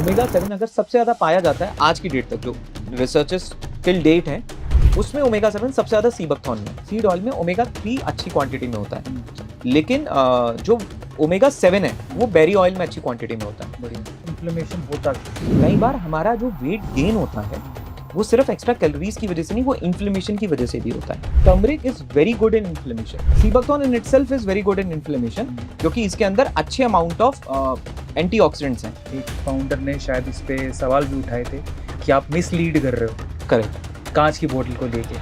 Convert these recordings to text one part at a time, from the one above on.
Omega 7 अगर सबसे ज़्यादा पाया जाता है आज की डेट तक, जो रिसर्चेस टिल डेट हैं, उसमें ओमेगा 7 सबसे ज़्यादा सीबकथॉर्न में। सीड ऑयल में ओमेगा 3 अच्छी क्वांटिटी में होता है, लेकिन जो ओमेगा 7 है वो बेरी ऑयल में अच्छी क्वांटिटी में होता है। बड़ी इन्फ्लेमेशन होता कई बार हमारा जो वेट गेन होता है वो सिर्फ एक्स्ट्रा कैलोरीज की वजह से नहीं, वो इन्फ्लेमेशन की वजह से भी होता है। Turmeric is very good in inflammation, sea buckthorn in itself is very good in inflammation, क्योंकि इसके अंदर अच्छे अमाउंट ऑफ एंटीऑक्सीडेंट्स हैं। एक फाउंडर ने शायद इस पे सवाल भी उठाए थे कि आप मिसलीड कर रहे हो करेक्ट। कांच की बोतल को लेके,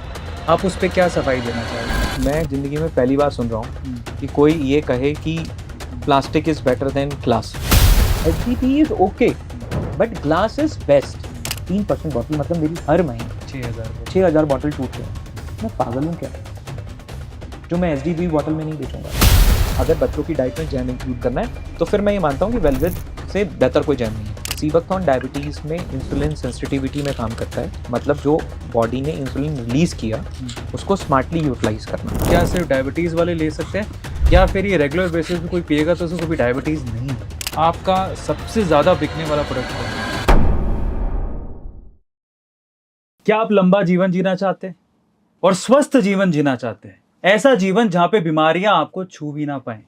आप उस पर क्या सफाई देना चाहेंगे? मैं जिंदगी में पहली बार सुन रहा हूँ कि कोई ये कहे कि plastic is better than glass. HDPE is okay but glass is best. 3% bottle मतलब मेरी हर महीने 6,000 बॉटल टूट रहे हैं। मैं पागल हूँ क्या जो मैं HDPE बॉटल में नहीं बेचूंगा। अगर बच्चों की डाइट में जैम इंक्लूड करना है तो फिर मैं ये मानता हूँ कि वेलवेट से बेहतर कोई जैम नहीं है। सीबकथॉर्न डायबिटीज़ में इंसुलिन सेंसिटिविटी में काम करता है, मतलब जो बॉडी ने इंसुलिन रिलीज़ किया उसको स्मार्टली यूटिलाइज करना। क्या सिर्फ डायबिटीज़ वाले ले सकते हैं या फिर ये रेगुलर बेसिस पे कोई पिएगा तो उसको भी डायबिटीज़ नहीं है? आपका सबसे ज़्यादा बिकने वाला प्रोडक्ट कौन है? क्या आप लंबा जीवन जीना चाहते हैं और स्वस्थ जीवन जीना चाहते हैं, ऐसा जीवन जहां पे बीमारियां आपको छू भी ना पाए?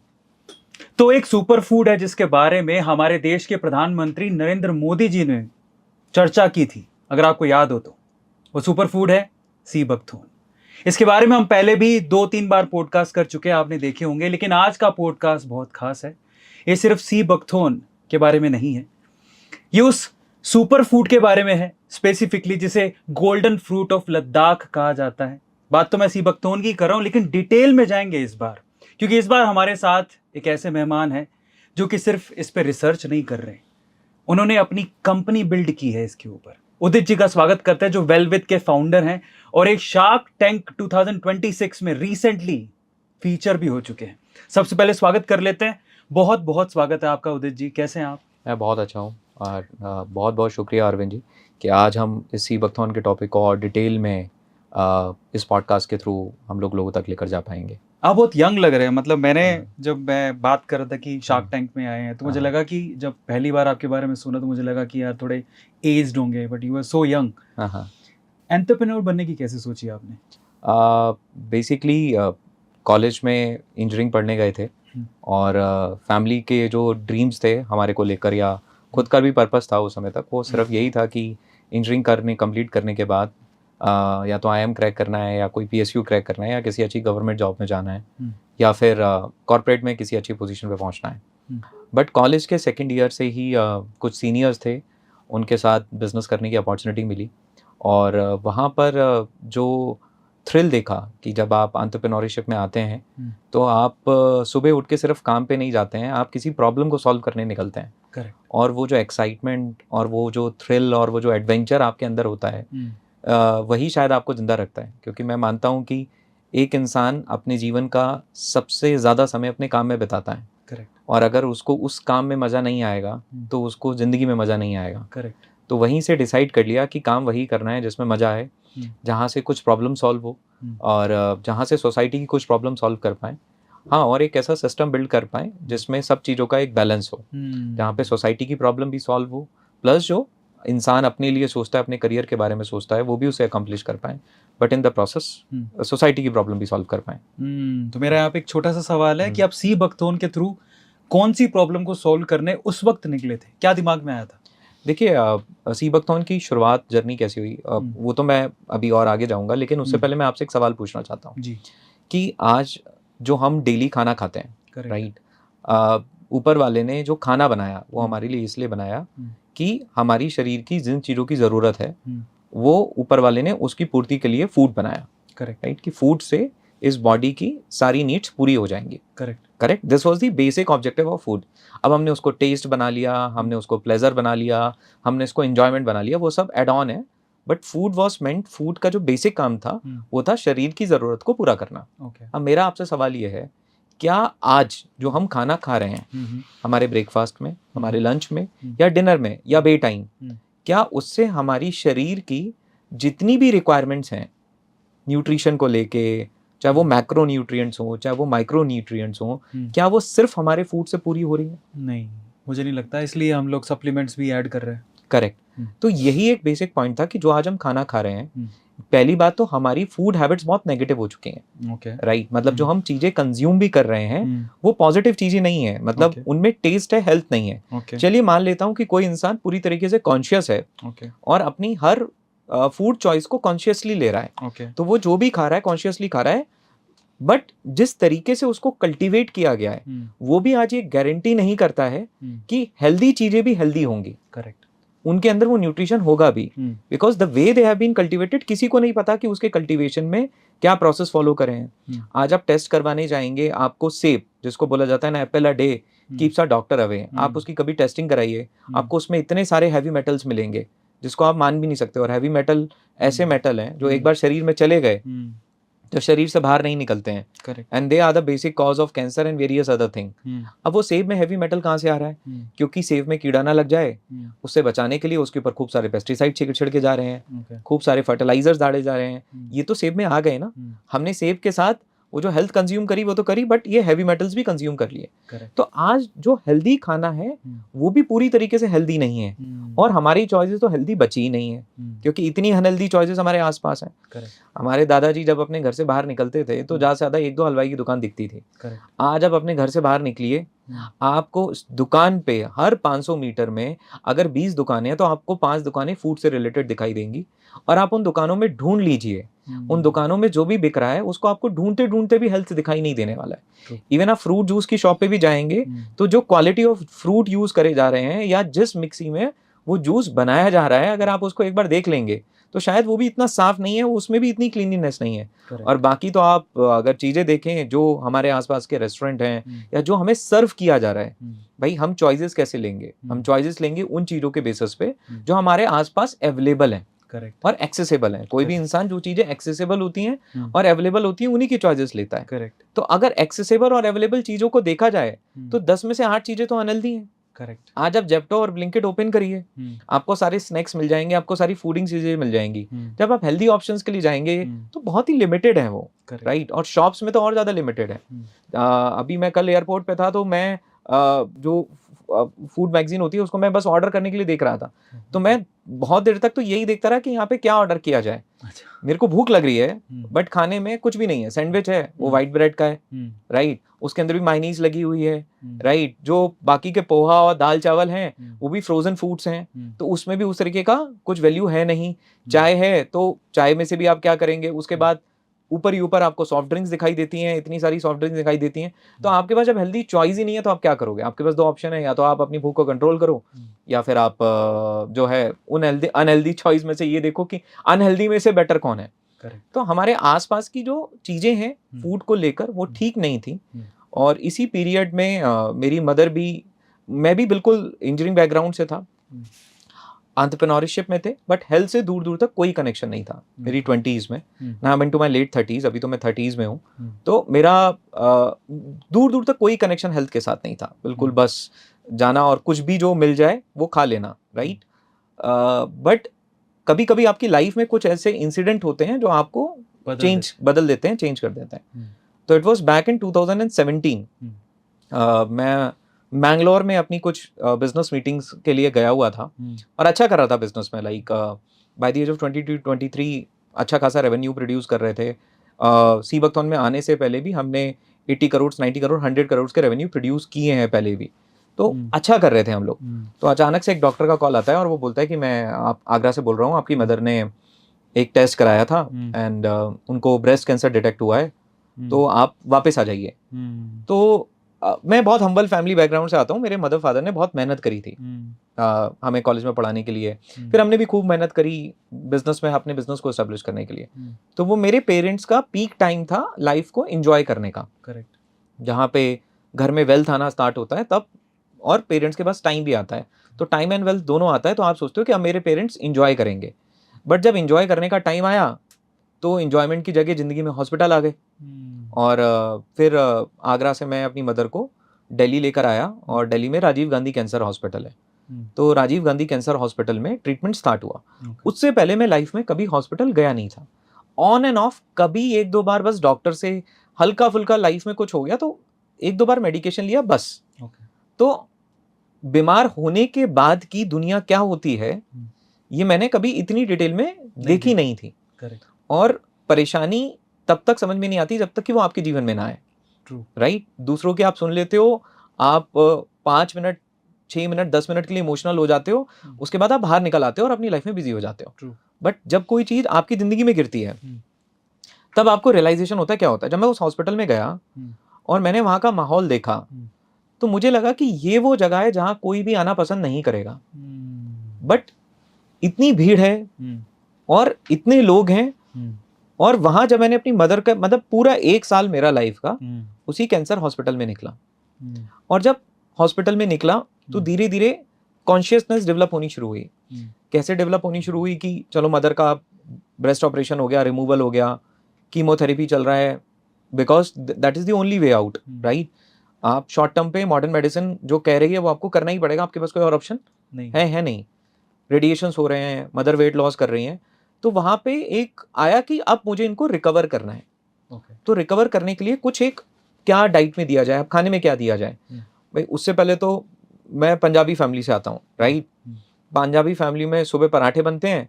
तो एक सुपर फूड है जिसके बारे में हमारे देश के प्रधानमंत्री नरेंद्र मोदी जी ने चर्चा की थी, अगर आपको याद हो तो। वो सुपर फूड है सीबकथॉर्न। इसके बारे में हम पहले भी 2-3 बार पॉडकास्ट कर चुके हैं, आपने देखे होंगे, लेकिन आज का पॉडकास्ट बहुत खास है। ये सिर्फ सीबकथॉर्न के बारे में नहीं है, ये उस सुपर फूड के बारे में है स्पेसिफिकली जिसे गोल्डन फ्रूट ऑफ लद्दाख कहा जाता है। बात तो मैं सीबकथॉर्न की कर रहा हूं, लेकिन डिटेल में जाएंगे इस बार, क्योंकि इस बार हमारे साथ एक ऐसे मेहमान हैं जो कि सिर्फ इस पे रिसर्च नहीं कर रहे, उन्होंने अपनी कंपनी बिल्ड की है इसके ऊपर। उदित जी का स्वागत करते हैं, जो वेलविथ के फाउंडर हैं और एक शार्क टैंक 2026 में रिसेंटली फीचर भी हो चुके हैं। सबसे पहले स्वागत कर लेते हैं। बहुत बहुत स्वागत है आपका उदित जी, कैसे हैं आप? मैं बहुत अच्छा हूँ और बहुत बहुत शुक्रिया अरविंद जी कि आज हम इस सीबकथॉर्न के टॉपिक को और डिटेल में इस पॉडकास्ट के थ्रू हम लोगों तक लेकर जा पाएंगे। आप बहुत यंग लग रहे हैं, मतलब जब मैं बात कर रहा था कि शार्क टैंक में आए हैं तो मुझे लगा कि जब पहली बार आपके बारे में सुना तो मुझे लगा कि यार थोड़े एज्ड होंगे, but you are so young. Entrepreneur बनने की कैसे सोची आपने? बेसिकली कॉलेज में इंजीनियरिंग पढ़ने गए थे और फैमिली के जो ड्रीम्स थे हमारे को लेकर, या खुद का भी पर्पस था उस समय तक, वो सिर्फ यही था कि इंजीनियरिंग कंप्लीट करने के बाद या तो IIM क्रैक करना है, या कोई PSU क्रैक करना है, या किसी अच्छी गवर्नमेंट जॉब में जाना है, या फिर कॉर्पोरेट में किसी अच्छी पोजीशन पे पहुंचना है। बट कॉलेज के सेकंड ईयर से ही कुछ सीनियर्स थे, उनके साथ बिजनेस करने की अपॉर्चुनिटी मिली और वहाँ पर जो थ्रिल देखा कि जब आप एंटरप्रेन्योरशिप में आते हैं तो आप सुबह उठ के सिर्फ काम पे नहीं जाते हैं, आप किसी प्रॉब्लम को सॉल्व करने निकलते हैं। करेक्ट। और वो जो एक्साइटमेंट और वो जो थ्रिल और वो जो एडवेंचर आपके अंदर होता है, वही शायद आपको ज़िंदा रखता है। क्योंकि मैं मानता हूँ कि एक इंसान अपने जीवन का सबसे ज़्यादा समय अपने काम में बिताता है। करेक्ट। और अगर उसको उस काम में मज़ा नहीं आएगा तो उसको ज़िंदगी में मज़ा नहीं आएगा। करेक्ट। तो वहीं से डिसाइड कर लिया कि काम वही करना है जिसमें मज़ा आए, जहाँ से कुछ प्रॉब्लम सॉल्व हो और जहाँ से सोसाइटी की कुछ प्रॉब्लम सॉल्व कर पाएँ। हाँ, और एक ऐसा सिस्टम बिल्ड कर पाएँ जिसमें सब चीज़ों का एक बैलेंस हो, जहाँ पे सोसाइटी की प्रॉब्लम भी सॉल्व हो, प्लस जो इंसान अपने लिए सोचता है, अपने करियर के बारे में सोचता है, वो भी उसे अकम्प्लिश कर पाएँ, but in the process society की प्रॉब्लम भी सॉल्व कर पाएँ। तो मेरा यहाँ पे एक छोटा सा सवाल है कि आप सीबकथॉर्न के थ्रू कौन सी प्रॉब्लम को सॉल्व करने उस वक्त निकले थे, क्या दिमाग में आया था? देखिए, सीबकथॉर्न की शुरुआत जर्नी कैसी हुई वो तो मैं अभी और आगे जाऊंगा, लेकिन उससे पहले मैं आपसे एक सवाल पूछना चाहता हूँ जी। कि आज जो हम डेली खाना खाते हैं, राइट, ऊपर वाले ने जो खाना बनाया वो हमारे लिए इसलिए बनाया कि हमारी शरीर की जिन चीज़ों की ज़रूरत है वो ऊपर वाले ने उसकी पूर्ति के लिए फूड बनाया। करेक्ट। राइट, कि फूड से इस बॉडी की सारी नीड्स पूरी हो जाएंगी। Correct. Correct, this was the basic objective of food. अब हमने उसको टेस्ट बना लिया, हमने उसको प्लेजर बना लिया, हमने इसको एंजॉयमेंट बना लिया, वो सब एड ऑन है। But food was meant, food का जो बेसिक काम था वो था शरीर की ज़रूरत को पूरा करना। अब मेरा आपसे सवाल ये है, क्या आज जो हम खाना खा रहे हैं हमारे ब्रेकफास्ट में, हमारे लंच में, या डिनर में, या बे टाइम, क्या उससे हमारी शरीर की जितनी भी रिक्वायरमेंट्स हैं न्यूट्रिशन को लेके, चाहे वो मैक्रो न्यूट्रिएंट्स हो, चाहे वो माइक्रो न्यूट्रिएंट्स हो, क्या वो सिर्फ हमारे फूड से पूरी हो रही है? नहीं। मुझे नहीं लगता, इसलिए हम लोग सप्लीमेंट्स भी ऐड कर रहे हैं। करेक्ट। तो यही एक बेसिक पॉइंट था कि जो आज हम खाना खा रहे हैं, पहली बात तो हमारी फूड हैबिट्स बहुत नेगेटिव हो चुकी हैं। ओके। राइट, मतलब जो हम चीजें कंज्यूम भी कर रहे हैं वो पॉजिटिव चीजें नहीं है, मतलब Okay. उनमें टेस्ट है, हेल्थ नहीं है। ओके। चलिए मान लेता हूँ कि कोई इंसान पूरी तरीके से कॉन्शियस है ओके। और अपनी हर फूड चॉइस को कॉन्शियसली ले रहा है, ओके। तो वो जो भी खा रहा है कॉन्शियसली खा रहा है, बट जिस तरीके से उसको कल्टीवेट किया गया है वो भी आज ये गारंटी नहीं करता है कि हेल्दी चीजें भी हेल्दी होंगी। करेक्ट। उनके अंदर वो न्यूट्रिशन होगा भी, because the way they have been cultivated, किसी को नहीं पता कि उसके कल्टीवेशन में क्या प्रोसेस फॉलो करे हैं। आज आप टेस्ट करवाने जाएंगे, आपको सेब, जिसको बोला जाता है ना Apple a day keeps a doctor away, आप उसकी कभी टेस्टिंग कराइए, आपको उसमें इतने सारे हैवी मेटल्स मिलेंगे जिसको आप मान भी नहीं सकते। और हैवी मेटल ऐसे मेटल हैं जो एक बार शरीर में चले गए तो शरीर से बाहर नहीं निकलते हैं, and they are the basic cause of cancer and various other thing. अब वो सेब में हैवी मेटल कहाँ से आ रहा है? क्योंकि सेब में कीड़ा ना लग जाए, उससे बचाने के लिए उसके ऊपर खूब सारे पेस्टिसाइड छिड़के जा रहे हैं, खूब सारे फर्टिलाइजर्स डाले जा रहे हैं। ये तो सेब में आ गए ना। हमने सेब के साथ वो जो हेल्थ कंज्यूम करी वो तो करी, बट ये हैवी मेटल्स भी कंज्यूम कर लिए। तो आज जो हेल्दी खाना है वो भी पूरी तरीके से हेल्दी नहीं है, और हमारी चॉइसेस तो हेल्दी बची ही नहीं है, क्योंकि इतनी अनहेल्दी चॉइसेस हमारे आसपास हैं। हमारे दादाजी जब अपने घर से बाहर निकलते थे तो ज़्यादा से ज़्यादा एक दो हलवाई की दुकान दिखती थी। आज आप अपने घर से बाहर निकलिए, आपको दुकान पे हर 500 मीटर में अगर 20 दुकानें हैं तो आपको 5 दुकानें फूड से रिलेटेड दिखाई देंगी, और आप उन दुकानों में ढूंढ लीजिए, उन दुकानों में जो भी बिक रहा है उसको आपको ढूंढते ढूंढते भी हेल्थ दिखाई नहीं देने वाला है। इवन आप फ्रूट जूस की शॉप पे भी जाएंगे तो जो क्वालिटी ऑफ फ्रूट यूज करे जा रहे हैं या जिस मिक्सी में वो जूस बनाया जा रहा है, अगर आप उसको एक बार देख लेंगे तो शायद वो भी इतना साफ नहीं है, उसमें भी इतनी क्लीनिनेस नहीं है। और बाकी तो आप अगर चीजें देखें जो हमारे आसपास के रेस्टोरेंट हैं या जो हमें सर्व किया जा रहा है, भाई हम चॉइसेस कैसे लेंगे? हम चॉइसेस लेंगे उन चीजों के बेसिस पे जो हमारे आसपास अवेलेबल हैं और एक्सेसिबल है। कोई भी इंसान जो चीजें एक्सेसिबल होती हैं और अवेलेबल होती हैं उन्हीं की चॉइसेस लेता है। करेक्ट। तो अगर एक्सेसिबल और अवेलेबल चीजों को देखा जाए तो 10 में से 8 चीजें तो अनहेल्दी हैं। करेक्ट। आज आप जेप्टो और ब्लिंकिट ओपन करिए, आपको सारे स्नैक्स मिल जाएंगे, आपको सारी फूडिंग चीजें मिल जाएंगी। जब आप हेल्दी ऑप्शंस के लिए जाएंगे तो बहुत ही लिमिटेड है वो, राइट। और शॉप्स में तो और ज्यादा लिमिटेड है। अभी मैं कल एयरपोर्ट पे था तो मैं जो फूड मैगजीन होती है उसको मैं बस ऑर्डर करने के लिए देख रहा था, तो मैं बहुत देर तक तो यही देखता रहा कि यहाँ पे क्या ऑर्डर किया जाए। मेरे को भूख लग रही है बट खाने में कुछ भी नहीं है। सैंडविच है वो व्हाइट ब्रेड का है, राइट, उसके अंदर भी मायनीज लगी हुई है, राइट। जो बाकी के पोहा और दाल चावल हैं वो भी फ्रोजन फूड्स हैं, तो उसमें भी उस तरीके का कुछ वैल्यू है नहीं। चाय है तो चाय में से भी आप क्या करेंगे, उसके बाद ऊपर ही ऊपर आपको सॉफ्ट ड्रिंक्स दिखाई देती हैं, इतनी सारी सॉफ्ट ड्रिंक्स दिखाई देती हैं। तो आपके पास जब हेल्दी चॉइस ही नहीं है तो आप क्या करोगे? आपके पास दो ऑप्शन है, या तो आप अपनी भूख को कंट्रोल करो या फिर आप जो है उन अनहेल्दी चॉइस में से ये देखो कि अनहेल्दी में से बेटर कौन है। तो हमारे आसपास की जो चीजें हैं फूड को लेकर वो ठीक नहीं थी। और इसी पीरियड में मेरी मदर भी, मैं भी बिल्कुल इंजीनियरिंग बैकग्राउंड से था, एंटरप्रेन्योरशिप में थे, बट हेल्थ से दूर दूर तक कोई कनेक्शन नहीं था मेरी 20s में। ना मैं टू माई लेट 30s, अभी तो मैं 30s में हूँ, तो मेरा दूर दूर तक कोई कनेक्शन हेल्थ के साथ नहीं था। बिल्कुल बस जाना और कुछ भी जो मिल जाए वो खा लेना, राइट। बट कभी कभी आपकी लाइफ में कुछ ऐसे इंसिडेंट होते हैं जो आपको बदल देते हैं, चेंज कर देते हैं। तो इट वॉज बैक इन 2017। मैं मैंगलोर में अपनी कुछ बिजनेस मीटिंग्स के लिए गया हुआ था और अच्छा कर रहा था बिजनेस में, like by the age of 22-23 अच्छा खासा रेवेन्यू प्रोड्यूस कर रहे थे। सीबकथॉन में आने से पहले भी हमने 80 करोड़ 90 करोड़ 100 करोड़ के रेवेन्यू प्रोड्यूस किए हैं पहले भी, तो अच्छा कर रहे थे हम लोग। तो अचानक से एक डॉक्टर का कॉल आता है और वो बोलता है कि मैं आप आगरा से बोल रहा हूँ, आपकी मदर ने एक टेस्ट कराया था एंड उनको ब्रेस्ट कैंसर डिटेक्ट हुआ है, तो आप वापस आ जाइए। तो मैं बहुत हम्बल फैमिली बैकग्राउंड से आता हूँ। मेरे मदर फादर ने बहुत मेहनत करी थी हमें कॉलेज में पढ़ाने के लिए, फिर हमने भी खूब मेहनत करी बिजनेस में, अपने बिजनेस को एस्टेब्लिश करने के लिए। तो वो मेरे पेरेंट्स का पीक टाइम था लाइफ को एंजॉय करने का। करेक्ट। जहाँ पे घर में वेल्थ आना स्टार्ट होता है तब, और पेरेंट्स के पास टाइम भी आता है, तो टाइम एंड वेल्थ दोनों आता है। तो आप सोचते हो कि अब मेरे पेरेंट्स इंजॉय करेंगे, बट जब इंजॉय करने का टाइम आया तो इंजॉयमेंट की जगह जिंदगी में हॉस्पिटल आ गए। और फिर आगरा से मैं अपनी मदर को दिल्ली लेकर आया, और दिल्ली में राजीव गांधी कैंसर हॉस्पिटल है, तो राजीव गांधी कैंसर हॉस्पिटल में ट्रीटमेंट स्टार्ट हुआ। उससे पहले मैं लाइफ में कभी हॉस्पिटल गया नहीं था, ऑन एंड ऑफ कभी एक दो बार बस डॉक्टर से हल्का फुल्का लाइफ में कुछ हो गया तो एक दो बार मेडिकेशन लिया बस। तो बीमार होने के बाद की दुनिया क्या होती है ये मैंने कभी इतनी डिटेल में देखी नहीं थी। करेक्ट। और परेशानी तब तक समझ में नहीं आती जब तक कि वो आपके जीवन में ना आए। ट्रू। राइट, दूसरों के आप सुन लेते हो, आप 5 मिनट 6 मिनट 10 मिनट के लिए इमोशनल हो जाते हो, उसके बाद आप बाहर निकल आते हो और अपनी लाइफ में बिजी हो जाते हो। ट्रू। बट जब कोई चीज आपकी जिंदगी में गिरती है तब आपको रियलाइजेशन होता है क्या होता है। जब मैं उस हॉस्पिटल में गया और मैंने वहां का माहौल देखा तो मुझे लगा कि ये वो जगह है जहां कोई भी आना पसंद नहीं करेगा। बट इतनी भीड़ है और इतने लोग हैं, और वहां जब मैंने अपनी मदर का मतलब पूरा 1 साल मेरा लाइफ का उसी कैंसर हॉस्पिटल में निकला। और जब हॉस्पिटल में निकला तो धीरे धीरे कॉन्शियसनेस डेवलप होनी शुरू हुई। कैसे डेवलप होनी शुरू हुई कि चलो मदर का ब्रेस्ट ऑपरेशन हो गया, रिमूवल हो गया, कीमोथेरेपी चल रहा है, because that is the only way out. Right, आप शॉर्ट टर्म पे मॉडर्न मेडिसिन जो कह रही है वो आपको करना ही पड़ेगा, आपके पास कोई और ऑप्शन नहीं है नहीं। रेडिएशंस हो रहे हैं, मदर वेट लॉस कर रही हैं, तो वहां पे एक आया कि अब मुझे इनको रिकवर करना है। तो रिकवर करने के लिए कुछ एक क्या डाइट में दिया जाए, अब खाने में क्या दिया जाए। भाई उससे पहले तो मैं पंजाबी फैमिली से आता हूँ। राइट, पंजाबी फैमिली में सुबह पराठे बनते हैं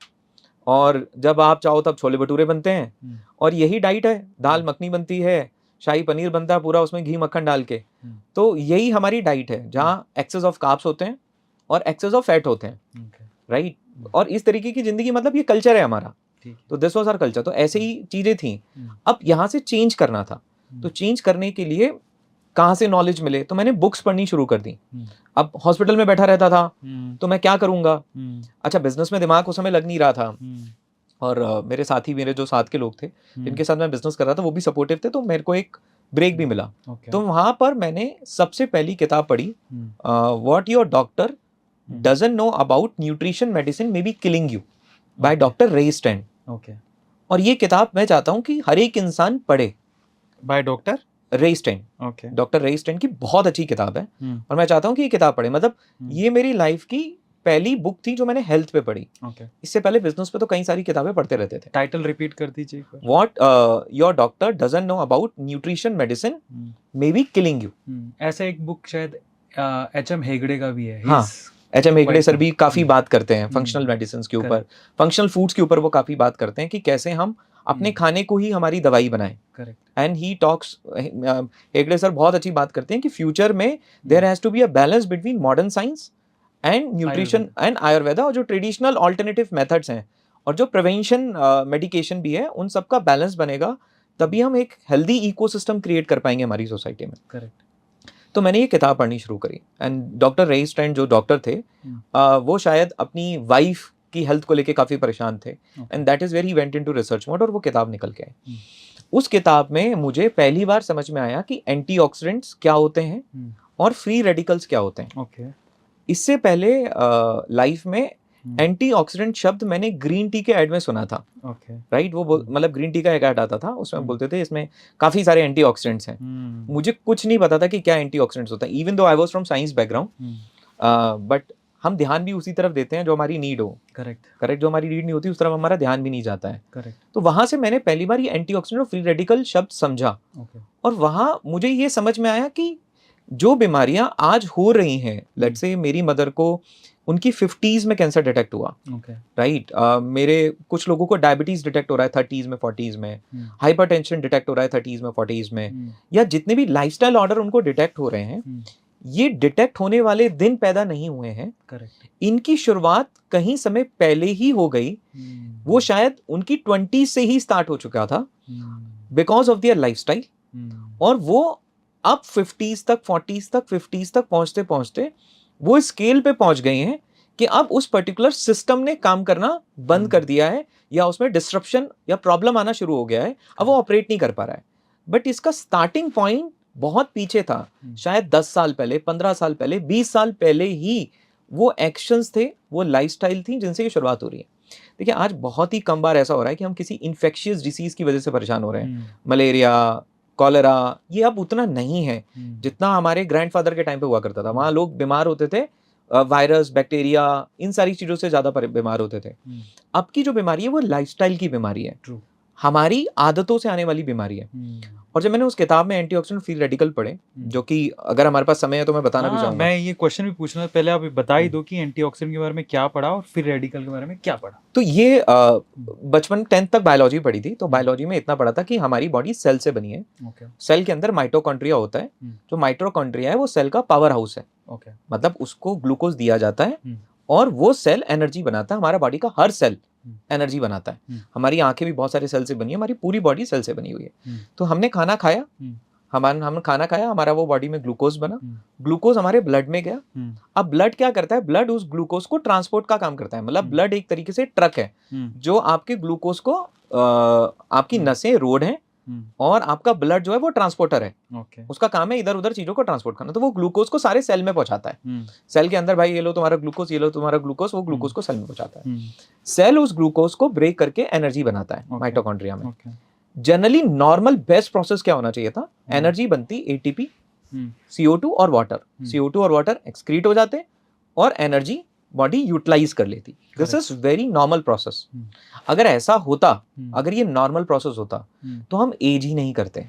और जब आप चाहो तब छोले भटूरे बनते हैं, और यही डाइट है। दाल मखनी बनती है, शाही पनीर बनता है पूरा उसमें घी मक्खन डाल के। तो यही हमारी डाइट है जहाँ एक्सेस ऑफ कार्ब्स होते हैं और एक्सेस ऑफ फैट होते हैं। राइट, और इस तरीके की जिंदगी, मतलब ये कल्चर है हमारा। तो दिस वाज आवर कल्चर। तो ऐसे ही चीजें थी। अब यहाँ से चेंज करना था, तो चेंज करने के लिए कहाँ से नॉलेज मिले, तो मैंने बुक्स पढ़नी शुरू कर दी। अब हॉस्पिटल में बैठा रहता था तो मैं क्या करूंगा। अच्छा, बिजनेस में दिमाग उस समय लग नहीं रहा था, और मेरे साथी, मेरे जो साथ के लोग थे जिनके साथ मैं बिजनेस कर रहा था, वो भी सपोर्टिव थे, तो मेरे को एक ब्रेक भी मिला। तो वहां पर मैंने सबसे पहली किताब पढ़ी, what your doctor doesn't know about nutrition medicine may be killing you, by doctor रे स्टैन। और ये किताब मैं चाहता हूँ कि हर एक इंसान पढ़े, बाय डॉक्टर रे स्टैन। डॉक्टर रे स्टैन की बहुत अच्छी किताब है, और मैं चाहता हूँ कि ये किताब पढ़े। मतलब ये मेरी लाइफ की पहली बुक थी जो मैंने हेल्थ पे पढ़ी। इससे पहले बिजनेस पे तो कई सारी किताबें पढ़ते रहते थे। टाइटल रिपीट कर दीजिए। What your doctor doesn't know about nutrition medicine may be killing you. ऐसा एक बुक शायद एच.एम. हेगड़े का भी है। हाँ, एच.एम. हेगड़े सर भी काफी बात करते हैं फंक्शनल मेडिसिन के ऊपर, फंक्शनल फूड्स के ऊपर वो काफी बात करते हैं कि कैसे हम अपने खाने को ही हमारी दवाई बनाएं। Correct. And he talks, Hegde sir बहुत अच्छी बात करते हैं कि फ्यूचर में there has to be a balance between modern science and nutrition and Ayurveda, और जो ट्रेडिशनल ऑल्टरनेटिव मेथड्स हैं और जो प्रिवेंशन मेडिकेशन भी है, उन सबका बैलेंस बनेगा, तभी हम एक हेल्दी इकोसिस्टम क्रिएट कर पाएंगे हमारी सोसाइटी में। करेक्ट। तो मैंने ये किताब पढ़नी शुरू करी। एंड डॉक्टर रे स्टैन जो डॉक्टर थे, वो शायद अपनी वाइफ की हेल्थ को लेके काफी परेशान थे, and that is where he went into research mode, और वो किताब निकल के आई। उस किताब में मुझे पहली बार समझ में आया कि एंटीऑक्सीडेंट्स क्या होते हैं और फ्री रेडिकल्स क्या होते हैं। इससे पहले लाइफ में एंटीऑक्सीडेंट शब्द मैंने ग्रीन टी के ऐड में सुना था। राइट, वो मतलब ग्रीन टी का एक ऐड आता था, उसमें बोलते थे इसमें काफी सारे एंटीऑक्सीडेंट्स हैं। मुझे कुछ नहीं पता था कि क्या एंटीऑक्सीडेंट्स होता है, even though I was from science background, but हम ध्यान भी उसी तरफ देते हैं जो हमारी नीड हो। करेक्ट, जो हमारी नीड नहीं होती उस तरफ हमारा ध्यान भी नहीं जाता है। करेक्ट। तो वहां से मैंने पहली बार ये एंटीऑक्सीडेंट और फ्री रेडिकल शब्द समझा। और वहां मुझे ये समझ में आया कि जो बीमारियां आज हो रही हैं, लेट्स से मेरी मदर को उनकी 50s में कैंसर डिटेक्ट हुआ। राइट, मेरे कुछ लोगों को डायबिटीज डिटेक्ट हो रहा है 30s में 40s में, हाइपरटेंशन डिटेक्ट हो रहा है 30s में 40s में, या जितने भी लाइफस्टाइल ऑर्डर उनको डिटेक्ट हो रहे हैं, ये डिटेक्ट होने वाले दिन पैदा नहीं हुए हैं। करेक्ट। इनकी शुरुआत कहीं समय पहले ही हो गई। वो शायद उनकी 20s से ही स्टार्ट हो चुका था बिकॉज ऑफ देयर लाइफस्टाइल, और वो अब 50s तक 40s तक 50s तक पहुंचते पहुंचते वो स्केल पे पहुंच गए हैं कि अब उस पर्टिकुलर सिस्टम ने काम करना बंद कर दिया है, या उसमें डिस्ट्रप्शन या प्रॉब्लम आना शुरू हो गया है, अब वो ऑपरेट नहीं कर पा रहा है। बट इसका स्टार्टिंग पॉइंट बहुत पीछे था, शायद 10 साल पहले, 15 साल पहले, 20 साल पहले ही वो एक्शंस थे, वो लाइफस्टाइल थी जिनसे ये शुरुआत हो रही है। देखिए, आज बहुत ही कम बार ऐसा हो रहा है कि हम किसी इन्फेक्शियस डिसीज की वजह से परेशान हो रहे हैं। मलेरिया, कॉलेरा, ये अब उतना नहीं है जितना हमारे ग्रैंडफादर के टाइम पे हुआ करता था। वहाँ लोग बीमार होते थे, वायरस, बैक्टीरिया, इन सारी चीजों से ज्यादा बीमार होते थे। अब की जो बीमारी है वो लाइफस्टाइल की बीमारी है, हमारी आदतों से आने वाली बीमारी है। और जब मैंने उस किताब में एंटीऑक्सीडेंट फ्री रेडिकल पढ़े, जो कि अगर हमारे पास समय है तो मैं बताना भी चाहूंगा। मैं ये क्वेश्चन भी पूछना, पहले आप बता ही दो कि एंटीऑक्सीडेंट के बारे में क्या पढ़ा और फिर रेडिकल के बारे में क्या पढ़ा। तो ये बचपन 10th तक बायोलॉजी पढ़ी थी, तो बायोलॉजी में इतना पढ़ा था कि हमारी बॉडी सेल से बनी है। सेल के अंदर माइटोकॉन्ड्रिया होता है। जो माइटोकॉन्ड्रिया है वो सेल का पावर हाउस है। मतलब उसको ग्लूकोज दिया जाता है और वो सेल एनर्जी बनाता है। हमारा बॉडी का हर सेल एनर्जी बनाता है। हमारी आंखें भी बहुत सारे सेल से बनी है, हमारी पूरी बॉडी सेल से बनी हुई है। तो हमने खाना खाया, हमने खाना खाया, हमारा वो बॉडी में ग्लूकोज बना, ग्लूकोज हमारे ब्लड में गया। अब ब्लड क्या करता है, ब्लड उस ग्लूकोज को ट्रांसपोर्ट का काम करता है। मतलब ब्लड एक तरीके से ट्रक है जो आपके ग्लूकोज को, आपकी नसें रोड है और आपका ब्लड जो है वो ट्रांसपोर्टर है। उसका काम है इधर उधर चीजों को ट्रांसपोर्ट करना। तो वो ग्लूकोज को सारे सेल में पहुंचाता है। सेल के अंदर भाई ये लो तुम्हारा ग्लूकोज, ये लो तुम्हारा ग्लूकोज, वो ग्लूकोज को सेल में पहुंचाता है। सेल उस ग्लूकोज को ब्रेक करके एनर्जी बनाता है माइटोकॉन्ड्रिया में। जनरली नॉर्मल बेस्ट प्रोसेस क्या होना चाहिए था, एनर्जी बनती एटीपी, CO2 और वाटर। CO2 और वाटर एक्सक्रीट हो जाते और एनर्जी बॉडी यूटिलाइज कर लेती। This is very normal process. अगर ऐसा होता, अगर ये नॉर्मल प्रोसेस होता तो हम एज ही नहीं करते,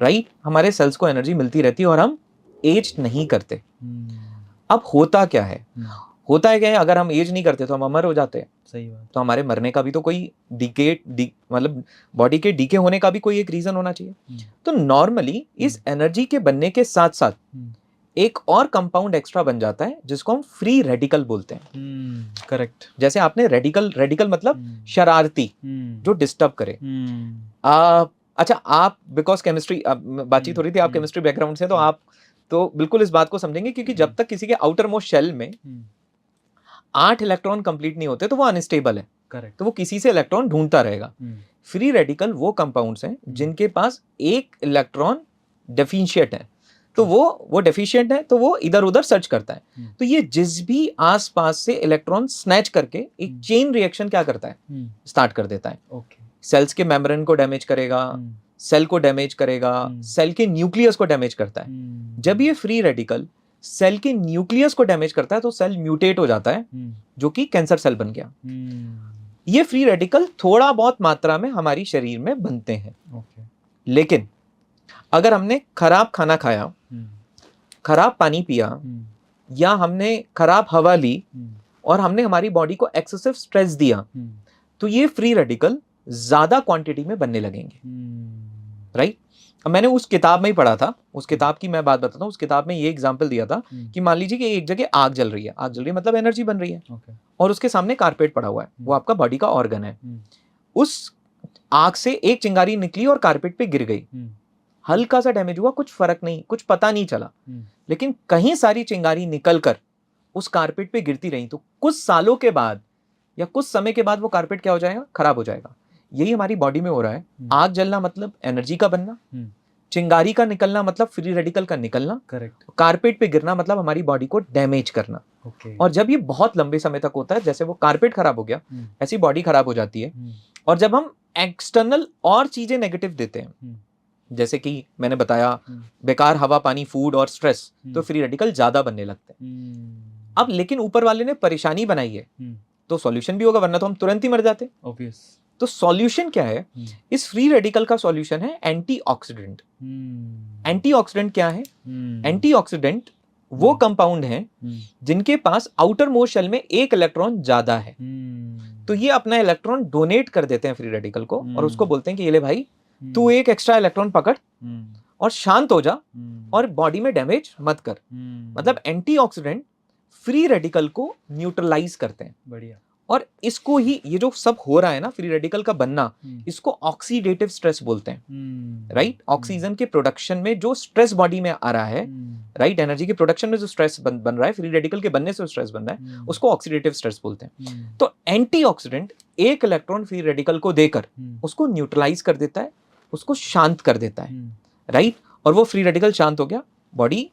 राइट? हमारे सेल्स को एनर्जी मिलती रहती और हम एज नहीं करते। अब होता क्या है, होता है क्या है, अगर हम एज नहीं करते तो हम अमर हो जाते हैं। सही बात। तो हमारे मरने का भी तो कोई मतलब बॉडी के डीके होने का भी कोई एक रीजन होना चाहिए। तो नॉर्मली इस एनर्जी के बनने के साथ साथ एक और कंपाउंड एक्स्ट्रा बन जाता है जिसको हम फ्री रेडिकल बोलते हैं। करेक्ट। जैसे आपने रेडिकल मतलब शरारती, जो डिस्टर्ब करे। अच्छा, आप बिकॉज केमिस्ट्री बातचीत हो रही थी, आप केमिस्ट्री बैकग्राउंड से, तो आप तो बिल्कुल इस बात को समझेंगे, क्योंकि जब तक किसी के आउटर मोस्ट शेल में 8 इलेक्ट्रॉन कंप्लीट नहीं होते तो वो अनस्टेबल है। करेक्ट। तो वो किसी से इलेक्ट्रॉन ढूंढता रहेगा। फ्री रेडिकल वो कंपाउंड्स हैं जिनके पास एक इलेक्ट्रॉन डेफिशिएंट है, तो वो डेफिशिएंट है तो वो इधर उधर सर्च करता है। तो ये जिस भी आसपास से इलेक्ट्रॉन स्नैच करके एक चेन रिएक्शन क्या करता है, स्टार्ट कर देता है। सेल्स के मेम्ब्रेन को डैमेज करेगा, सेल को डैमेज करेगा, सेल के न्यूक्लियस को डैमेज करता है। जब ये फ्री रेडिकल सेल के न्यूक्लियस को डैमेज करता है तो सेल म्यूटेट हो जाता है, जो कि कैंसर सेल बन गया। ये फ्री रेडिकल थोड़ा बहुत मात्रा में हमारी शरीर में बनते हैं। लेकिन अगर हमने खराब खाना खाया, खराब पानी पिया, या हमने खराब हवा ली और हमने हमारी बॉडी को एक्सेसिव स्ट्रेस दिया, तो ये फ्री रेडिकल ज्यादा क्वांटिटी में बनने लगेंगे, राइट? अब मैंने उस किताब में ही पढ़ा था, उस किताब की मैं बात बताता हूँ। उस किताब में ये एग्जांपल दिया था कि मान लीजिए कि एक जगह आग जल रही है, आग जल रही है मतलब एनर्जी बन रही है, और उसके सामने कारपेट पड़ा हुआ है, वो आपका बॉडी का ऑर्गन है। उस आग से एक चिंगारी निकली और कारपेट पे गिर गई, हल्का सा डैमेज हुआ, कुछ फर्क नहीं, कुछ पता नहीं चला। लेकिन कहीं सारी चिंगारी निकलकर उस कारपेट पे गिरती रही, तो कुछ सालों के बाद या कुछ समय के बाद वो कारपेट क्या हो जाएगा, खराब हो जाएगा। यही हमारी बॉडी में हो रहा है। आग जलना मतलब एनर्जी का बनना, चिंगारी का निकलना मतलब फ्री रेडिकल का निकलना, करेक्ट। कारपेट पे गिरना मतलब हमारी बॉडी को डैमेज करना। और जब ये बहुत लंबे समय तक होता है, जैसे वो कारपेट खराब हो गया, ऐसी बॉडी खराब हो जाती है। और जब हम एक्सटर्नल और चीजें नेगेटिव देते हैं, जैसे कि मैंने बताया बेकार हवा, पानी, फूड और स्ट्रेस, तो फ्री रेडिकल ज्यादा बनने लगते हैं। अब लेकिन ऊपर वाले ने परेशानी बनाई है तो सॉल्यूशन भी होगा, वरना तो हम तुरंत ही मर जाते। ऑब्वियस। तो सॉल्यूशन क्या है? इस फ्री रेडिकल का सॉल्यूशन है एंटीऑक्सीडेंट। एंटीऑक्सीडेंट क्या है? एंटीऑक्सीडेंट वो कंपाउंड हैं जिनके पास आउटर मोस्ट शेल में एक इलेक्ट्रॉन ज्यादा है। तो ये अपना इलेक्ट्रॉन डोनेट कर देते हैं फ्री रेडिकल को, और उसको बोलते हैं कि ये ले भाई, तू एक एक्स्ट्रा इलेक्ट्रॉन पकड़ और शांत हो जा और बॉडी में डैमेज मत कर। मतलब एंटीऑक्सीडेंट फ्री रेडिकल को न्यूट्रलाइज करते हैं। बढ़िया। और इसको ही, ये जो सब हो रहा है ना, फ्री रेडिकल का बनना, इसको ऑक्सीडेटिव स्ट्रेस बोलते हैं, राइट? ऑक्सीजन के प्रोडक्शन में जो स्ट्रेस बॉडी में आ रहा है, राइट, एनर्जी के प्रोडक्शन में जो स्ट्रेस बन रहा है, फ्री रेडिकल के बनने से स्ट्रेस बन रहा है, उसको ऑक्सीडेटिव स्ट्रेस बोलते हैं। तो एंटीऑक्सीडेंट एक इलेक्ट्रॉन फ्री रेडिकल को देकर उसको न्यूट्रलाइज कर देता है, उसको शांत कर देता है, राइट? और वो फ्री रेडिकल शांत हो गया, बॉडी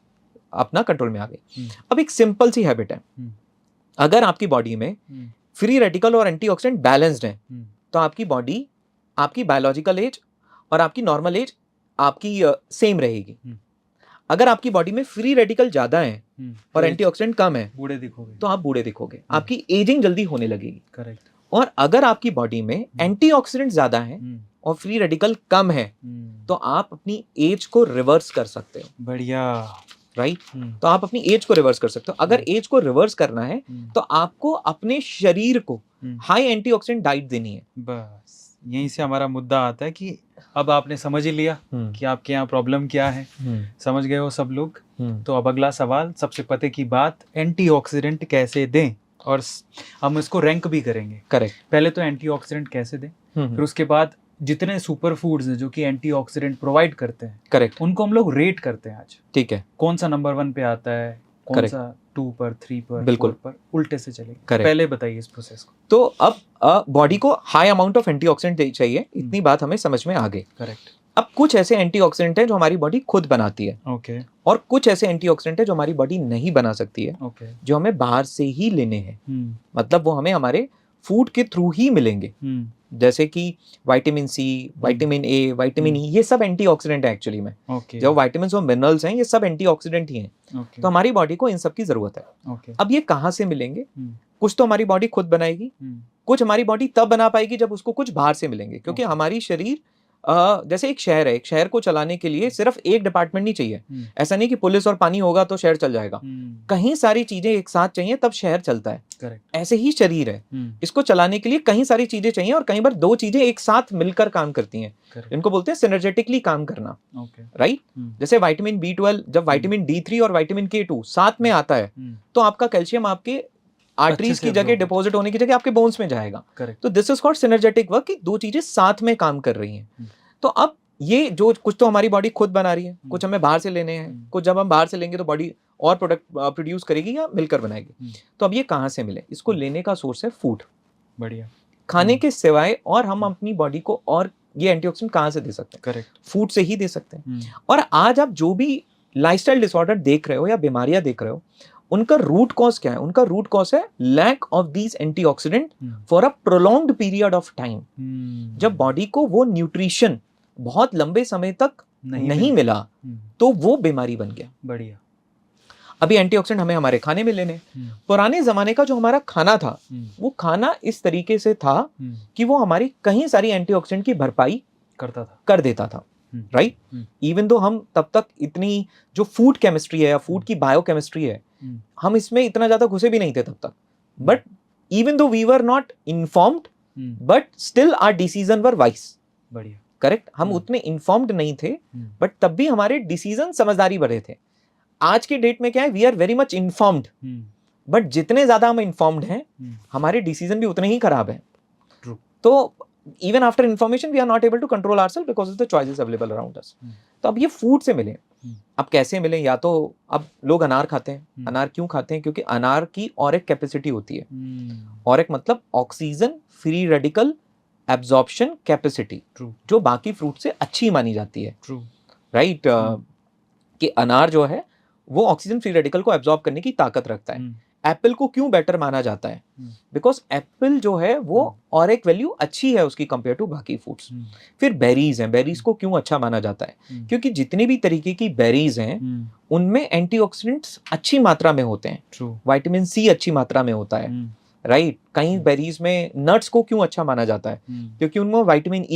अपना कंट्रोल में आ गई। अब एक सिंपल सी हैबिट है, अगर आपकी बॉडी में फ्री रेडिकल और एंटीऑक्सीडेंट बैलेंस्ड है, तो आपकी बॉडी, आपकी बायोलॉजिकल एज और आपकी नॉर्मल एज आपकी सेम रहेगी। अगर आपकी बॉडी में फ्री रेडिकल ज्यादा है और एंटीऑक्सीडेंट कम है, बूढ़े दिखोगे, तो आप बूढ़े दिखोगे, आपकी एजिंग जल्दी होने लगेगी। करेक्ट। और अगर आपकी बॉडी में एंटीऑक्सीडेंट ज्यादा है और फ्री रेडिकल कम है तो आप अपनी एज को रिवर्स कर सकते हो। बढ़िया। राइट, तो आप अपनी एज को रिवर्स कर सकते हो। अगर एज को रिवर्स करना है तो आपको अपने शरीर को हाई एंटीऑक्सीडेंट डाइट देनी है। बस यहीं से हमारा मुद्दा आता है कि अब आपने समझ ही लिया कि आपके यहाँ प्रॉब्लम क्या है, समझ गए हो सब लोग। तो अब अगला सवाल, सबसे पते की बात, एंटीऑक्सीडेंट कैसे दें, और हम इसको रैंक भी करेंगे। करेक्ट। पहले तो एंटीऑक्सीडेंट कैसे दें, फिर उसके बाद जितने सुपर फूड्स हैं जो कि एंटीऑक्सीडेंट प्रोवाइड करते हैं, करेक्ट, उनको हम लोग रेट करते हैं आज। ठीक है, कौन सा नंबर 1 पे आता है, कौन Correct. सा 2 पर, 3 पर, बिल्कुल 4 पर, उल्टे से चलेगा। Correct. पहले बताइए इस प्रोसेस को। तो अब बॉडी को हाई अमाउंट ऑफ एंटीऑक्सीडेंट चाहिए, इतनी बात हमें समझ में आ गई। करेक्ट। अब कुछ ऐसे एंटीऑक्सीडेंट हैं जो हमारी बॉडी खुद बनाती है, ओके। और कुछ ऐसे एंटीऑक्सीडेंट हैं जो हमारी बॉडी नहीं बना सकती है, ओके। जो हमें बाहर से ही लेने हैं। मतलब वो हमें हमारे फूड के थ्रू ही मिलेंगे। जैसे कि vitamin C, vitamin A, vitamin E, ये सब एंटीऑक्सीडेंट है एक्चुअली में। ओके। जो विटामिन्स और मिनरल्स हैं ये सब एंटीऑक्सीडेंट ही हैं। ओके। तो हमारी बॉडी को इन सब की जरूरत है। ओके। अब ये कहाँ से मिलेंगे? कुछ तो हमारी बॉडी खुद बनाएगी, कुछ हमारी बॉडी तब बना पाएगी जब उसको कुछ बाहर से मिलेंगे। क्योंकि हमारी शरीर जैसे एक शहर है, एक शहर को चलाने के लिए सिर्फ एक डिपार्टमेंट नहीं चाहिए। ऐसा नहीं कि पुलिस और पानी होगा तो शहर चल जाएगा। कहीं सारी चीजें एक साथ चाहिए तब शहर चलता है। करेक्ट। ऐसे ही शरीर है, इसको चलाने के लिए कहीं सारी चीजें चाहिए, और कई बार दो चीजें एक साथ मिलकर काम करती हैं। इनको बोलते हैं सिनर्जेटिकली काम करना। राइट। जैसे विटामिन B12, जब विटामिन D3 और विटामिन K2 साथ में आता है तो आपका कैल्शियम आपके आर्टरीज की जगह डिपॉजिट होने की जगह आपके बोन्स में जाएगा। तो this is called synergetic work, कि दो चीजें साथ में काम कर रही हैं। तो अब ये जो कुछ तो हमारी बॉडी खुद बना रही है, कुछ हमें बाहर से लेने हैं, कुछ जब हम बाहर से लेंगे तो बॉडी और प्रोडक्ट प्रोड्यूस करेगी या मिलकर बनाएगी। तो अब ये कहाँ से मिले? इसको लेने का सोर्स है फूड। बढ़िया। खाने के सिवाय और हम अपनी बॉडी को और ये एंटीऑक्सीडेंट कहाँ से दे सकते हैं? करेक्ट। फूड से ही दे सकते हैं। और आज आप जो भी लाइफस्टाइल डिसऑर्डर देख रहे हो या बीमारियां देख रहे हो, उनका रूट कॉज क्या है? उनका रूट कॉज है lack of these antioxidant for a prolonged period of time. जब बॉडी को वो न्यूट्रिशन बहुत लंबे समय तक नहीं मिला तो वो बीमारी बन गया। बढ़िया। अभी एंटीऑक्सीडेंट हमें हमारे खाने में लेने। पुराने जमाने का जो हमारा खाना था वो खाना इस तरीके से था कि वो हमारी कहीं सारी एंटीऑक्सीडेंट की भरपाई कर देता था। राइट। इवन दो हम तब तक इतनी जो फूड केमिस्ट्री है या फूड की बायोकेमिस्ट्री है, हम इसमें इतना ज्यादा घुसे भी नहीं थे तब तक। But even though we were not informed, but still our decision were wise. बढ़िया। करेक्ट। हम उतने इन्फॉर्म्ड नहीं थे, बट तब भी हमारे डिसीजन समझदारी भरे थे। आज की डेट में क्या है? We are very much informed, but जितने ज्यादा हम इन्फॉर्म्ड हैं हमारे डिसीजन भी उतने ही खराब हैं। तो even after information we are not able to control ourselves because of the choices available around us. तो अब ये फूड से मिले। अब कैसे मिले? या तो अब लोग अनार खाते हैं। अनार क्यों खाते हैं? क्योंकि अनार की और एक कैपेसिटी होती है। और एक मतलब oxygen free radical absorption capacity, जो बाकी फ्रूट से अच्छी मानी जाती है। राइट। कि अनार जो है वो ऑक्सीजन फ्री रेडिकल को एब्जॉर्ब करने की ताकत रखता है। एप्पल को क्यों बेटर माना जाता है? बिकॉज एप्पल जो है वो और एक वैल्यू अच्छी है उसकी कंपेयर टू बाकी फूड्स। फिर बेरीज हैं। बेरीज को क्यों अच्छा माना जाता है? क्योंकि जितनी भी तरीके की बेरीज हैं उनमें एंटीऑक्सीडेंट्स अच्छी मात्रा में होते हैं। विटामिन सी अच्छी मात्रा में होता है। राइट। कई बेरीज में नट्स को क्यों अच्छा माना जाता है? क्योंकि उनमें विटामिन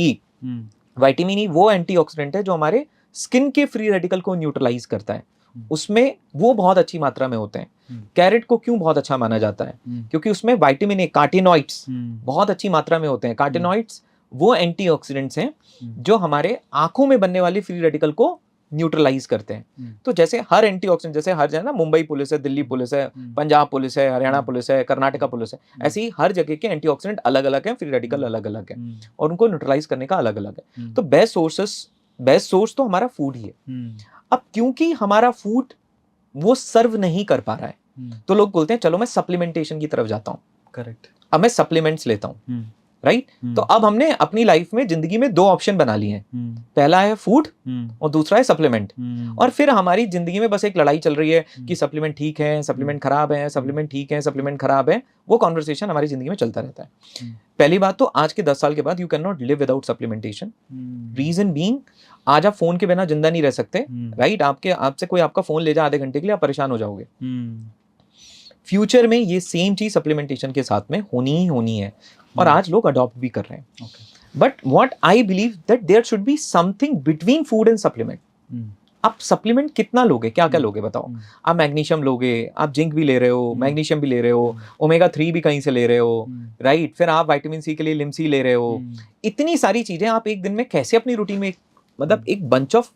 ई वो एंटीऑक्सीडेंट है जो हमारे स्किन के फ्री रेडिकल को न्यूट्रलाइज करता है, उसमें वो बहुत अच्छी मात्रा में होते हैं। कैरेट को क्यों बहुत अच्छा माना जाता है? क्योंकि उसमें विटामिन ए, कार्टिनॉइड्स बहुत अच्छी मात्रा में होते हैं। कार्टिनॉइड्स वो एंटीऑक्सीडेंट्स हैं जो हमारे आंखों में बनने वाली फ्री रेडिकल को न्यूट्रलाइज करते हैं। तो जैसे हर एंटीऑक्सीडेंट, जैसे हर जगह ना मुंबई पुलिस है, दिल्ली पुलिस है, पंजाब पुलिस है, हरियाणा पुलिस है, कर्नाटका पुलिस है, ऐसे ही हर जगह के एंटीऑक्सीडेंट अलग अलग हैं, फ्री रेडिकल अलग अलग है और उनको न्यूट्रलाइज करने का अलग अलग है। तो बेस्ट सोर्स तो हमारा फूड ही है। अब क्योंकि हमारा फूड वो सर्व नहीं कर पा रहा है तो लोग बोलते हैं चलो मैं सप्लीमेंटेशन की तरफ जाता हूँ। करेक्ट। अब मैं सप्लीमेंट्स लेता हूँ। राइट। तो अब हमने अपनी लाइफ में, जिंदगी में दो ऑप्शन बना लिए हैं। पहला है फूड और दूसरा है सप्लीमेंट। और फिर हमारी जिंदगी में बस एक लड़ाई चल रही है कि सप्लीमेंट ठीक है, सप्लीमेंट खराब है, सप्लीमेंट ठीक है, सप्लीमेंट खराब है। वो कॉन्वर्सेशन हमारी जिंदगी में चलता रहता है। पहली बात तो आज के 10 साल के बाद you can not live without supplementation. Reason being, आज आप फोन के बिना जिंदा नहीं रह सकते। राइट। आपसे कोई आपका फोन ले जाए आधे घंटे के लिए, आप परेशान हो जाओगे। फ्यूचर में ये सेम चीज सप्लीमेंटेशन के साथ में होनी ही होनी है और आज लोग अडॉप्ट भी कर रहे हैं। But what I believe that there should be something between food and supplement. आप सप्लीमेंट कितना लोगे, क्या क्या लोगे बताओ. आप मैग्नीशियम लोगे, आप जिंक भी ले रहे हो, मैग्नीशियम भी ले रहे हो, ओमेगा 3 भी कहीं से ले रहे हो, राइट. फिर आप विटामिन सी के लिए लिमसी ले रहे हो. इतनी सारी चीजें आप एक दिन में कैसे अपनी रूटीन में, मतलब एक बंच ऑफ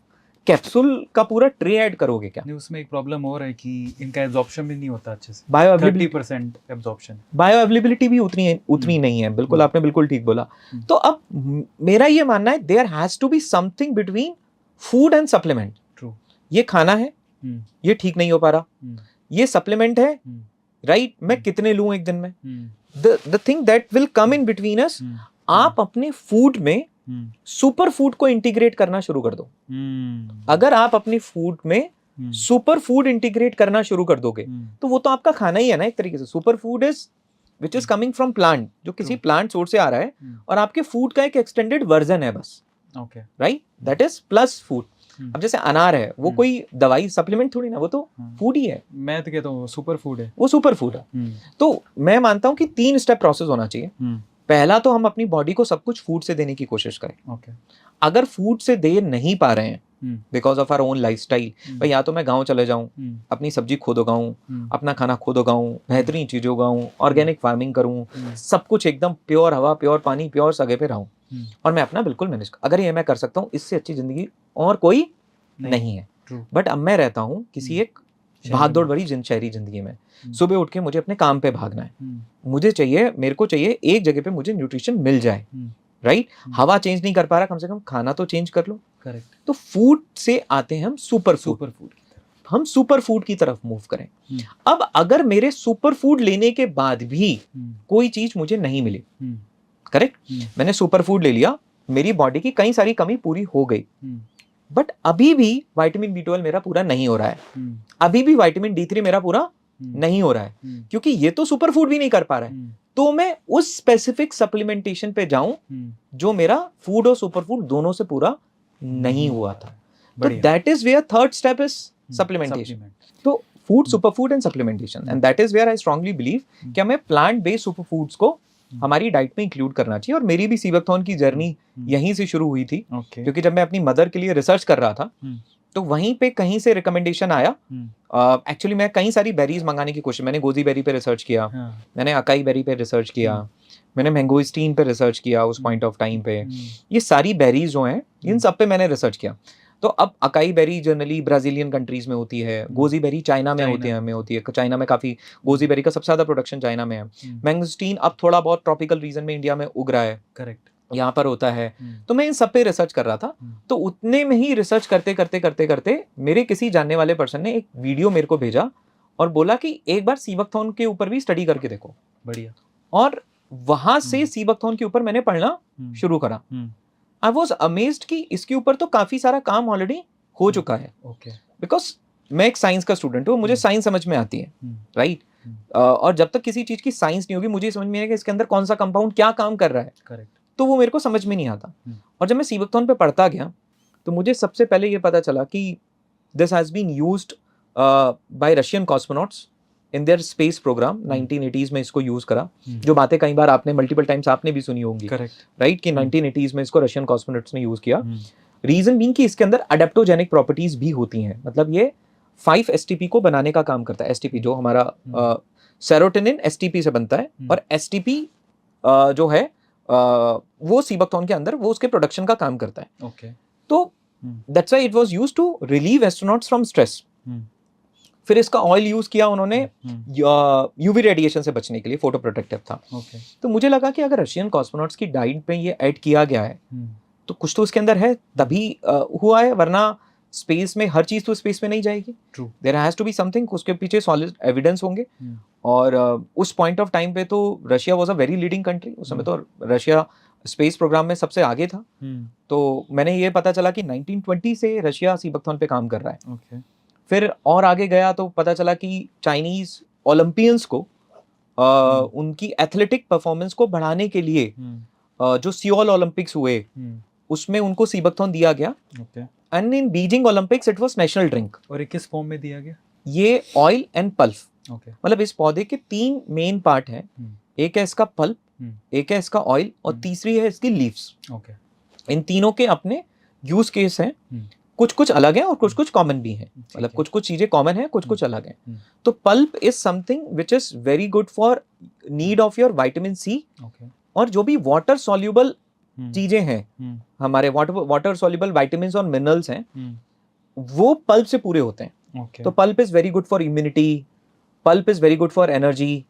कैप्सूल का पूरा ट्रे ऐड करोगे क्या? नहीं, उसमें एक प्रॉब्लम और है कि इनका एब्जॉर्प्शन भी नहीं होता अच्छे से. Bio 30% absorption. बायो अवेलेबिलिटी भी उतनी नहीं है. बिल्कुल, आपने बिल्कुल ठीक बोला. तो अब मेरा ये मानना है there has to be something between food and supplement. True. ये खाना है, ये ठीक नहीं हो पा रहा, ये सप्लीमेंट है, राइट. मैं कितने लूं एक दिन में? The thing that will come in between us, आप अपने फूड में सुपर फूड को इंटीग्रेट करना शुरू कर दो. अगर आप अपनी फूड में सुपर फूड इंटीग्रेट करना शुरू कर दोगे तो वो तो आपका खाना ही है ना एक तरीके से. Super food is which is coming from plant, जो किसी प्लांट सोर्स से आ रहा है और आपके फूड का एक एक्सटेंडेड वर्जन है बस. Okay, right. That is plus food. अब जैसे अनार है, वो कोई दवाई सप्लीमेंट थोड़ी ना, वो तो फूड ही है. मैं तो कहता हूँ सुपर फूड है, वो सुपर फूड है. तो मैं मानता हूँ कि 3 स्टेप प्रोसेस होना चाहिए. पहला तो हम अपनी बॉडी को सब कुछ फूड से देने की कोशिश करें. ओके. अगर फूड से दे नहीं पा रहे हैं because of our own lifestyle, भाई या तो मैं गांव चले जाऊं, अपनी सब्जी खुद उगाऊं, अपना खाना खुद उगाऊं, बेहतरीन चीजें उगाऊं, ऑर्गेनिक फार्मिंग करूं, सब कुछ एकदम प्योर हवा, प्योर पानी, प्योर सगे पे रहूं और मैं अपना बिल्कुल मैनेज. अगर ये मैं कर सकता हूँ, इससे अच्छी जिंदगी और कोई नहीं है. बट अब मैं रहता हूँ किसी एक भाग दौड़ भरी शहरी जिंदगी में. सुबह उठ के मुझे अपने काम पे भागना है. मुझे चाहिए, मेरे को चाहिए एक जगह पे मुझे न्यूट्रिशन मिल जाए. राइट. हवा चेंज नहीं कर पा रहा, कम से कम खाना तो चेंज कर लो. करेक्ट. तो फूड से आते हैं हम सुपर फूड. हम सुपर फूड की तरफ मूव करें. अब अगर मेरे सुपर फूड लेने के बाद भी कोई चीज मुझे नहीं मिली, करेक्ट, मैंने सुपर फूड ले लिया, मेरी बॉडी की कई सारी कमी पूरी हो गई, बट अभी भी विटामिन B12 मेरा पूरा नहीं हो रहा है, अभी भी विटामिन D3 मेरा पूरा नहीं हो रहा है, क्योंकि ये तो सुपर फूड भी नहीं कर पा रहा है, तो मैं उस स्पेसिफिक सप्लीमेंटेशन पे जाऊं जो मेरा फूड और सुपर फूड दोनों से पूरा नहीं हुआ था. तो that is where third step is supplementation. तो food, super food and supplementation, and that is where I strongly believe कि हमें प्लांट बेस्ड सुपर फूड्स को हमारी डाइट में इंक्लूड करना चाहिए. और मेरी भी सीबकथॉर्न की जर्नी यहीं से शुरू हुई थी, क्योंकि जब मैं अपनी मदर के लिए रिसर्च कर रहा था तो वहीं पे कहीं से रिकमेंडेशन आया. एक्चुअली मैं कई सारी बेरीज मंगाने की कोशिश, मैंने गोजी बेरी पे रिसर्च किया, मैंने अकाई बेरी पे रिसर्च किया, मैंने मैंगोस्टीन पे रिसर्च किया उस पॉइंट ऑफ टाइम पे. ये सारी बेरीज जो हैं इन सब पे मैंने रिसर्च किया. तो अब acai berry generally Brazilian countries में होती है, गोजी बेरी चाइना में होती है. चाइना में काफी गोजी बेरी का सबसे ज्यादा प्रोडक्शन चाइना में है. मैंगोस्टीन अब थोड़ा बहुत ट्रॉपिकल रीजन में इंडिया में उग रहा है, करेक्ट, यहाँ पर होता है. तो मैं इन सब पे रिसर्च कर रहा था. तो उतने में ही रिसर्च करते करते करते करते मेरे किसी जानने वाले पर्सन ने एक वीडियो मेरे को भेजा और बोला कि एक बार सीबकथॉर्न के ऊपर भी स्टडी करके देखो. बढ़िया. और वहां से सीबकथॉर्न के ऊपर मैंने पढ़ना शुरू करा. आई वॉज अमेज्ड कि इसके ऊपर तो काफी सारा काम ऑलरेडी हो चुका है. बिकॉज मैं एक साइंस का स्टूडेंट हूँ, मुझे साइंस समझ में आती है, राइट. और जब तक किसी चीज की साइंस नहीं होगी मुझे समझ में आएगा कि इसके अंदर कौन सा कंपाउंड क्या काम कर रहा है, करेक्ट, तो वो मेरे को समझ में नहीं आता. और जब मैं सीबकथॉर्न पे पढ़ता गया तो मुझे सबसे पहले ये पता चला कि this has been used by Russian cosmonauts in their space program. 1980s में इसको यूज करा. जो बातें कई बार आपने मल्टीपल टाइम्स आपने भी सुनी होंगी, करेक्ट, राइट, कि 1980s में इसको रशियन कॉस्मोनॉट्स ने यूज किया. रीजन बीइंग कि इसके अंदर अडेप्टोजेनिक प्रॉपर्टीज भी होती हैं. मतलब ये 5-STP को बनाने का काम करता है. STP जो हमारा सेरोटोनिन STP से बनता है, और STP जो है वो सीबकथॉर्न के अंदर वो उसके प्रोडक्शन का काम करता है. ओके. तो that's why it was used to relieve astronauts from stress. फिर इसका ऑयल यूज किया उन्होंने यूवी रेडिएशन से बचने के लिए, फोटो प्रोटेक्टिव था. okay. तो मुझे लगा कि अगर रशियन कॉस्मोनॉट्स की डाइट में ये ऐड किया गया है तो कुछ तो उसके अंदर है, तभी हुआ है, वरना स्पेस में हर चीज तो स्पेस में नहीं जाएगी. True. There has to be something, उसके पीछे सॉलिड एविडेंस होंगे. और उस पॉइंट ऑफ टाइम पे तो Russia was a very leading country. उस समय तो रशिया स्पेस प्रोग्राम में सबसे आगे था. तो मैंने ये पता चला कि 1920 से रशिया सीबकथॉर्न पे काम कर रहा है. okay. फिर और आगे गया तो पता चला कि चाइनीज ओलंपियंस को उनकी एथलेटिक परफॉर्मेंस को बढ़ाने के लिए जो सियोल ओलंपिक्स हुए उसमें उनको सीबकथॉर्न दिया गया. And in Beijing Olympics it was national drink. और ये किस फॉर्म में दिया गया? ये ऑयल एंड पल्प. मतलब इस पौधे के 3 मेन पार्ट हैं. एक है इसका पल्प, एक है इसका ऑयल और तीसरी है इसकी लीव्स। ओके, इन तीनों के अपने यूज केस हैं, कुछ कुछ अलग है और कुछ कुछ कॉमन भी है, मतलब कुछ कुछ चीजें कॉमन है, कुछ कुछ अलग है। तो pulp is something which is very good for need of your vitamin C, और जो भी वाटर सॉल्युबल चीजें हैं, हमारे वाटर सॉल्युबल विटामिन और मिनरल्स हैं, वो पल्प से पूरे होते हैं। तो pulp is very good for immunity, pulp is very good for energy,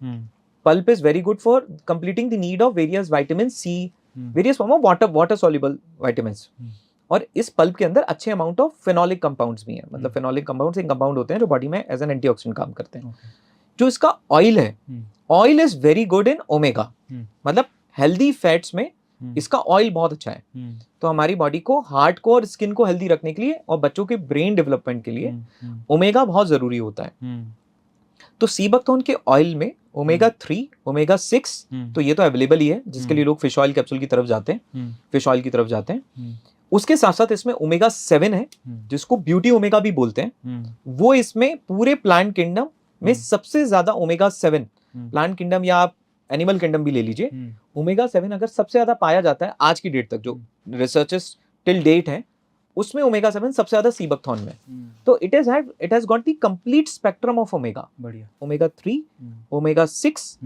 pulp is very good for completing the need of various vitamin C, various form of water soluble vitamins। और इस pulp के अंदर अच्छे amount of phenolic compounds भी हैं, मतलब phenolic compounds एक compound होते हैं जो बॉडी में एज एन एंटीऑक्सीडेंट काम करते हैं। जो इसका ऑयल है, oil is very good in omega, मतलब हेल्दी फैट्स में इसका ऑयल बहुत अच्छा है। तो हमारी बॉडी को, हार्ट को और स्किन को हेल्दी रखने के लिए और बच्चों के ब्रेन डेवलपमेंट के लिए ओमेगा बहुत जरूरी होता है। तो सी बकथॉर्न के ऑयल में ओमेगा 3, ओमेगा 6 तो ये तो अवेलेबल ही है, जिसके लिए लोग फिश ऑयल कैप्सूल की तरफ जाते हैं, फिश ऑयल की तरफ जाते हैं। उसके साथ साथ इसमें ओमेगा 7 है, जिसको ब्यूटी ओमेगा भी बोलते हैं। वो इसमें पूरे प्लांट किंगडम में सबसे ज्यादा ओमेगा 7, प्लांट किंगडम या आप एनिमल किंगडम भी ले लीजिए, ओमेगा 7 अगर सबसे ज्यादा पाया जाता है आज की डेट तक, जो रिसर्चेस टिल डेट है, उसमें ओमेगा 7 सबसे ज्यादा सी बकथॉर्न में। तो it has got the complete spectrum of omega, बढ़िया, ओमेगा 3, ओमेगा 6,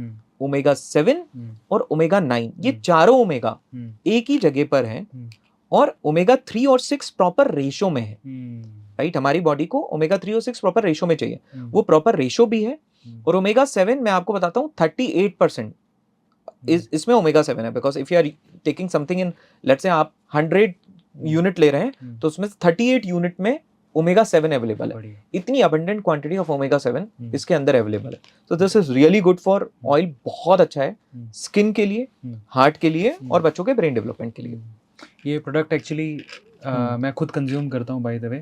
ओमेगा 7 और ओमेगा 9, ये चारों ओमेगा एक ही जगह पर हैं, और ओमेगा 3 और 6 प्रॉपर रेशो में है, राइट। हमारी बॉडी को ओमेगा 3 और 6 प्रॉपर रेशो में चाहिए, वो प्रॉपर रेशो भी है। और ओमेगा 7 मैं आपको बताता हूँ 38% इसमें ओमेगा 7 है, because if you are taking something in, let's say आप 100 यूनिट ले रहे हैं, तो उसमें 38 यूनिट में ओमेगा 7 अवेलेबल है। इतनी अबंडेंट क्वांटिटी ऑफ ओमेगा 7 इसके अंदर अवेलेबल है। तो this is really good for oil, बहुत अच्छा है स्किन के लिए, हार्ट के लिए और बच्चों के ब्रेन डेवलपमेंट के लिए। ये प्रोडक्ट एक्चुअली मैं खुद कंज्यूम करता हूँ बाय द वे।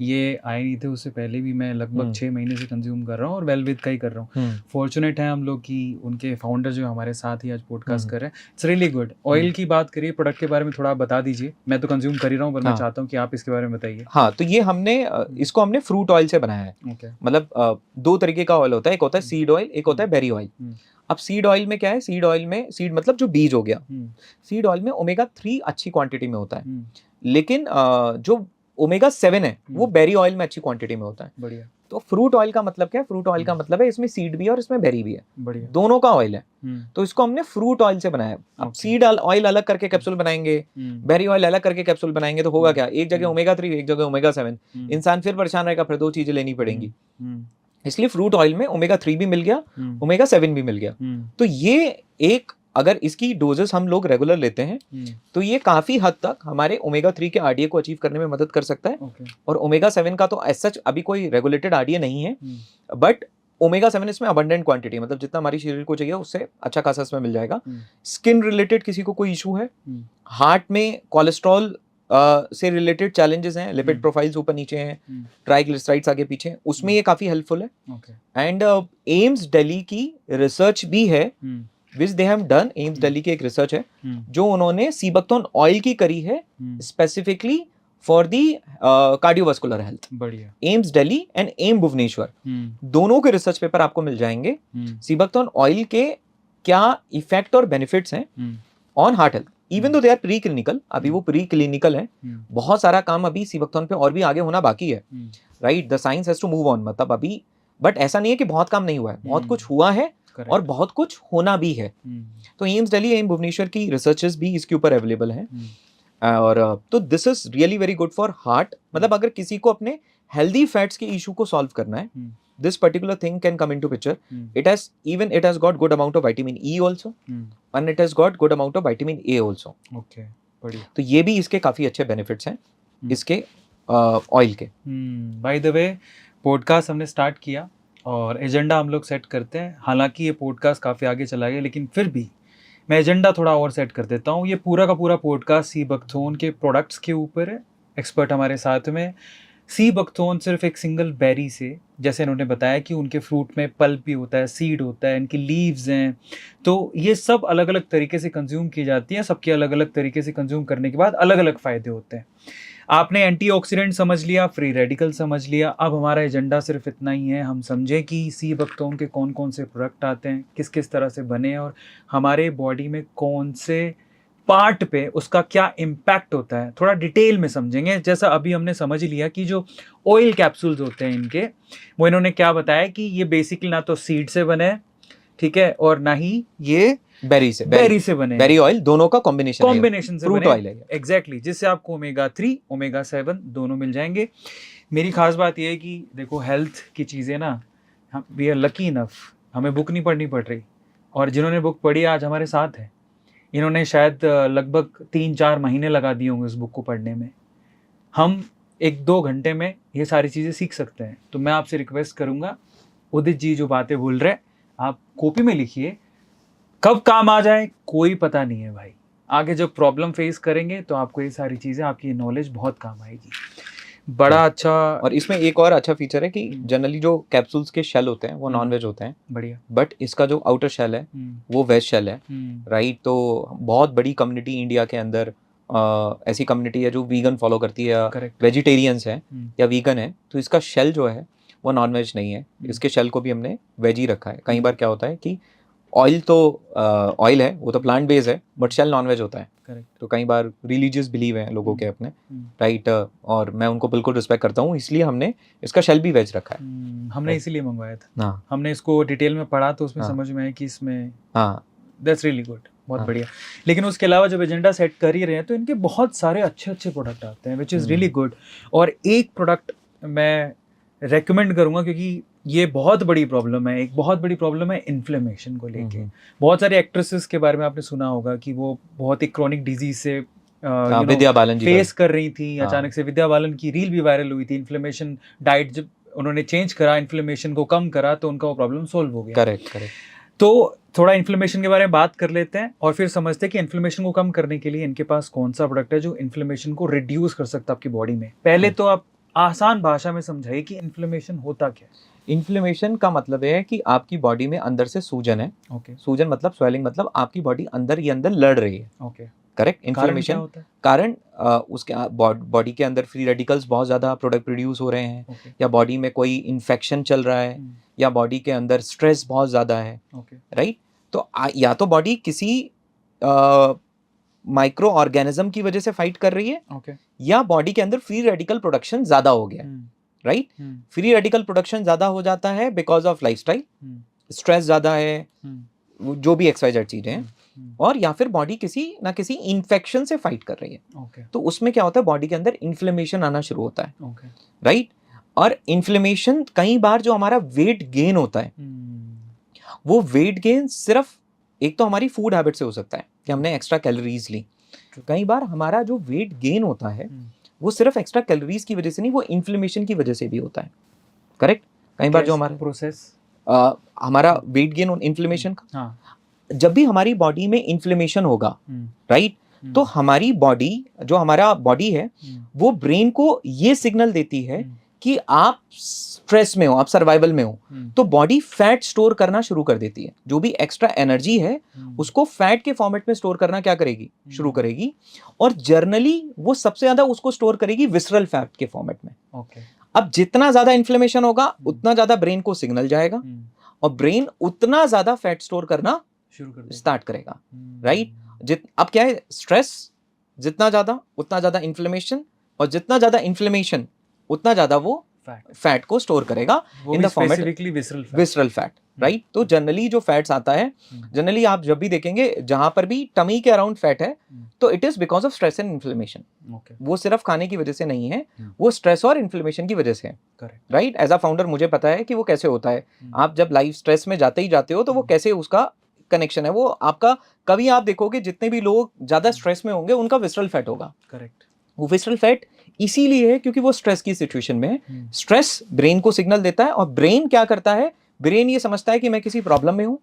ये आए नहीं थे, उससे पहले भी मैं लगभग 6 महीने से कंज्यूम कर रहा हूँ और वेलविद का ही कर रहा हूँ। फॉर्चुनेट है हम लोग कि उनके फाउंडर जो हमारे साथ ही आज पॉडकास्ट कर रहे हैं। It's really good. ऑयल की बात करिए, प्रोडक्ट के बारे में थोड़ा बता दीजिए। मैं तो कंज्यूम कर ही रहा हूँ, पर मैं चाहता हूँ कि आप इसके बारे में बताइए। हाँ, तो ये इसको हमने फ्रूट ऑयल से बनाया है। मतलब 2 तरीके का ऑयल होता है, एक होता है सीड ऑयल, एक होता है बेरी ऑयल। अब सीड ऑयल में क्या है, सीड ऑयल में, सीड मतलब जो बीज हो गया, सीड ऑयल में ओमेगा 3 अच्छी क्वांटिटी में होता है, लेकिन जो ओमेगा 7 है वो बेरी ऑयल में अच्छी क्वांटिटी में होता है। बढ़िया। तो फ्रूट ऑयल का मतलब क्या है? फ्रूट ऑयल का मतलब है इसमें सीड भी है और इसमें बेरी भी है, बढ़िया, दोनों का ऑयल है। तो इसको हमने फ्रूट ऑयल से बनाया। अब सीड ऑयल अलग करके कैप्सूल बनाएंगे, बेरी ऑयल अलग करके कैप्सूल बनाएंगे, तो होगा क्या, एक जगह ओमेगा 3, एक जगह ओमेगा 7, इंसान फिर परेशान रहेगा, फिर 2 चीजें लेनी पड़ेंगी। इसलिए फ्रूट ऑयल में ओमेगा 3 भी मिल गया, ओमेगा 7 भी मिल गया। तो ये एक, अगर इसकी डोजेस हम लोग रेगुलर लेते हैं तो ये काफी हद तक हमारे ओमेगा 3 के आरडीए को अचीव करने में मदद कर सकता है। और ओमेगा 7 का तो एज सच अभी कोई रेगुलेटेड आरडीए नहीं है, बट ओमेगा 7 इसमें अबंडेंट क्वांटिटी, मतलब जितना हमारी शरीर को चाहिए उससे अच्छा खासा इसमें मिल जाएगा। स्किन रिलेटेड किसी को कोई इशू है, हार्ट में कोलेस्ट्रॉल से रिलेटेड चैलेंजेस हैं, लिपिड प्रोफाइल्स ऊपर नीचे हैं, ट्राइग्लिसराइड्स आगे पीछे, उसमें ये काफी हेल्पफुल है। एंड एम्स दिल्ली की रिसर्च भी है, which they have done. AIIMS Delhi की एक रिसर्च है जो उन्होंने सीबकथॉर्न ऑयल की करी है specifically for the cardiovascular health. बढ़िया। AIIMS Delhi and AIIMS Bhubaneswar, दोनों के रिसर्च पेपर आपको मिल जाएंगे। सीबकथॉर्न ऑयल के क्या इफेक्ट और बेनिफिट्स हैं on heart health, even though they are pre clinical, अभी वो प्री क्लिनिकल है। बहुत सारा काम अभी सीबकथॉर्न पे और भी आगे होना बाकी है, right. The science has to move on, मतलब अभी, बट ऐसा नहीं है कि बहुत काम नहीं हुआ है, बहुत कुछ हुआ है और बहुत कुछ होना भी है। तो एम्स दिल्ली, एम भुवनेश्वर की रिसर्चेस भी इसके ऊपर अवेलेबल हैं। और तो this is really very good for heart. मतलब अगर किसी को अपने हेल्दी फैट्स के इशू को सॉल्व करना है, this particular thing can come into picture. It has got good amount of vitamin E also, and it has got good amount of vitamin A also. Okay, बढ़िया। तो ये भी इसके काफी अच्छे बेनिफिट्स हैं इसके ऑयल के। बाय द वे, पॉडकास्ट हमने स्टार्ट किया और एजेंडा हम लोग सेट करते हैं। हालांकि ये पॉडकास्ट काफ़ी आगे चला गया, लेकिन फिर भी मैं एजेंडा थोड़ा और सेट कर देता हूँ। ये पूरा का पूरा पॉडकास्ट सीबकथॉर्न के प्रोडक्ट्स के ऊपर है। एक्सपर्ट हमारे साथ में। सीबकथॉर्न सिर्फ एक सिंगल बेरी से, जैसे इन्होंने बताया कि उनके फ्रूट में पल्प भी होता है, सीड होता है, इनकी लीव्स हैं, तो ये सब अलग अलग तरीके से कंज्यूम की जाती हैं। सबके अलग अलग तरीके से कंज्यूम करने के बाद अलग अलग फ़ायदे होते हैं। आपने एंटीऑक्सीडेंट समझ लिया, फ्री रेडिकल समझ लिया। अब हमारा एजेंडा सिर्फ इतना ही है, हम समझें कि सी बक्तों के कौन कौन से प्रोडक्ट आते हैं, किस किस तरह से बने हैं और हमारे बॉडी में कौन से पार्ट पे उसका क्या इम्पैक्ट होता है, थोड़ा डिटेल में समझेंगे। जैसा अभी हमने समझ लिया कि जो ऑयल कैप्सूल्स होते हैं इनके, वो इन्होंने क्या बताया कि ये बेसिकली ना तो सीड से बने हैं, ठीक है, और ना ही ये बेरी से बने, बेरी ऑयल दोनों का कॉम्बिनेशन से फ्रूट बने, ऑयल है एग्जैक्टली, जिससे आपको ओमेगा 3 ओमेगा 7 दोनों मिल जाएंगे। मेरी खास बात यह है कि देखो हेल्थ की चीज़ें ना, हम वी आर लकी इनफ, हमें बुक नहीं पढ़नी पड़ रही, और जिन्होंने बुक पढ़ी आज हमारे साथ है, इन्होंने शायद लगभग 3-4 महीने लगा दिए होंगे उस बुक को पढ़ने में। हम 1-2 घंटे में ये सारी चीज़ें सीख सकते हैं। तो मैं आपसे रिक्वेस्ट करूँगा, उदित जी जो बातें बोल रहे हैं आप कॉपी में लिखिए, कब काम आ जाए कोई पता नहीं है भाई। आगे जब प्रॉब्लम फेस करेंगे तो आपको ये सारी चीज़ें, आपकी नॉलेज बहुत काम आएगी। बड़ा अच्छा। और इसमें एक और अच्छा फीचर है कि जनरली जो कैप्सूल्स के शेल होते हैं वो नॉन वेज होते हैं, बढ़िया, बट इसका जो आउटर शेल है वो वेज शेल है, राइट। तो बहुत बड़ी कम्युनिटी इंडिया के अंदर ऐसी कम्युनिटी है जो वीगन फॉलो करती है, वेजिटेरियंस है या वीगन है, तो इसका शेल जो है वो नॉन वेज नहीं है, इसके शेल को भी हमने वेज ही रखा है। कई बार क्या होता है कि ऑयल तो ऑयल है, वो तो प्लांट बेस्ड है, बट शेल नॉन वेज होता है, करेक्ट। तो कई बार रिलीजियस बिलीव हैं लोगों के अपने, राइट, और मैं उनको बिल्कुल रिस्पेक्ट करता हूँ, इसलिए हमने इसका शेल भी वेज रखा है। हमने इसीलिए मंगवाया था। हाँ, हमने इसको डिटेल में पढ़ा तो उसमें समझ में आया कि इसमें, हाँ, दैट्स रियली गुड, बहुत बढ़िया। लेकिन उसके अलावा जब एजेंडा सेट कर ही रहे हैं तो इनके बहुत सारे अच्छे अच्छे प्रोडक्ट आते हैं, विच इज़ रियली गुड। और एक प्रोडक्ट मैं रेकमेंड करूँगा, क्योंकि ये बहुत बड़ी प्रॉब्लम है, एक बहुत बड़ी प्रॉब्लम है इन्फ्लेमेशन को लेके। बहुत सारे एक्ट्रेसेस के बारे में आपने सुना होगा कि वो बहुत ही क्रॉनिक डिजीज से विद्या बालन जी फेस कर रही थी। अचानक से विद्या बालन की रील भी वायरल हुई थी। इन्फ्लेमेशन डाइट जब उन्होंने चेंज करा, इन्फ्लेमेशन को कम करा, तो उनका वो प्रॉब्लम सोल्व हो गया। करेक्ट। तो थोड़ा इन्फ्लेमेशन के बारे में बात कर लेते हैं और फिर समझते हैं कि इन्फ्लेमेशन को कम करने के लिए इनके पास कौन सा प्रोडक्ट है जो इन्फ्लेमेशन को रिड्यूस कर सकता है आपकी बॉडी में। पहले तो आप आसान भाषा में समझाइए कि इन्फ्लेमेशन होता क्या है। इन्फ्लेमेशन का मतलब है कि आपकी बॉडी में अंदर से सूजन है, सूजन मतलब स्वेलिंग, मतलब आपकी बॉडी अंदर ही अंदर लड़ रही है, करेक्ट। इन्फ्लेमेशन कारण उसके बॉडी के अंदर फ्री रेडिकल्स बहुत ज़्यादा प्रोडक्ट प्रोड्यूस हो रहे हैं, या बॉडी में कोई इन्फेक्शन चल रहा है, या बॉडी के अंदर स्ट्रेस बहुत ज़्यादा है, राइट। तो या तो बॉडी किसी माइक्रो ऑर्गेनिज्म की वजह से फाइट कर रही है, या बॉडी के अंदर फ्री रेडिकल प्रोडक्शन ज़्यादा हो गया है, राइट। फ्री रेडिकल प्रोडक्शन ज़्यादा हो जाता है बिकॉज ऑफ लाइफस्टाइल, स्ट्रेस ज़्यादा है, जो भी XYZ चीज़ें हैं, और या फिर बॉडी किसी ना किसी इन्फेक्शन से फाइट कर रही है, तो उसमें क्या होता है, बॉडी के अंदर इन्फ्लेमेशन आना शुरू होता है, राइट। और इन्फ्लेमेशन कई बार जो हमारा वेट गेन होता है, वो वेट गेन सिर्फ एक तो हमारी फूड हैबिट से हो सकता है कि हमने एक्स्ट्रा कैलोरीज ली। कई बार हमारा जो वेट गेन होता है वो सिर्फ एक्स्ट्रा कैलोरीज की वजह से नहीं, वो इन्फ्लेमेशन की वजह से भी होता है, करेक्ट। कई बार जो हमारा प्रोसेस हमारा वेट गेन और इन्फ्लेमेशन का, जब भी हमारी बॉडी में इन्फ्लेमेशन होगा, राइट, तो हमारी बॉडी, जो हमारा बॉडी है, वो ब्रेन को ये सिग्नल देती है कि आप स्ट्रेस में हो, आप सर्वाइवल में हो, तो बॉडी फैट स्टोर करना शुरू कर देती है। जो भी एक्स्ट्रा एनर्जी है उसको फैट के फॉर्मेट में स्टोर करना क्या करेगी, शुरू करेगी, और जर्नली वो सबसे ज्यादा उसको स्टोर करेगी विसरल फैट के फॉर्मेट में। अब जितना ज्यादा इन्फ्लेमेशन होगा उतना ज्यादा ब्रेन को सिग्नल जाएगा, और ब्रेन उतना ज्यादा फैट स्टोर करना स्टार्ट करेगा, राइट। अब क्या है, स्ट्रेस जितना ज्यादा उतना ज्यादा इन्फ्लेमेशन, और जितना ज्यादा इन्फ्लेमेशन उतना ज्यादा वो फैट को स्टोर करेगा in the format visceral fat, right. तो जनरली जो फैट्स आता है, जनरली आप जब भी देखेंगे जहां पर भी टमी के अराउंड फैट है, तो it is because of stress and inflammation. वो सिर्फ खाने की वजह से नहीं है, वो स्ट्रेस और इन्फ्लेमेशन की वजह से है, राइट। एज अ फाउंडर मुझे पता है कि वो कैसे होता है। आप जब लाइफ स्ट्रेस में जाते ही जाते हो तो वो कैसे उसका कनेक्शन है, वो आपका, कभी आप देखोगे जितने भी लोग ज्यादा स्ट्रेस में होंगे उनका विसरल फैट होगा, करेक्ट। वो विसरल फैट इसीलिए है क्योंकि वो स्ट्रेस की सिचुएशन में है। स्ट्रेस ब्रेन को सिग्नल देता है, और ब्रेन क्या करता है, ब्रेन ये समझता है कि मैं किसी प्रॉब्लम में हूं,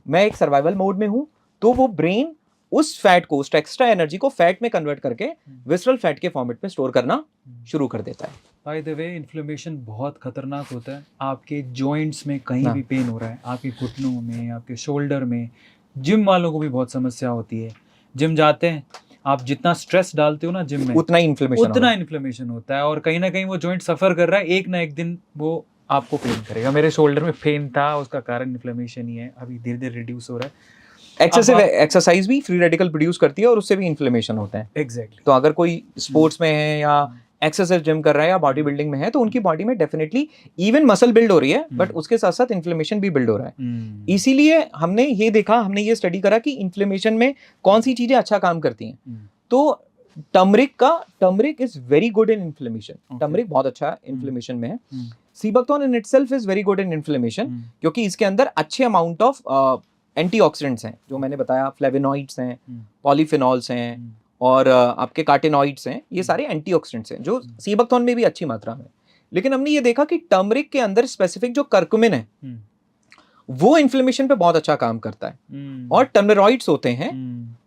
मैं एक सर्वाइवल मोड में हूं, तो वो ब्रेन उस फैट को, उस एक्स्ट्रा एनर्जी को फैट में कन्वर्ट करके विसरल फैट के फॉर्मेट में स्टोर करना शुरू कर देता है। बाय द वे, इन्फ्लेमेशन बहुत खतरनाक होता है। आपके जॉइंट्स में कहीं भी पेन हो रहा है, आपके घुटनों में, आपके शोल्डर में, जिम वालों को भी बहुत समस्या होती है। जिम जाते हैं आप जितना स्ट्रेस डालते हो ना जिम में, उतना ही इन्फ्लेमेशन उतना इन्फ्लेमेशन होता है, और कहीं ना कहीं वो जॉइंट सफर कर रहा है, एक ना एक दिन वो आपको पेन करेगा। मेरे शोल्डर में पेन था, उसका कारण इन्फ्लेमेशन ही है, अभी धीरे धीरे रिड्यूस हो रहा है। एक्सेसिव एक्सरसाइज भी फ्री रेडिकल प्रोड्यूस करती है और उससे भी इन्फ्लेमेशन होता है। एग्जैक्टली। तो अगर कोई स्पोर्ट्स में है या एक्सेसिव जिम कर रहा है या बॉडी बिल्डिंग में है, तो उनकी बॉडी में डेफिनेटली इवन मसल बिल्ड हो रही है, बट उसके साथ साथ इन्फ्लेमेशन भी बिल्ड हो रहा है। इसीलिए हमने ये देखा, हमने ये स्टडी करा कि इन्फ्लेमेशन में कौन सी चीजें अच्छा काम करती हैं। तो turmeric is very good in inflammation. Turmeric बहुत अच्छा इन्फ्लेमेशन में है। Sea buckthorn in itself is very good in inflammation, क्योंकि इसके अंदर अच्छे अमाउंट ऑफ एंटीऑक्सीडेंट्स हैं, जो मैंने बताया, फ्लेवोनॉइड्स हैं, पॉलीफिनॉल्स हैं और आपके कार्टिनॉइड्स हैं। ये सारे एंटीऑक्सीडेंट्स हैं जो सीबकथॉर्न में भी अच्छी मात्रा में। लेकिन हमने ये देखा कि टर्मरिक के अंदर स्पेसिफिक जो कर्कुमिन है वो इन्फ्लेमेशन पे बहुत अच्छा काम करता है, और टर्मरिकॉइड्स होते हैं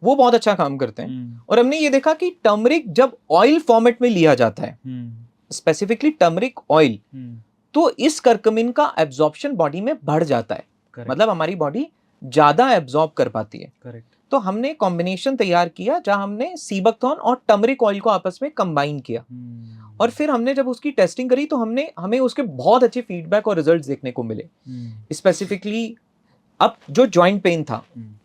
वो बहुत अच्छा काम करते हैं। और हमने ये देखा कि टर्मरिक जब ऑयल फॉर्मेट में लिया जाता है, स्पेसिफिकली टर्मरिक ऑयल, तो इस कर्कुमिन का एब्जॉर्प्शन बॉडी में बढ़ जाता है। Correct. मतलब हमारी बॉडी ज्यादा एब्जॉर्ब कर पाती है। करेक्ट। तो हमने कॉम्बिनेशन तैयार किया जहां हमने सीबकथॉर्न और टर्मरिक ऑयल को आपस में कंबाइन किया, और फिर हमने जब उसकी टेस्टिंग करी तो हमें उसके बहुत अच्छे फीडबैक और रिजल्ट्स देखने को मिले। स्पेसिफिकली अब जो जॉइंट पेन था,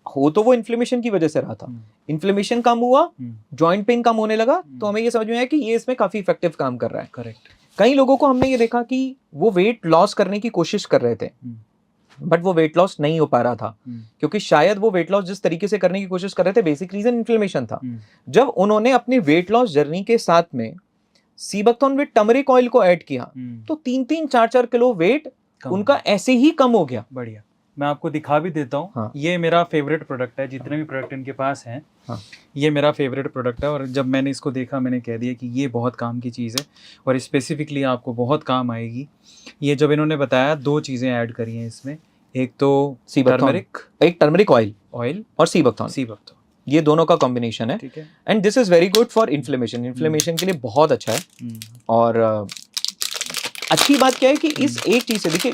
हो तो वो इन्फ्लेमेशन की वजह से रहा था, इन्फ्लेमेशन कम हुआ, जॉइंट पेन कम होने लगा, तो हमें ये समझ में आया कि ये इसमें काफी इफेक्टिव काम कर रहा है। करेक्ट। कई लोगों को हमने ये देखा कि वो वेट लॉस करने की कोशिश कर रहे थे, बट वो वेट लॉस नहीं हो पा रहा था, क्योंकि शायद वो वेट लॉस जिस तरीके से करने की कोशिश कर रहे थे, बेसिक रीजन इन्फ्लेमेशन था। जब उन्होंने अपनी वेट लॉस जर्नी के साथ में सीबकथॉर्न विद टर्मरिक ऑयल को ऐड किया, तो 3-3, 4-4 किलो वेट उनका ऐसे ही कम हो गया। बढ़िया। मैं आपको दिखा भी देता हूँ। हाँ। ये मेरा फेवरेट प्रोडक्ट है, जितने भी प्रोडक्ट इनके पास हैं। हाँ। ये मेरा फेवरेट प्रोडक्ट है, और जब मैंने इसको देखा मैंने कह दिया कि ये बहुत काम की चीज़ है और स्पेसिफिकली आपको बहुत काम आएगी। ये जब इन्होंने बताया, 2 चीज़ें ऐड करी हैं इसमें, एक तो टर्मरिक, एक टर्मरिक ऑयल और सीबकथॉर्न, ये दोनों का कॉम्बिनेशन है। ठीक है। And this is very good for inflammation के लिए बहुत अच्छा है। और अच्छी बात क्या है कि इस एक चीज से देखिए,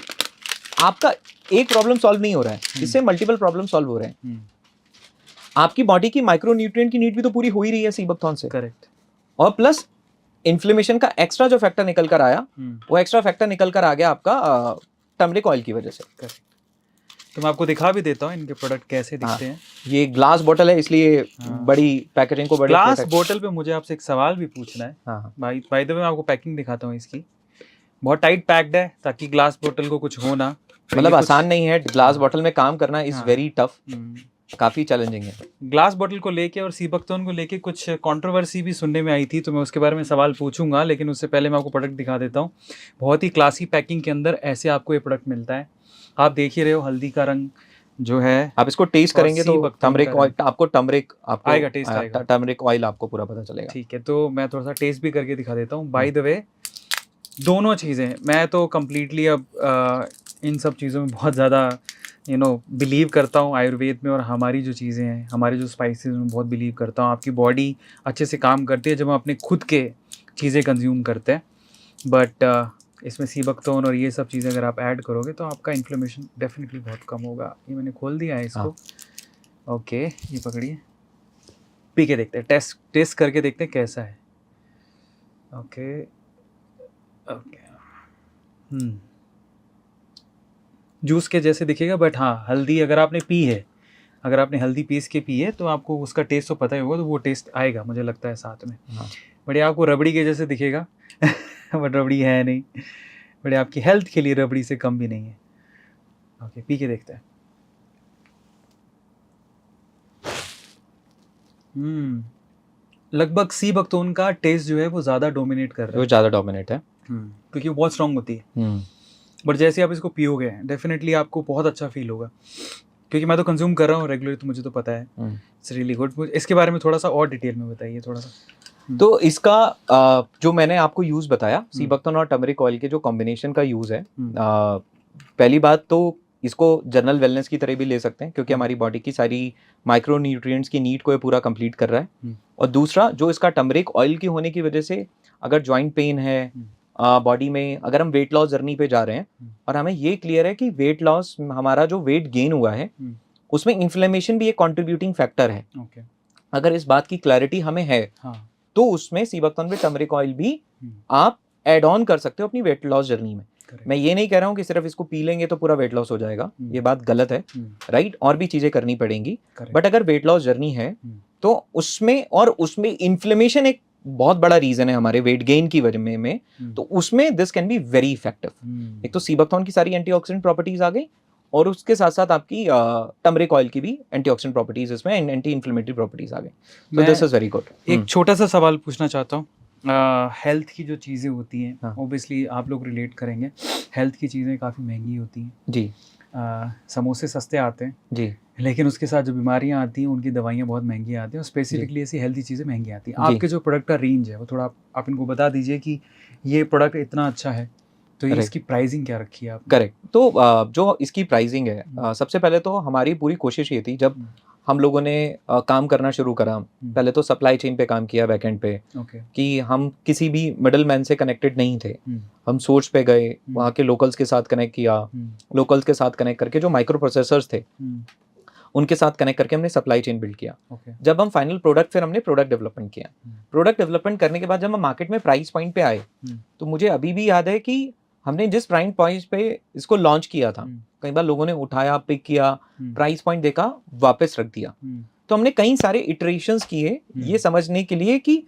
आपका एक प्रॉब्लम सॉल्व नहीं हो रहा है, इससे मल्टीपल प्रॉब्लम सॉल्व हो रहे हैं। आपकी बॉडी की माइक्रो न्यूट्रिएंट की नीड भी तो पूरी हो ही रही है सीबकथॉर्न से। करेक्ट। और प्लस इन्फ्लेमेशन का एक्स्ट्रा जो फैक्टर निकल कर आया, वो एक्स्ट्रा फैक्टर निकल कर आ गया आपका टर्मरिक ऑयल की वजह से। करेक्ट। तो मैं आपको दिखा भी देता हूँ इनके प्रोडक्ट कैसे दिखते हैं। ये ग्लास बोतल है, इसलिए बड़ी पैकेजिंग को बड़ी ग्लास बोतल पे मुझे आपसे एक सवाल भी पूछना है। हाँ। बाय द वे मैं आपको पैकिंग दिखाता हूँ इसकी, बहुत टाइट पैक्ड है ताकि ग्लास बोतल को कुछ हो ना। मतलब आसान नहीं है ग्लास बोतल में काम करना, इज वेरी टफ, काफी चैलेंजिंग है। ग्लास बोतल को लेके और सीबकथॉर्न को लेके कुछ कंट्रोवर्सी भी सुनने में आई थी, तो मैं उसके बारे में सवाल पूछूंगा, लेकिन उससे पहले मैं आपको प्रोडक्ट दिखा देता हूँ। बहुत ही क्लासी पैकिंग के अंदर ऐसे आपको ये प्रोडक्ट मिलता है। आप देख ही रहे हो, हल्दी का रंग जो है, आप इसको टेस्ट करेंगे तो टर्मरिक ऑयल आपको आएगा, टेस्ट आएगा, टर्मरिक ऑयल आपको पूरा पता चलेगा। ठीक है, तो मैं थोड़ा सा टेस्ट भी करके दिखा देता हूँ। बाय द वे, दोनों चीज़ें मैं तो कम्प्लीटली अब इन सब चीज़ों में बहुत ज़्यादा बिलीव करता हूँ, आयुर्वेद में, और हमारी जो चीज़ें हैं, हमारे जो स्पाइसेस में बहुत बिलीव करता हूँ। आपकी बॉडी अच्छे से काम करती है जब हम अपने खुद के चीज़ें कंज्यूम करते हैं, बट इसमें सीबकथॉर्न और ये सब चीज़ें अगर आप ऐड करोगे तो आपका इन्फ्लेमेशन डेफिनेटली बहुत कम होगा। ये मैंने खोल दिया है इसको। ओके, ये पकड़िए, पी के देखते हैं, टेस्ट करके देखते हैं कैसा है। ओके ओके, जूस के जैसे दिखेगा, बट हाँ, हल्दी अगर आपने पी है, अगर आपने हल्दी पीस के पी है तो आपको उसका टेस्ट तो पता ही होगा, तो वो टेस्ट आएगा मुझे लगता है साथ में। बट ये आपको रबड़ी के जैसे दिखेगा बट रबड़ी है नहीं, बट आपकी हेल्थ के लिए रबड़ी से कम भी नहीं है। ओके, पी के देखते हैं। लगभग सीबकथॉर्न का टेस्ट जो है वो ज़्यादा डोमिनेट कर रहा है, वो ज़्यादा डोमिनेट है क्योंकि वो बहुत स्ट्रांग होती है। बट जैसे आप इसको पियोगे डेफिनेटली आपको बहुत अच्छा फील होगा, क्योंकि मैं तो कंज्यूम कर रहा हूँ रेगुलरली, तो मुझे तो पता है इट्स रियली गुड। इसके बारे में थोड़ा सा और डिटेल में बताइए थोड़ा सा। तो इसका जो मैंने आपको यूज़ बताया, सीबकथॉर्न और टर्मरिक ऑयल के जो कॉम्बिनेशन का यूज़ है, पहली बात तो इसको जनरल वेलनेस की तरह भी ले सकते हैं, क्योंकि हमारी बॉडी की सारी माइक्रो न्यूट्रिएंट्स की नीड को ये पूरा कंप्लीट कर रहा है। और दूसरा, जो इसका टर्मरिक ऑयल की होने की वजह से अगर जॉइंट पेन है बॉडी में, अगर हम वेट लॉस जर्नी पे जा रहे हैं और हमें ये क्लियर है कि वेट लॉस, हमारा जो वेट गेन हुआ है उसमें इन्फ्लेमेशन भी एक कंट्रीब्यूटिंग फैक्टर है। अगर इस बात की क्लैरिटी हमें है हाँ तो उसमें सीबकथॉर्न में टर्मरिक ऑयल भी हम्म, आप ऐड ऑन कर सकते हो अपनी वेट लॉस जर्नी में। correct, मैं ये नहीं कह रहा हूँ कि सिर्फ इसको पी लेंगे तो पूरा वेट लॉस हो जाएगा, ये बात गलत है, राइट, और भी चीजें करनी पड़ेंगी। correct, बट अगर वेट लॉस जर्नी है तो उसमें इन्फ्लेमेशन एक बहुत बड़ा रीजन है हमारे वेट गेन की वजह में, तो उसमें this can be very effective. एक तो सीबकथॉर्न की सारी एंटीऑक्सीडेंट प्रॉपर्टीज आ गई और उसके साथ साथ आपकी टर्मरिक ऑयल की भी एंटीऑक्सीडेंट प्रॉपर्टीज, इसमें एंटी इन्फ्लेमेटरी प्रॉपर्टीज आ गई, तो दिस इज वेरी गुड। एक छोटा सा सवाल पूछना चाहता हूँ। हेल्थ की जो चीज़ें होती हैं, हाँ। ऑब्वियसली आप लोग रिलेट करेंगे, हेल्थ की चीज़ें काफ़ी महंगी होती हैं जी समोसे सस्ते आते हैं जी लेकिन उसके साथ जो बीमारियां आती हैं उनकी दवाइयाँ बहुत महंगी आती हैं और स्पेसिफिकली ऐसी हेल्थी चीज़ें महंगी आती हैं। जी। आपके जो प्रोडक्ट का रेंज है वो थोड़ा आप इनको बता दीजिए कि ये प्रोडक्ट इतना अच्छा है तो ये Correct. इसकी प्राइसिंग क्या रखी है आपने? करेक्ट। तो जो इसकी प्राइसिंग है, सबसे पहले तो हमारी पूरी कोशिश ये थी जब हम लोगों ने काम करना शुरू करा, पहले तो सप्लाई चेन पे काम किया बैकएंड पे, ओके कि हम किसी भी मिडल मैन से कनेक्टेड नहीं थे। हम सोर्स पे गए, वहाँ के लोकल्स के साथ कनेक्ट किया, लोकल्स के साथ कनेक्ट करके जो माइक्रो प्रोसेसर्स थे उनके साथ कनेक्ट करके हमने सप्लाई चेन बिल्ड किया। ओके जब हम फाइनल प्रोडक्ट, फिर हमने प्रोडक्ट डेवलपमेंट किया। प्रोडक्ट डेवलपमेंट करने के बाद जब हम मार्केट में प्राइस पॉइंट पे आए तो मुझे अभी भी याद है कि हमने जिस प्राइस पॉइंट पे इसको लॉन्च किया था, कई बार लोगों ने उठाया, पिक किया, प्राइस पॉइंट देखा, वापस रख दिया। तो हमने कई सारे इटरेशंस किए ये समझने के लिए कि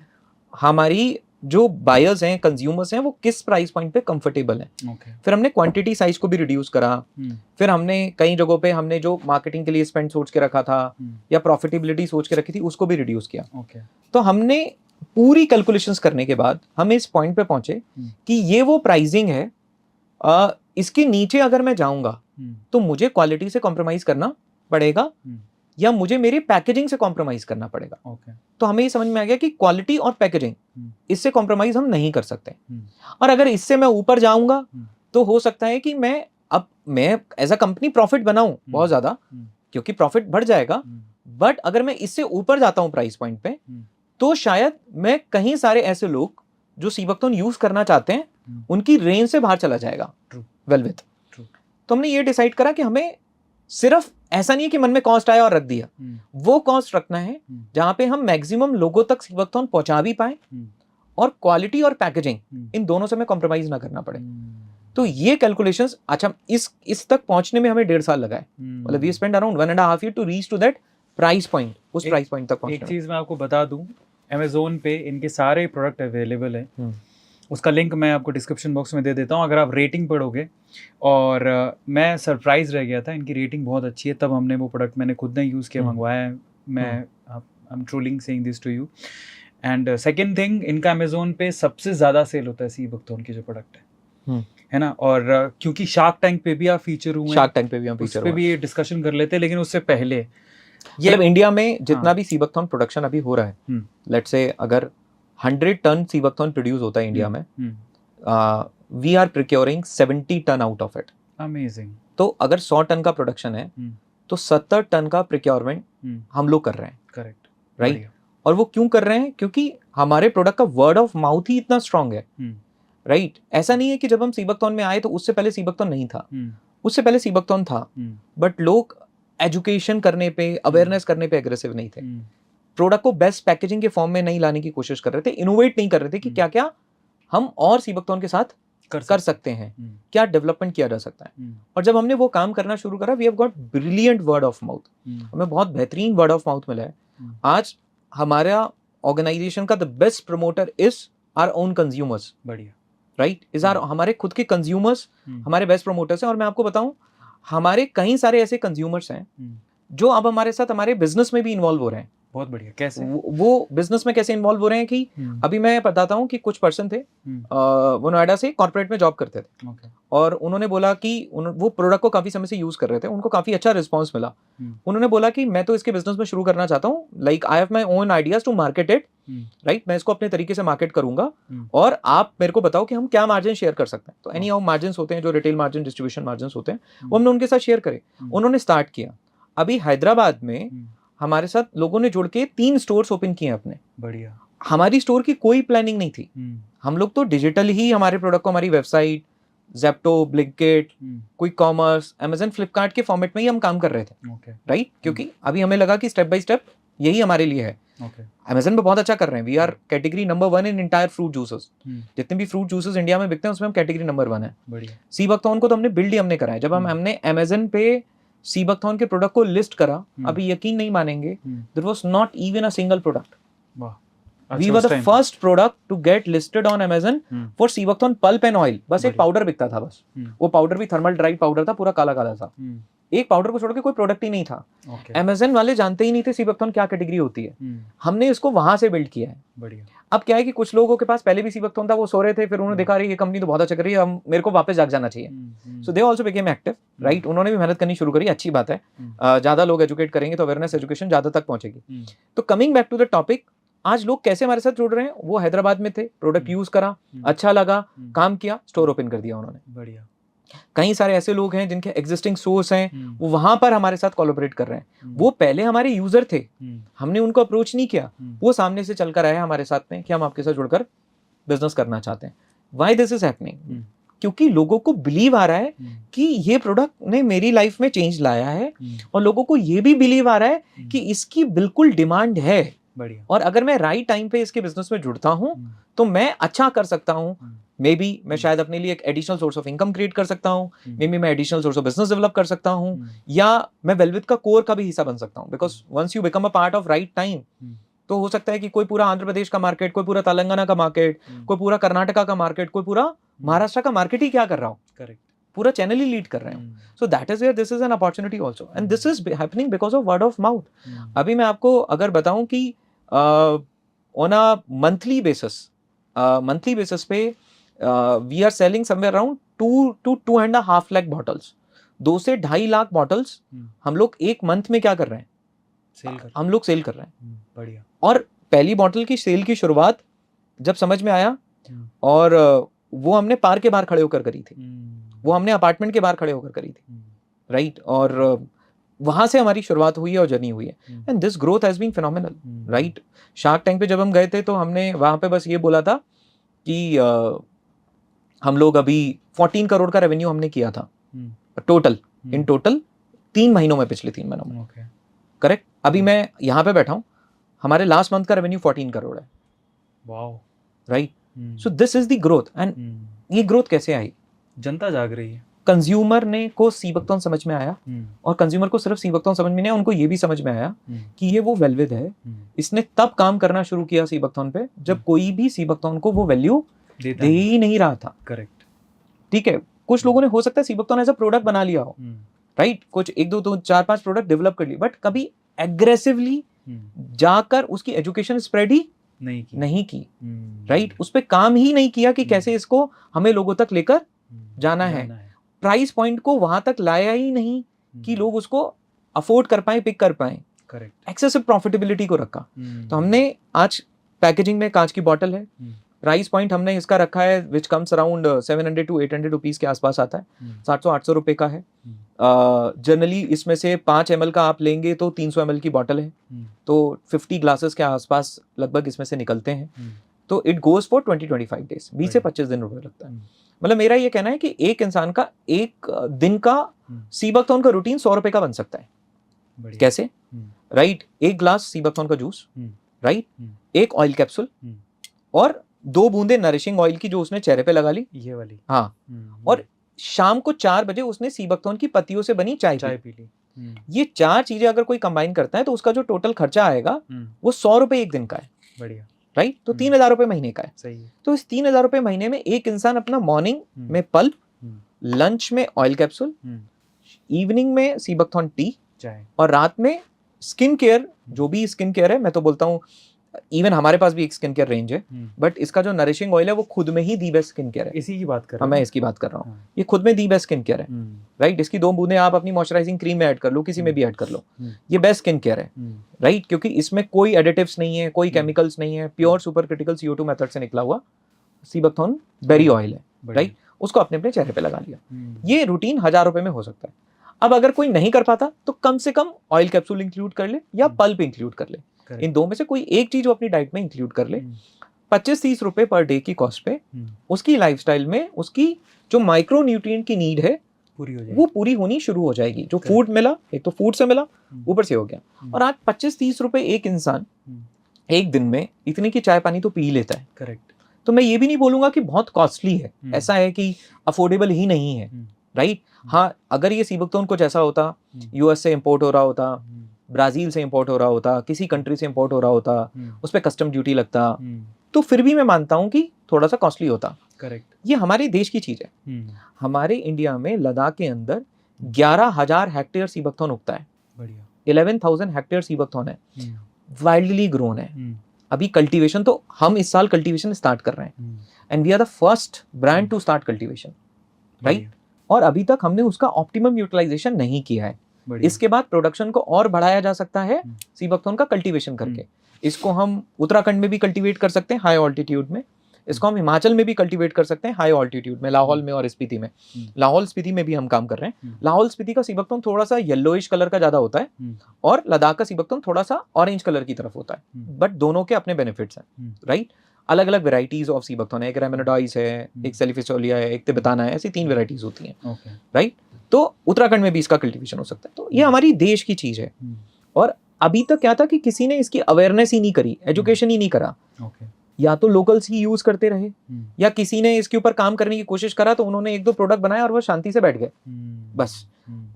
हमारी जो बायर्स हैं, कंज्यूमर्स हैं, वो किस प्राइस पॉइंट पे कंफर्टेबल हैं। ओके फिर हमने क्वांटिटी साइज को भी रिड्यूस करा। फिर हमने कई जगहों पे हमने जो मार्केटिंग के लिए स्पेंड सोच के रखा था या प्रॉफिटेबिलिटी सोच के रखी थी उसको भी रिड्यूस किया। ओके तो हमने पूरी कैलकुलेशंस करने के बाद हम इस पॉइंट पे पहुंचे कि ये वो प्राइसिंग है, इसके नीचे अगर मैं जाऊंगा तो मुझे क्वालिटी से कॉम्प्रोमाइज करना पड़ेगा या मुझे मेरी पैकेजिंग से कॉम्प्रोमाइज करना पड़ेगा। ओके तो हमें ये समझ में आ गया कि क्वालिटी और पैकेजिंग, इससे कॉम्प्रोमाइज हम नहीं कर सकते। और अगर इससे मैं ऊपर जाऊंगा तो हो सकता है कि मैं एज अ कंपनी प्रॉफिट बनाऊं बहुत ज्यादा, क्योंकि प्रॉफिट बढ़ जाएगा, बट अगर मैं इससे ऊपर जाता हूं प्राइस पॉइंट पे तो शायद मैं कहीं सारे ऐसे लोग जो सीबकथॉर्न यूज करना चाहते हैं उनकी रेंज से बाहर चला जाएगा वेलविथ। तो हमने ये डिसाइड करा कि हमें सिर्फ ऐसा नहीं है कि मन में कॉस्ट आया और रख दिया, वो कॉस्ट रखना है जहां पे हम मैक्सिमम लोगों तक सीबकथॉर्न पहुंचा भी पाए और क्वालिटी और पैकेजिंग इन दोनों से हमें कॉम्प्रोमाइज ना करना पड़े। तो ये कैलकुलेशंस, अच्छा इस तक पहुंचने में हमें 1.5 साल लगा है, मतलब we spend around 1.5 year to reach to that price point, उस प्राइस पॉइंट तक एक पहुंचने। चीज़ मैं आपको बता दूं, अमेजोन पे इनके सारे प्रोडक्ट अवेलेबल है, उसका लिंक मैं आपको डिस्क्रिप्शन बॉक्स में दे देता हूँ। अगर आप रेटिंग पढ़ोगे, और मैं सरप्राइज रह गया था, इनकी रेटिंग बहुत अच्छी है, तब हमने वो प्रोडक्ट मैंने खुद ने यूज़ किया, मंगवाया है। मैं I am truly saying this to you. And second thing, इनका अमेजोन पे सबसे ज़्यादा सेल होता है सीबकथॉर्न के जो प्रोडक्ट है ना। और क्योंकि शार्क टैंक पे भी आप फीचर हुए, शार्क टैंक पे भी हम उस फीचर पे हुए, भी डिस्कशन कर लेते हैं, लेकिन उससे पहले ये मतलब इंडिया में जितना हाँ। भी सीबकथॉर्न प्रोडक्शन अभी हो रहा है, लेट्स से अगर 100 टन सीबकथॉर्न प्रोड्यूस होता है इंडिया में, we are procuring 70 ton out of it. Amazing. तो अगर 100 टन का प्रोडक्शन है तो 70 टन का प्रिक्योरमेंट हम लोग कर रहे हैं, करेक्ट, राइट। और वो क्यों कर रहे हैं? क्योंकि हमारे प्रोडक्ट का वर्ड ऑफ माउथ ही इतना स्ट्रांग है, राइट। ऐसा नहीं है कि जब हम सीबकथॉर्न में आए तो उससे पहले सीबकथॉर्न नहीं था, उससे पहले सीबकथॉर्न था, बट लोग एजुकेशन करने पे, अवेयरनेस करने पे एग्रेसिव नहीं थे, प्रोडक्ट को बेस्ट पैकेजिंग के फॉर्म में नहीं लाने की कोशिश कर रहे थे, इनोवेट नहीं कर रहे थे कि क्या क्या हम और सीबकथॉर्न के साथ कर सकते हैं, क्या डेवलपमेंट किया जा सकता है। और जब हमने वो काम करना शुरू करा, we have got brilliant word of mouth, हमें बहुत बेहतरीन वर्ड ऑफ माउथ मिला है। आज हमारा ऑर्गेनाइजेशन का the best promoter is our own consumers, बढ़िया, राइट, इज आर, हमारे खुद के कंज्यूमर्स हमारे बेस्ट प्रमोटर्स हैं। और मैं आपको बताऊं, हमारे कई सारे ऐसे कंज्यूमर्स हैं जो अब हमारे साथ हमारे बिजनेस में भी इन्वॉल्व हो रहे हैं। बहुत बढ़िया। कैसे? वो बिजनेस में कैसे इन्वॉल्व हो रहे हैं कि अभी मैं बताता हूँ कि कुछ पर्सन थे, वो नोएडा से कॉर्पोरेट में जॉब करते थे, और उन्होंने बोला कि वो प्रोडक्ट को काफी समय से यूज कर रहे थे, उनको काफी अच्छा रिस्पॉन्स मिला। उन्होंने बोला कि मैं तो इसके बिजनेस में शुरू करना चाहता हूँ, like I have my own ideas to market it, right, मैं इसको अपने तरीके से मार्केट करूंगा और आप मेरे को बताओ कि हम क्या मार्जिन शेयर कर सकते हैं। तो एनी हाउ मार्जिन होते हैं, जो रिटेल मार्जिन, डिस्ट्रीब्यूशन मार्जिन होते हैं, वो हमने उनके साथ शेयर करे। उन्होंने स्टार्ट किया। अभी हैदराबाद में हमारे साथ लोगों ने जुड़ के 3 स्टोर्स ओपन किए अपने। बढ़िया। हमारी स्टोर की कोई प्लानिंग नहीं थी, हम लोग तो डिजिटल ही हमारे प्रोडक्ट को हमारी website, Zepto, Blinkit, quick commerce, Amazon, Flipkart के फॉर्मेट में ही हम काम कर रहे थे, राइट। क्योंकि अभी हमें लगा कि स्टेप बाय स्टेप यही हमारे लिए है। ओके अमेजन पे बहुत अच्छा कर रहे हैं, we are category number 1 in entire fruit juices. जितने भी फ्रूट जूसेस इंडिया में बिकते हैं उसमें हम कैटेगरी नंबर 1 है। बढ़िया सीबकथॉर्न को तो हमने बिल्ड ही हमने करा है। जब हमने अमेजन पे सीबकथॉर्न के प्रोडक्ट को लिस्ट करा, अभी यकीन नहीं मानेंगे, there was not even a single product. वाह We were the first product to get listed on Amazon for Seabuckthorn pulp and oil। बस एक पाउडर बिकता था बस, वो पाउडर भी थर्मल ड्राइड पाउडर था, पूरा काला काला था। एक पाउडर को छोड़ के कोई प्रोडक्ट ही नहीं था। Amazon वाले जानते ही नहीं थे Seabuckthorn क्या कैटेगरी होती है। हमने इसको वहां से बिल्ड किया है। बढ़िया। अब क्या है कि कुछ लोगों के पास पहले भी Seabuckthorn था, वो सो रहे थे, फिर उन्होंने देखा रही ये कंपनी तो बहुत अच्छा कर रही है, हम मेरे को वापस जाग जाना चाहिए। So they also became active, right. उन्होंने भी मेहनत करनी शुरू करी, अच्छी बात है। ज्यादा लोग एजुकेट करेंगे तो अवेयरनेस एजुकेशन ज्यादा तक पहुंचेगी। तो coming back to the topic, आज लोग कैसे हमारे साथ जुड़ रहे हैं? वो हैदराबाद में थे, प्रोडक्ट यूज करा, अच्छा लगा, काम किया, स्टोर ओपन कर दिया उन्होंने। बढ़िया। कई सारे ऐसे लोग हैं जिनके एग्जिस्टिंग सोर्स हैं, वो वहां पर हमारे साथ कोलैबोरेट कर रहे हैं। वो पहले हमारे यूजर थे, हमने उनको अप्रोच नहीं किया, वो सामने से चलकर आए हमारे साथ में कि हम आपके साथ जुड़कर बिजनेस करना चाहते हैं। Why this is happening? क्योंकि लोगों को बिलीव आ रहा है कि ये प्रोडक्ट ने मेरी लाइफ में चेंज लाया है, और लोगों को ये भी बिलीव आ रहा है कि इसकी बिल्कुल डिमांड है। बढ़िया। और अगर मैं राइट टाइम पे इसके बिजनेस में जुड़ता हूं तो मैं अच्छा कर सकता हूं। मे बी मैं शायद अपने लिए एक additional source of income create कर सकता हूं, मे बी मैं additional source of business develop कर सकता हूं, या मैं वेलविथ का कोर का भी हिस्सा बन सकता हूं। Because once you become a part of right time, तो हो सकता है कि कोई पूरा आंध्र प्रदेश का मार्केट, कोई पूरा तेलंगाना का मार्केट, कोई पूरा कर्नाटका का मार्केट, कोई पूरा महाराष्ट्र का मार्केट ही क्या कर रहा हूं, करेक्ट, पूरा चैनल ही लीड कर रहे हूं। So that is where this is an opportunity also, and this is happening because of word of mouth. अभी मैं आपको अगर बताऊं कि ऑन अ मंथली बेसिस पे we are selling somewhere around 2 to 2.5 lakh bottles, 2 से 2.5 लाख बॉटल्स हम लोग एक मंथ में क्या कर रहे हैं, हम लोग सेल कर रहे हैं। बढ़िया। और पहली बॉटल की सेल की शुरुआत जब समझ में आया, और वो हमने पार्क के बाहर खड़े होकर करी थी, वो हमने अपार्टमेंट के बाहर खड़े होकर करी थी, राइट। और वहां से हमारी शुरुआत हुई है और जर्नी हुई है, and this growth has been phenomenal, right. Shark Tank पे जब हम गए थे तो हमने वहां पे बस ये बोला था कि हम लोग अभी 14 करोड़ का रेवेन्यू हमने किया था टोटल, इन टोटल 3 महीनों में, पिछले 3 महीनों में, करेक्ट। अभी मैं यहाँ पे बैठा हूँ, हमारे लास्ट मंथ का रेवेन्यू 14 करोड़ है। Wow, right. So this is the growth, and ये ग्रोथ कैसे आई? जनता जाग रही है, कंज्यूमर ने को सीबकथॉर्न समझ में आया, और कंज्यूमर को सिर्फ सीबकथॉर्न समझ में नहीं आया, उनको ये भी समझ में आया कि ये वो वेलविद है। इसने तब काम करना शुरू किया सीबकथॉर्न पे जब कोई भी सीबकथॉर्न को वो वैल्यू दे ही नहीं रहा था। करेक्ट, ठीक है। कुछ लोगों ने हो सकता है सीबकथॉर्न एज अ प्रोडक्ट बना लिया हो, राइट, कुछ 1 2 4 5 प्रोडक्ट डेवलप कर लिए, बट कभी एग्रेसिवली जाकर उसकी एजुकेशन स्प्रेड ही नहीं की, राइट। उस पर काम ही नहीं किया कि कैसे इसको हमें लोगों तक लेकर जाना है। प्राइस पॉइंट को वहां तक लाया ही नहीं कि लोग उसको अफोर्ड कर पाए, पिक कर पाए। करेक्ट, एक्सेसिव प्रॉफिटेबिलिटी को रखा। तो हमने आज पैकेजिंग में कांच की बॉटल है, प्राइस पॉइंट हमने इसका रखा है which comes around 700 to 800 rupees के आसपास आता है, 700-800 रुपए का है। जनरली इसमें से 5 ml का आप लेंगे तो 300 ml की बॉटल है, तो 50 ग्लासेस के आसपास लगभग इसमें से निकलते हैं। तो इट गोज फॉर 20-25 डेज, 20 से 25 दिन रुपए लगता है। मतलब मेरा ये कहना है कि एक इंसान का एक दिन का सीबकथॉर्न का रूटीन 100 रुपए का बन सकता है। कैसे? राइट, एक ग्लास सीबकथॉर्न का जूस, राइट, एक ऑयल कैप्सूल, और 2 बूंदे नरिशिंग ऑयल की जो उसने चेहरे पे लगा ली, ये वाली, हाँ, और शाम को 4 बजे उसने सीबकथॉर्न की पत्तियों से बनी चाय पी ली। ये 4 चीजें अगर कोई कंबाइन करता है तो उसका जो टोटल खर्चा आएगा वो 100 रुपए एक दिन का है। बढ़िया, राइट। तो 3000 रुपए महीने का है। सही है। तो इस 3000 रुपए महीने में एक इंसान अपना मॉर्निंग में पल्प, लंच में ऑयल कैप्सूल, इवनिंग में सीबकथॉर्न टी, और रात में स्किन केयर, जो भी स्किन केयर है, मैं तो बोलता हूँ इवन हमारे पास भी एक स्किन केयर रेंज है, बट इसका जो नरिशिंग ऑयल है वो खुद में ही दी बेस्ट स्किन केयर है। इसी की बात कर रहा हूं, मैं इसकी बात कर रहा हूँ। ये खुद में दी बेस्ट स्किन केयर है, राइट। इसकी 2 बूंदे आप अपनी मॉइस्चराइजिंग क्रीम में ऐड कर लो, किसी में भी ऐड कर लो, ये बेस्ट स्किन केयर है, राइट। क्योंकि इसमें कोई एडिटिव्स नहीं है, कोई केमिकल्स नहीं है, pure super critical CO2 method से निकला हुआ सीबकथॉर्न बेरी ऑयल है, राइट। उसको अपने अपने चेहरे पे लगा लिया। ये रूटीन 1000 रुपए में हो सकता है। अब अगर कोई नहीं कर पाता तो कम से कम ऑयल कैप्सूल इंक्लूड कर ले या पल्प इंक्लूड कर ले, इन 2 में से कोई एक चीज वो अपनी डाइट में इंक्लूड कर ले। 25-30 रुपए पर डे की कॉस्ट पे उसकी लाइफस्टाइल में उसकी जो माइक्रो न्यूट्रिएंट की नीड है वो पूरी होनी शुरू हो जाएगी। जो फूड मिला, एक तो फूड से मिला, ऊपर से हो गया। और आज 25-30 रुपए एक इंसान एक दिन में इतने की चाय पानी तो पी लेता है। करेक्ट। तो मैं ये भी नहीं बोलूंगा कि बहुत कॉस्टली है, ऐसा है कि अफोर्डेबल ही नहीं है, राइट। हाँ, अगर ये सीबकथॉर्न कुछ ऐसा होता, यूएस से इंपोर्ट हो रहा होता, ब्राजील से इंपोर्ट हो रहा होता, किसी कंट्री से इंपोर्ट हो रहा होता, उस पर कस्टम ड्यूटी लगता, तो फिर भी मैं मानता हूँ कि थोड़ा सा कॉस्टली होता। करेक्ट। ये हमारे देश की चीज है। हमारे इंडिया में लद्दाख के अंदर 11,000 हेक्टेयर सीबकथॉर्न उगता है। बढ़िया। 11,000 हेक्टेयर सीबकथॉर्न है, वाइल्डली ग्रोन है। अभी कल्टीवेशन तो हम इस साल कल्टीवेशन स्टार्ट कर रहे हैं, and we are the first brand to start cultivation, right. और अभी तक हमने उसका ऑप्टिमम यूटिलाइजेशन नहीं किया है। इसके बाद प्रोडक्शन को और बढ़ाया जा सकता है सीबकथॉर्न का कल्टीवेशन करके। इसको हम उत्तराखंड में भी कल्टीवेट कर सकते हैं हाई ऑल्टीट्यूड में, इसको हम हिमाचल में भी कल्टीवेट कर सकते हैं हाई ऑल्टीट्यूड में, लाहौल में और स्पीति में। लाहौल स्पीति में भी हम काम कर रहे हैं। लाहौल स्पीति का सीबकथॉर्न थोड़ा सा येलोइश कलर का ज्यादा होता है, और लद्दाख का सीबकथॉर्न थोड़ा सा ऑरेंज कलर की तरफ होता है, बट दोनों के अपने बेनिफिट्स हैं, राइट। अलग अलग वेराइटीज ऑफ सीबकथॉर्न है, एक रेमेनोडाइस है, एक सेलिफिसोलिया है, एक तिब्बताना है, ऐसी 3 वेराइटीज होती हैं, राइट। तो उत्तराखंड में भी इसका कल्टीवेशन हो सकता है। तो ये हमारी देश की चीज है। और अभी तक क्या था कि किसी ने इसकी अवेयरनेस ही नहीं करी, एजुकेशन ही नहीं करा। या तो लोकल्स ही यूज करते रहे, या किसी ने इसके ऊपर काम करने की कोशिश करा तो उन्होंने 1-2 प्रोडक्ट बनाया और वो शांति से बैठ गए, बस।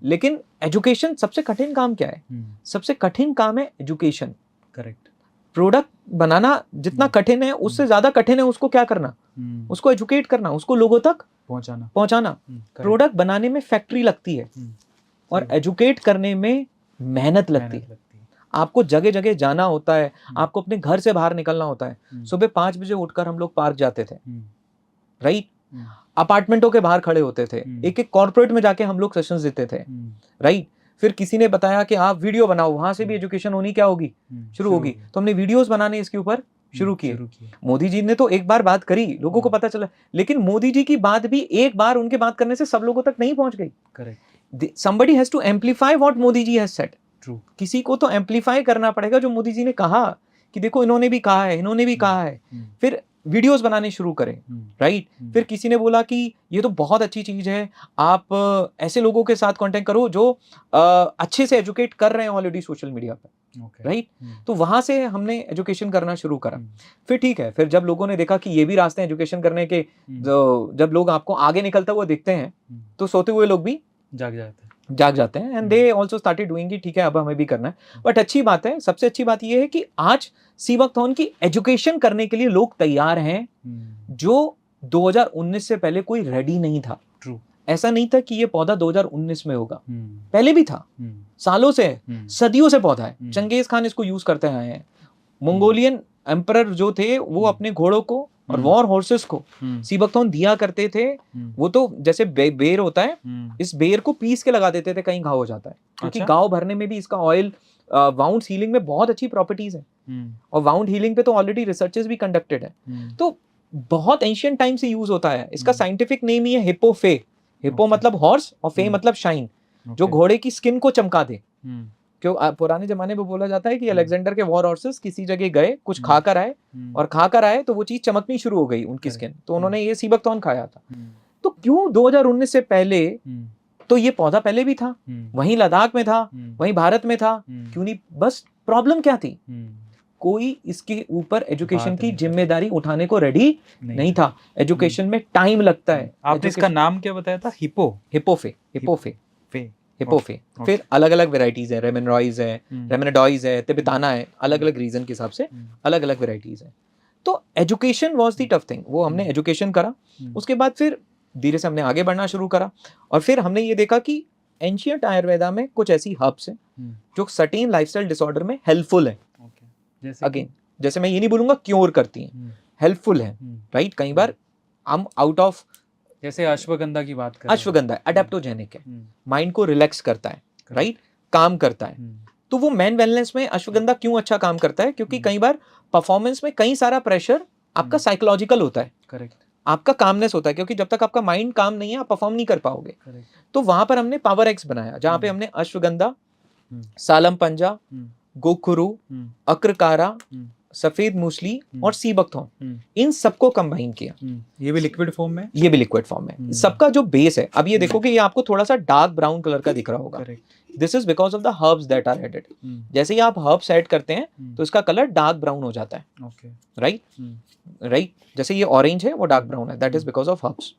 लेकिन एजुकेशन सबसे कठिन काम क्या है? सबसे कठिन काम है एजुकेशन। करेक्ट। प्रोडक्ट बनाना जितना कठिन है, उससे ज्यादा कठिन है उसको क्या करना, उसको एजुकेट करना, उसको लोगों तक पहुंचाना। प्रोडक्ट बनाने में फैक्ट्री लगती है, और एजुकेट करने में मेहनत लगती है। आपको जगह जगह जाना होता है, आपको अपने घर से बाहर निकलना होता है। सुबह 5 बजे उठकर हम लोग पार्क जाते थे, राइट। अपार्टमेंटों के बाहर खड़े होते थे, एक एक कॉर्पोरेट में जाके हम लोग सेशंस देते थे, राइट। फिर किसी ने बताया कि आप वीडियो बनाओ, वहां से भी एजुकेशन होनी क्या होगी, शुरू होगी। तो हमने वीडियोस बनाने इसके ऊपर शुरू किए। मोदी जी ने तो एक बार बात करी, लोगों को पता चला, लेकिन मोदी जी की बात भी एक बार उनके बात करने से सब लोगों तक नहीं पहुंच गई। Correct. somebody has to amplify what Modi ji has said। True। किसी को तो एम्पलीफाई करना पड़ेगा जो मोदी जी ने कहा, कि देखो इन्होंने भी कहा है, इन्होंने भी कहा है। फिर वीडियोस बनाने शुरू करें, राइट। फिर किसी ने बोला कि ये तो बहुत अच्छी चीज है, आप ऐसे लोगों के साथ कांटेक्ट करो जो अच्छे से एजुकेट कर रहे हैं ऑलरेडी सोशल मीडिया पर, राइट। तो वहां से हमने एजुकेशन करना शुरू करा। फिर ठीक है, फिर जब लोगों ने देखा कि ये भी रास्ते हैं एजुकेशन करने के, जब लोग आपको आगे निकलता हुआ देखते हैं तो सोते हुए लोग भी जाग जाते हैं, and they also started doing it. ठीक है, अब हमें भी करना है। बट अच्छी बात है, सबसे अच्छी बात यह है कि आज सीबकथॉर्न की एजुकेशन करने के लिए लोग तैयार हैं, जो 2019 से पहले कोई रेडी नहीं था। True। ऐसा नहीं था कि ये पौधा 2019 में होगा, पहले भी था, सालों से है, सदियों से पौधा है। चंगेज खान इसको यूज करते आए हैं। मंगोलियन एम्परर जो थे वो अपने घोड़ों को और वॉर हॉर्सेस को सीबकथॉर्न दिया करते थे। वो तो जैसे बेर होता है, इस बेर को पीस के लगा देते थे, कहीं घाव हो जाता है, क्योंकि घाव भरने में भी इसका ऑयल, वाउंड हीलिंग में बहुत अच्छी प्रॉपर्टीज है, और वाउंड हीलिंग पे तो ऑलरेडी रिसर्चेस भी कंडक्टेड है। तो बहुत एंशिएंट टाइम से यूज होता है। इसका साइंटिफिक नेम ही है हिप्पोफे। हिप्पो मतलब हॉर्स और फे मतलब शाइन, जो घोड़े की स्किन को चमका दे। क्यों पुराने जमाने में बोला जाता है कि अलेक्जेंडर के वॉर हॉर्सेस किसी जगह गए, कुछ खाकर आए, और खाकर आए तो वो चीज चमकनी शुरू हो गई उनकी स्किन, तो उन्होंने ये सीबकथॉर्न खाया था। तो क्यों 2019 से पहले, तो ये पौधा पहले भी था, वहीं लद्दाख में था, वहीं भारत में था, क्यों नहीं? बस प्रॉब्लम क्या थी, कोई इसके ऊपर एजुकेशन की जिम्मेदारी उठाने को रेडी नहीं था। एजुकेशन में टाइम लगता है। आपने इसका नाम क्या बताया था? हिप्पोफे। फिर अलग अलग वेराइटीज है, रेमेनोडाइस है, तिब्बताना है, अलग अलग रीजन के हिसाब से अलग अलग वेराइटीज है। तो education was the tough thing. वो हमने एजुकेशन करा, उसके बाद फिर धीरे से हमने आगे बढ़ना शुरू करा, और फिर हमने ये देखा कि एंशिएंट आयुर्वेदा में कुछ ऐसी हर्ब्स हैं जो सर्टेन लाइफस्टाइल डिसऑर्डर में हेल्पफुल है। अगेन, जैसे मैं ये नहीं बोलूंगा क्योर करती हैं, हेल्पफुल है, राइट। कई बार हम आउट ऑफ, जैसे अश्वगंधा की बात करें, अश्वगंधा अडेप्टोजेनिक है, माइंड को रिलैक्स करता है, राइट, काम करता है। तो वो मेन वेलनेस में अश्वगंधा क्यों अच्छा काम करता है? क्योंकि कई बार परफॉर्मेंस में कई सारा प्रेशर आपका साइकोलॉजिकल होता है, करेक्ट, आपका कामनेस होता है, क्योंकि जब तक आपका माइंड काम नहीं है आप परफॉर्म नहीं कर पाओगे। तो वहां पर हमने पावर एक्स बनाया, जहां पे हमने अश्वगंधा, सालम पंजा, गोखुरु, अक्रकारा, सफेद मूसली और सी बकथॉर्न, इन सबको कंबाइन किया। ये भी लिक्विड फॉर्म में, ये भी लिक्विड फॉर्म में। सबका जो बेस है, अब ये देखो कि ये आपको थोड़ा सा डार्क ब्राउन कलर का दिख रहा होगा। This is because of the herbs that are added. जैसे ही आप हर्ब्स ऐड करते हैं तो इसका कलर डार्क ब्राउन हो जाता है। राइट। जैसे ये ऑरेंज है वो डार्क ब्राउन है, that is because of herbs.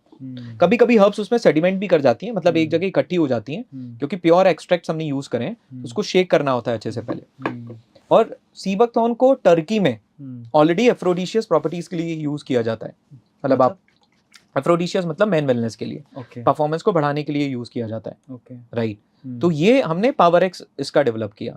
कभी कभी हर्ब्स उसमें सेडिमेंट भी कर जाती हैं, मतलब एक जगह इकट्ठी हो जाती हैं, क्योंकि प्योर एक्सट्रैक्ट हमने यूज करें, उसको शेक करना होता है अच्छे से पहले। और सी बकथॉर्न को टर्की में ऑलरेडी एफ्रोडिशियस प्रॉपर्टीज के लिए यूज किया जाता है। मतलब आप एफ्रोडिशियस मतलब मेन वेलनेस के लिए, परफॉर्मेंस को बढ़ाने के लिए यूज किया जाता है। राइट। तो ये हमने पावर एक्स इसका डेवलप किया।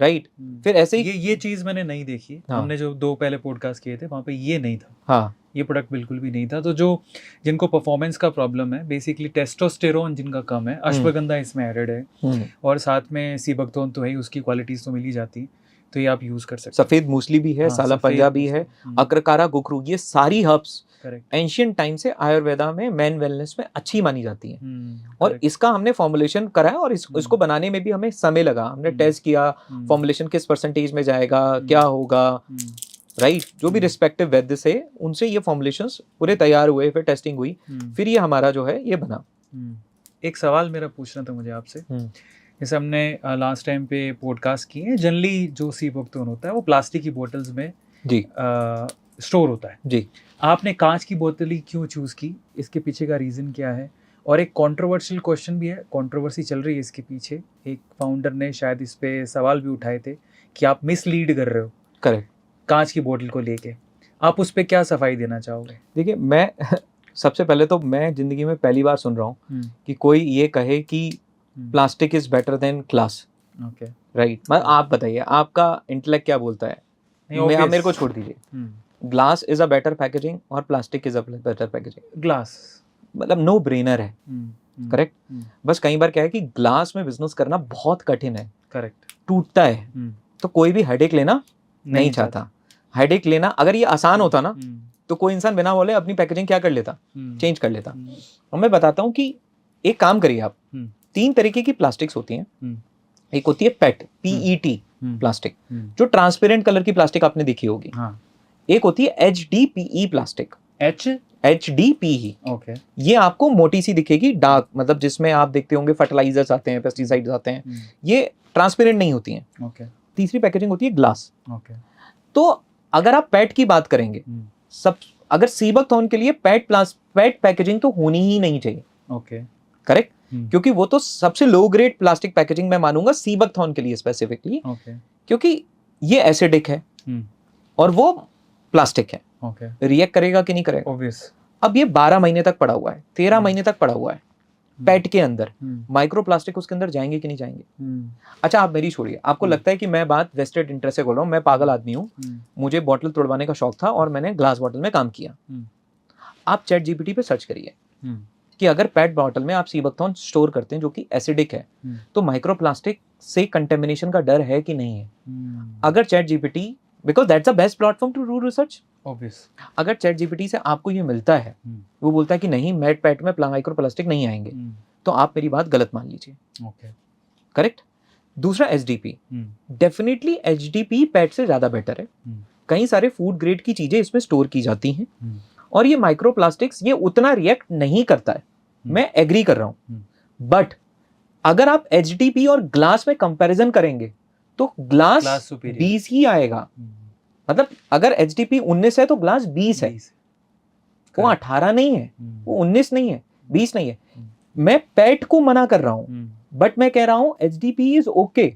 राइट। फिर ऐसे ही ये चीज मैंने नहीं देखी। हमने जो 2 पहले पॉडकास्ट किए थे वहां पे ये नहीं था। हाँ, ये प्रोडक्ट बिल्कुल भी नहीं था। तो जो जिनको परफॉर्मेंस का प्रॉब्लम है, बेसिकली टेस्टोस्टेरोन जिनका कम है, अश्वगंधा इसमें एडेड है, और साथ में सी बकथॉर्न तो है ही, उसकी क्वालिटीज तो मिल ही जाती है, तो ये आप यूज कर सकते हैं। सफेद मूसली भी है, साला पंजा भी है, अक्रकारा गुकरू, ये सारी हर्ब्स एंशियंट टाइम से आयुर्वेदा में मेन वेलनेस में अच्छी मानी जाती है। और इसका हमने फॉर्मुलेशन करा है, और इसको बनाने में भी हमें समय लगा। हमने टेस्ट किया फॉर्मुलेशन किस परसेंटेज में जाएगा, क्या होगा। राइट। जो भी रिस्पेक्टिव वैद्य से उनसे ये फॉर्मुलेशंस पूरे तैयार हुए, फिर टेस्टिंग हुई, फिर ये हमारा जो है ये बना। एक सवाल मेरा पूछना था मुझे आपसे। जैसे हमने लास्ट टाइम पे पॉडकास्ट किए, जनरली जो सी बकथॉर्न होता है वो प्लास्टिक की बोतल्स में जी स्टोर होता है। जी। आपने कांच की बोतल ही क्यों चूज की? इसके पीछे का रीजन क्या है? और एक कंट्रोवर्शियल क्वेश्चन भी है, कंट्रोवर्सी चल रही है इसके पीछे। एक फाउंडर ने शायद इस पे सवाल भी उठाए थे कि आप मिसलीड कर रहे हो। करेक्ट। कांच की बोतल को लेके आप उस पे क्या सफाई देना चाहोगे? देखिए, मैं सबसे पहले तो मैं जिंदगी में पहली बार सुन रहा हूँ कि कोई ये कहे कि plastic is better than glass. Okay. Right. आप बताइए, आपका इंटेलेक्ट क्या बोलता है? आप मेरे को छोड़ दीजिए। Glass is a better packaging और plastic is a better packaging. Glass मतलब नो ब्रेनर है। करेक्ट। बस कई बार क्या है कि ग्लास में बिजनेस करना बहुत कठिन है। करेक्ट। टूटता है, तो कोई भी हेडेक लेना नहीं चाहता। हेडेक लेना, अगर ये आसान होता ना तो कोई इंसान बिना बोले अपनी पैकेजिंग क्या कर लेता, चेंज कर लेता। और मैं बताता हूँ कि एक काम करिए आप, 3 तरीके की प्लास्टिक्स होती हैं। एक होती है पेट, PET प्लास्टिक, जो ट्रांसपेरेंट कलर की प्लास्टिक आपने देखी होगी। एक होती है HDPE प्लास्टिक। HDPE। ओके। ये आपको मोटी सी दिखेगी, डार्क, मतलब जिसमें आप देखते होंगे फर्टिलाइजर्स आते हैं, पेस्टिसाइड्स आते हैं, ये ट्रांसपेरेंट नहीं होती हैं। ओके। तीसरी पैकेजिंग होती है ग्लास। ओके। तो अगर आप पेट की बात करेंगे, अगर सी बकथॉर्न के लिए पेट पैकेजिंग तो होनी ही नहीं चाहिए। ओके। करेक्ट। क्योंकि वो तो सबसे लो ग्रेड प्लास्टिक पैकेजिंग मैं मानूंगा सी बकथॉर्न के लिए स्पेसिफिकली। क्योंकि ये एसिडिक है और वो प्लास्टिक है। रिएक्ट करेगा कि नहीं करेगा? ऑब्वियस। अब ये 12 महीने तक पड़ा हुआ है, 13 महीने तक पड़ा हुआ है पेट के अंदर, माइक्रो प्लास्टिक उसके अंदर जाएंगे कि नहीं जाएंगे? अच्छा, आप मेरी छोड़िए, आपको लगता है कि मैं बात वेस्टेड इंटरेस्ट से बोल रहा हूँ, मैं पागल आदमी हूँ, मुझे बॉटल तोड़वाने का शौक था और मैंने ग्लास बॉटल में काम किया। आप चैट जीपीटी पे सर्च करिए कि अगर पेट बॉटल में आप सी बकथॉर्न स्टोर करते हैं जो कि एसिडिक है, तो माइक्रो प्लास्टिक से कंटेमिनेशन का डर है कि नहीं है? अगर ChatGPT, because that's the best platform to do research, obvious, अगर चैट जीपीटी से आपको ये मिलता है, वो बोलता है कि नहीं मेड पेट में माइक्रो प्लास्टिक नहीं आएंगे, तो आप मेरी बात गलत मान लीजिए। ओके। करेक्ट। दूसरा एचडीपी, डेफिनेटली एचडीपी पेट से ज्यादा बेटर है। कई सारे फूड ग्रेड की चीजें इसमें स्टोर की जाती हैं और ये माइक्रो प्लास्टिक्स ये उतना रिएक्ट नहीं करता है, मैं एग्री कर रहा हूं। बट अगर आप एचडीपी और ग्लास में कंपैरिजन करेंगे तो ग्लास 20 ही आएगा। मतलब अगर एचडीपी 19 है तो ग्लास 20 है, वो 18 नहीं है, वो 19 नहीं है, 20 नहीं है। मैं पेट को मना कर रहा हूं, बट मैं कह रहा हूं HDP is okay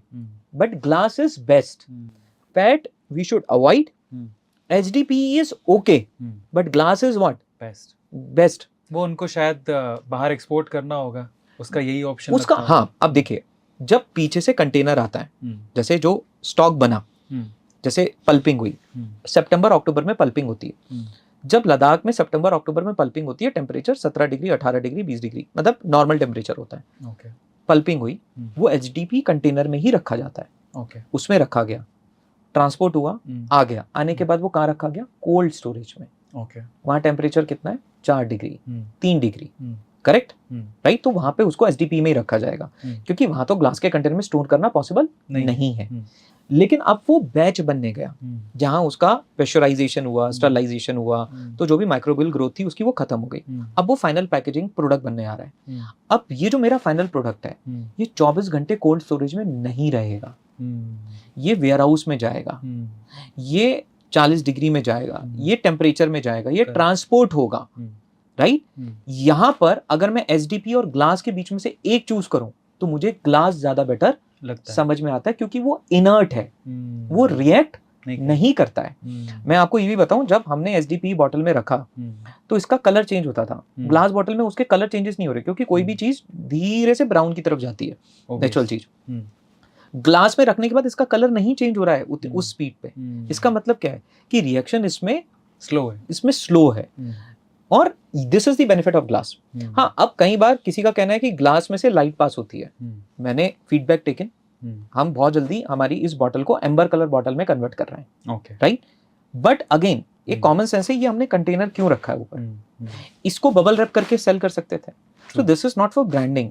but glass is best. PET we should avoid, HDP is okay but glass is what? Best. वो उनको शायद बाहर एक्सपोर्ट करना होगा, उसका यही ऑप्शन उसका। हाँ, अब देखिए, जब पीछे से कंटेनर आता है, जैसे जो स्टॉक बना, जैसे पल्पिंग हुई, सितंबर अक्टूबर में पल्पिंग होती है। जब लद्दाख में सितंबर अक्टूबर में पल्पिंग होती है, टेम्परेचर 17 डिग्री 18 डिग्री 20 डिग्री मतलब नॉर्मल टेम्परेचर होता है। ओके। पल्पिंग हुई, वो एचडीपी कंटेनर में ही रखा जाता है। ओके। उसमें रखा गया, ट्रांसपोर्ट हुआ, आ गया, आने के बाद वो कहाँ रखा गया? कोल्ड स्टोरेज में। ओके। वहां टेम्परेचर कितना है? 4 डिग्री 3 डिग्री। Correct, right. तो वहां पे उसको एचडीपी में ही रखा जाएगा, क्योंकि वहां तो ग्लास के कंटेनर में स्टोर करना पॉसिबल नहीं है। लेकिन अब वो बैच बनने गया जहां उसका प्रेशराइजेशन हुआ, स्टरलाइजेशन हुआ, तो जो भी माइक्रोबियल ग्रोथ थी उसकी वो खत्म हो गई। अब वो फाइनल पैकेजिंग प्रोडक्ट बनने आ रहा है। अब ये जो मेरा फाइनल प्रोडक्ट है ये 24 घंटे कोल्ड स्टोरेज में नहीं रहेगा, ये वेयर हाउस में जाएगा, ये 40 डिग्री में जाएगा, ये टेम्परेचर में जाएगा, ये ट्रांसपोर्ट होगा, राइट। यहाँ पर अगर मैं एसडीपी और ग्लास के बीच में से एक चूज करूं तो मुझे ग्लास ज्यादा बेटर समझ में आता है, क्योंकि वो इनर्ट है, वो रिएक्ट नहीं करता है। मैं आपको ये भी बताऊं, जब हमने एसडीपी बॉटल में रखा तो इसका कलर चेंज होता था, ग्लास बॉटल में उसके कलर चेंजेस नहीं हो रहे, क्योंकि कोई भी चीज धीरे से ब्राउन की तरफ जाती है, नेचुरल चीज। ग्लास में रखने के बाद इसका कलर नहीं चेंज हो रहा है उस स्पीड पे। इसका मतलब क्या है कि रिएक्शन इसमें स्लो है, और this is the benefit of glass. हाँ, अब कई बार किसी का कहना है कि ग्लास में से लाइट पास होती है, मैंने फीडबैक टेकन, हम बहुत जल्दी हमारी इस बॉटल को एम्बर कलर बॉटल में कन्वर्ट कर रहे हैं, राइट। बट अगेन एक कॉमन सेंस है, ये हमने कंटेनर क्यों रखा है ऊपर, इसको बबल रैप करके सेल कर सकते थे। So this is not for branding,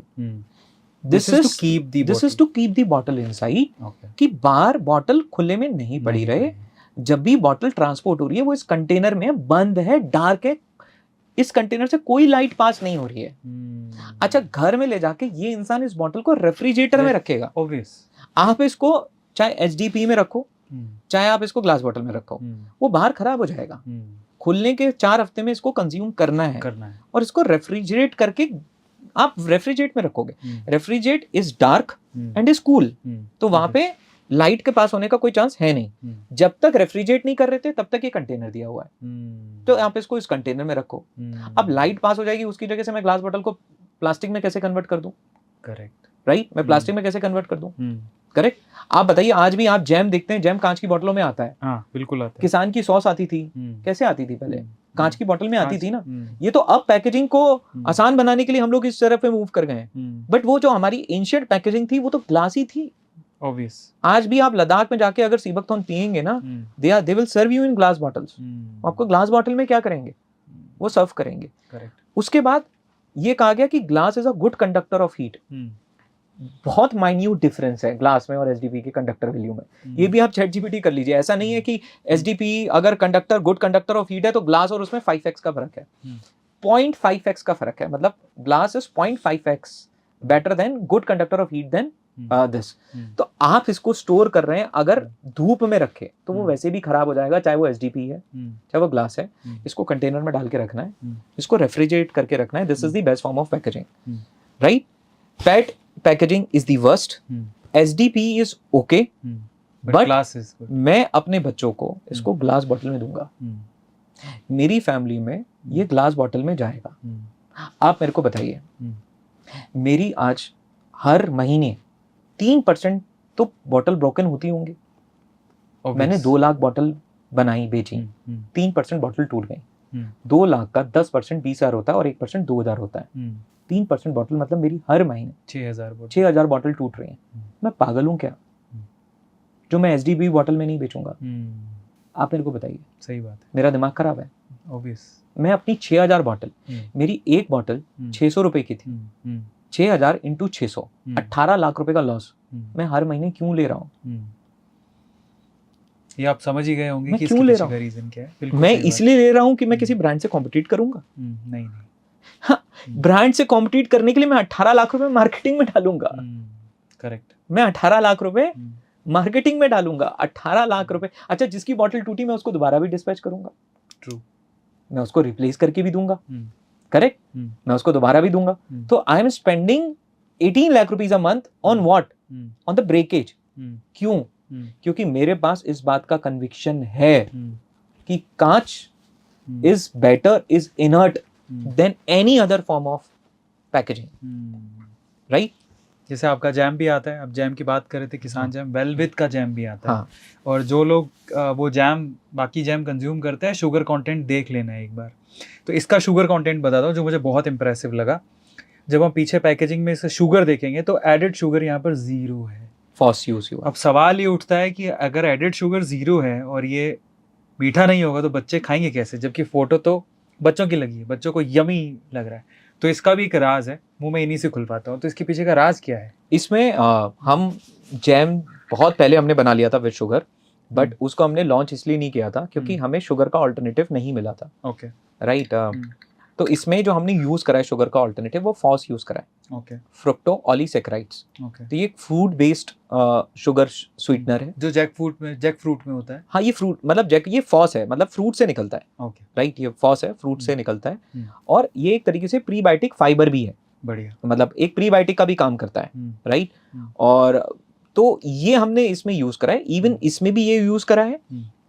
this is to keep the bottle inside, कि बाहर बॉटल खुले में नहीं पड़ी रहे। जब भी बॉटल ट्रांसपोर्ट हो रही है वो इस कंटेनर में बंद है, डार्क है, इस कंटेनर से कोई लाइट पास नहीं हो रही है। अच्छा, घर में ले जाके ये इंसान इस बॉटल को रेफ्रिजरेटर में रखेगा, ऑब्वियस। आप इसको चाहे एचडीपी में रखो, चाहे आप इसको ग्लास बॉटल में रखो, वो बाहर खराब हो जाएगा। खुलने के 4 हफ्ते में इसको कंज्यूम करना है, और इसको रेफ्रिजरेट करके आप रेफ्रिजरेट में रखोगे। Refrigerate is dark and is cool, तो वहां पे लाइट के पास होने का कोई चांस है नहीं। जब तक रेफ्रिजरेट नहीं कर रहे थे तब तक ये कंटेनर दिया हुआ है, तो आप इसको इस कंटेनर में रखो। अब लाइट पास हो जाएगी, उसकी जगह से मैं ग्लास बॉटल को प्लास्टिक में कैसे कन्वर्ट कर दूं, करेक्ट, राइट। मैं प्लास्टिक में कैसे कन्वर्ट कर दूं, करेक्ट। आप बताइए, आज भी आप जैम देखते हैं, जैम कांच की बोतलों में आता है। हाँ, बिल्कुल आता है। किसान की सॉस आती थी, कैसे आती थी पहले, कांच की बोतल में आती थी ना। ये तो अब पैकेजिंग को आसान बनाने के लिए हम लोग इस तरफ पे मूव कर गए हैं, बट वो जो हमारी एंशिएंट पैकेजिंग थी वो तो ग्लास ही थी, ऑब्वियस। आज भी आप लद्दाख में जाके अगर सीबकथॉर्न पियेंगे ना, they will serve you in glass bottles. आपको ग्लास बॉटल में क्या करेंगे, वो सर्व करेंगे, करेक्ट। उसके बाद ये कहा गया कि glass is a good conductor of heat. बहुत माइन्यूट डिफरेंस है ग्लास में और एसडीपी के कंडक्टर वैल्यू में। ये भी आप ChatGPT कर लीजिए, ऐसा नहीं है कि एसडीपी अगर conductor good conductor of heat है तो ग्लास और उसमें 5x का फर्क है, 0.5x का फर्क है। मतलब glass is 0.5x better than good conductor of heat than this. तो आप इसको स्टोर कर रहे हैं, अगर धूप में रखे तो वो वैसे भी खराब हो जाएगा, चाहे वो एसडीपी है चाहे वो ग्लास है। इसको कंटेनर में डाल के रखना है, इसको रेफ्रिजरेट करके रखना है। This is the best form of packaging, right. PAT packaging is the worst, SDP is okay, but glass is good. मैं अपने बच्चों को इसको ग्लास बॉटल में दूंगा, मेरी फैमिली में ये ग्लास बॉटल में जाएगा। आप मेरे को बताइए, मेरी आज हर महीने 3% तो बॉटल ब्रोकन होती होंगी। मैंने 2 लाख बॉटल बनाई, बेची, 3% बॉटल टूट गई। 2 लाख का 10% 20,000 होता है और 1% 2,000 होता है। 3% बॉटल मतलब मेरी हर महीने 6,000 बॉटल टूट रही है। मैं पागल हूँ क्या जो मैं एसडीबी बॉटल में नहीं बेचूंगा? आप मेरे को बताइए। सही बात है, मेरा दिमाग खराब है, ऑब्वियस। मैं अपनी 6,000 बॉटल, मेरी एक बॉटल 600 रुपए की थी, 6,000 इंटू 600, 18 लाख रुपए का लॉस मैं हर महीने क्यों ले रहा हूँ? ये आप समझ ही गए होंगे कि क्यों ले रहा हूँ, रीजन क्या है। मैं इसलिए ले रहा हूँ कि मैं किसी ब्रांड से कॉम्पिटिट करूंगा? नहीं। हाँ, ब्रांड से कॉम्पिटिट करने के लिए मैं 18 लाख रुपए मार्केटिंग में डालूंगा, करेक्ट। मैं 18 लाख रुपए मार्केटिंग में डालूंगा, 18 लाख रुपए। अच्छा, जिसकी बॉटल टूटी मैं उसको दोबारा भी डिस्पैच करूंगा, ट्रू। मैं उसको रिप्लेस करके भी दूंगा, करेक्ट। मैं उसको दोबारा भी दूंगा। तो I am spending 18 lakh rupees a month on what? On the breakage. क्यों? क्योंकि मेरे पास इस बात का कन्विक्शन है कि कांच is better, is inert than any other form of packaging, right. जैसे आपका जैम भी आता है, अब जैम की बात कर रहे थे, किसान जैम, वेलविथ का जैम भी आता है। और जो लोग वो जैम, बाकी जैम कंज्यूम करते हैं, शुगर कंटेंट देख लेना है एक बार। तो इसका शुगर कंटेंट बताता हूँ जो मुझे बहुत इंप्रेसिव लगा। जब हम पीछे पैकेजिंग में इसे शुगर देखेंगे तो एडेड शुगर यहाँ पर 0 है, फॉस यूज। अब सवाल ये उठता है कि अगर एडेड शुगर 0 है और ये मीठा नहीं होगा तो बच्चे खाएंगे कैसे, जबकि फोटो तो बच्चों की लगी है, बच्चों को यमी लग रहा है। तो इसका भी एक राज है, मुंह में इन्हीं से खुल पाता हूँ। तो इसके पीछे का राज क्या है? इसमें हम जैम बहुत पहले हमने बना लिया था विद शुगर, बट उसको हमने लॉन्च इसलिए नहीं किया था क्योंकि हमें शुगर का ऑल्टरनेटिव नहीं मिला था। ओके। राइट। तो इसमें जो हमने यूज करा है शुगर का ऑल्टरनेटिव वो फॉस यूज करा है, ओके। फ्रुक्टो ऑलीसेक्राइड्स। ओके। तो ये एक फ्रूट बेस्ड शुगर स्वीटनर है। जो जैक फ्रूट में होता है। हाँ, ये फ्रूट मतलब जैक, ये फॉस है, मतलब फ्रूट से निकलता है। ओके। राइट, ये फॉस है, फ्रूट से निकलता है। हम्म। और ये एक तरीके से प्रीबायोटिक फाइबर भी है, बढ़िया। मतलब एक प्रीबायोटिक का भी काम करता है। राइट। और तो ये हमने इसमें यूज करा है, इवन इसमें भी ये यूज करा है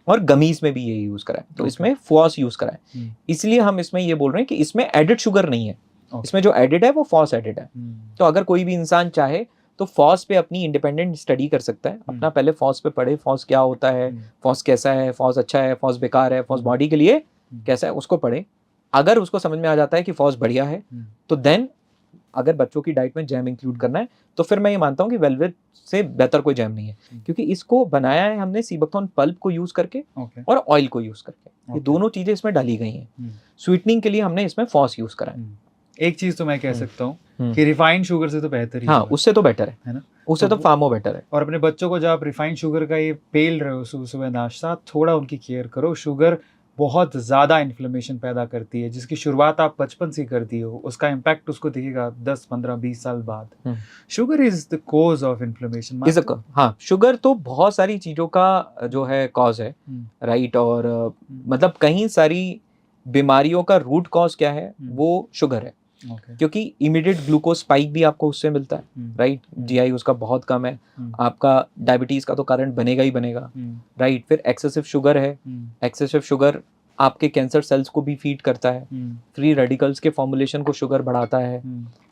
और गमीज में भी ये यूज करा है। तो इसमें फॉस यूज करा है, इसलिए हम इसमें ये बोल रहे हैं कि इसमें एडिड शुगर नहीं है। इसमें जो एडिड है वो फॉस एडिड है। तो अगर कोई भी इंसान चाहे तो फॉस पे अपनी इंडिपेंडेंट स्टडी कर सकता है, अपना पहले फॉस पे पढ़े, फॉस क्या होता है, फॉस कैसा है, फॉस अच्छा है, फॉस बेकार है, फॉस बॉडी के लिए कैसा है, उसको पढ़े। अगर उसको समझ में आ जाता है कि फॉस बढ़िया है तो देन अगर बच्चों की डाइट में जैम इंक्लूड करना है तो फिर मैं ये मानता हूँ कि वेलवेट से बेहतर कोई जैम नहीं है, क्योंकि इसको बनाया है हमने सीबकथॉर्न पल्प को यूज करके और ऑयल को यूज करके। ये दोनों चीजें इसमें डाली गई हैं। स्वीटनिंग के लिए हमने इसमें फॉस यूज करा है। एक चीज तो मैं कह सकता हूँ कि रिफाइंड शुगर से तो बेहतर ही हाँ, उससे तो बेटर है ना, उससे तो फार्मो बेटर है। और अपने बच्चों को जब आप रिफाइंड शुगर का ये पेल रहे हो सुबह सुबह नाश्ता, थोड़ा उनकी केयर करो। शुगर बहुत ज़्यादा इन्फ्लेमेशन पैदा करती है, जिसकी शुरुआत आप बचपन से करती हो, उसका इम्पैक्ट उसको दिखेगा 10, 15, 20 साल बाद। Sugar is the cause of inflammation. हाँ, शुगर तो बहुत सारी चीज़ों का जो है कॉज है। राइट। और मतलब कहीं सारी बीमारियों का रूट कॉज क्या है, वो शुगर है। क्योंकि इमीडिएट ग्लूकोज स्पाइक भी आपको उससे मिलता है। राइट। जीआई उसका बहुत कम है। आपका डायबिटीज का तो कारण बनेगा ही बनेगा। राइट। फिर एक्सेसिव शुगर है, एक्सेसिव शुगर आपके कैंसर सेल्स को भी फीड करता है, फ्री रेडिकल्स के फॉर्मुलेशन को शुगर बढ़ाता है।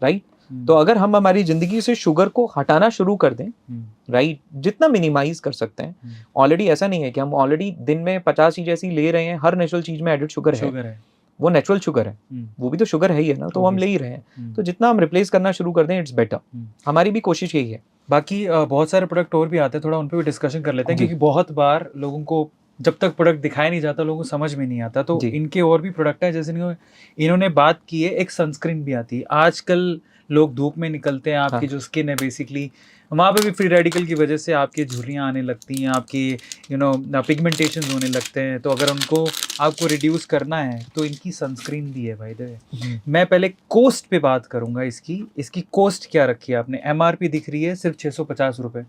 राइट। तो अगर हम हमारी जिंदगी से शुगर को हटाना शुरू कर दें, राइट, जितना मिनिमाइज कर सकते हैं। ऑलरेडी ऐसा नहीं है कि हम ऑलरेडी दिन में 50 चीज ऐसी ले रहे हैं, हर नेचुरल चीज में एडिड शुगर है, वो नेचुरल शुगर है, वो भी तो शुगर है ही है ना, तो हम ले ही रहे हैं। तो जितना हम रिप्लेस करना शुरू कर दें इट्स बेटर। हमारी भी कोशिश यही है। बाकी बहुत सारे प्रोडक्ट और भी आते हैं, थोड़ा उन पे भी डिस्कशन कर लेते हैं, क्योंकि बहुत बार लोगों को जब तक प्रोडक्ट दिखाया नहीं जाता लोगों को समझ में नहीं आता। तो इनके और भी प्रोडक्ट है, जैसे इन्होंने बात की है, एक सनस्क्रीन भी आती है। आजकल लोग धूप में निकलते हैं, आपकी जो स्किन है बेसिकली वहाँ पे भी फ्री रेडिकल की वजह से आपकी झुर्रियाँ आने लगती हैं, आपकी पिगमेंटेशन होने लगते हैं। तो अगर उनको आपको रिड्यूस करना है तो इनकी सनस्क्रीन भी है भाई दे। मैं पहले कोस्ट पे बात करूंगा। इसकी कोस्ट क्या रखी है आपने? एमआरपी दिख रही है सिर्फ 650 रुपये।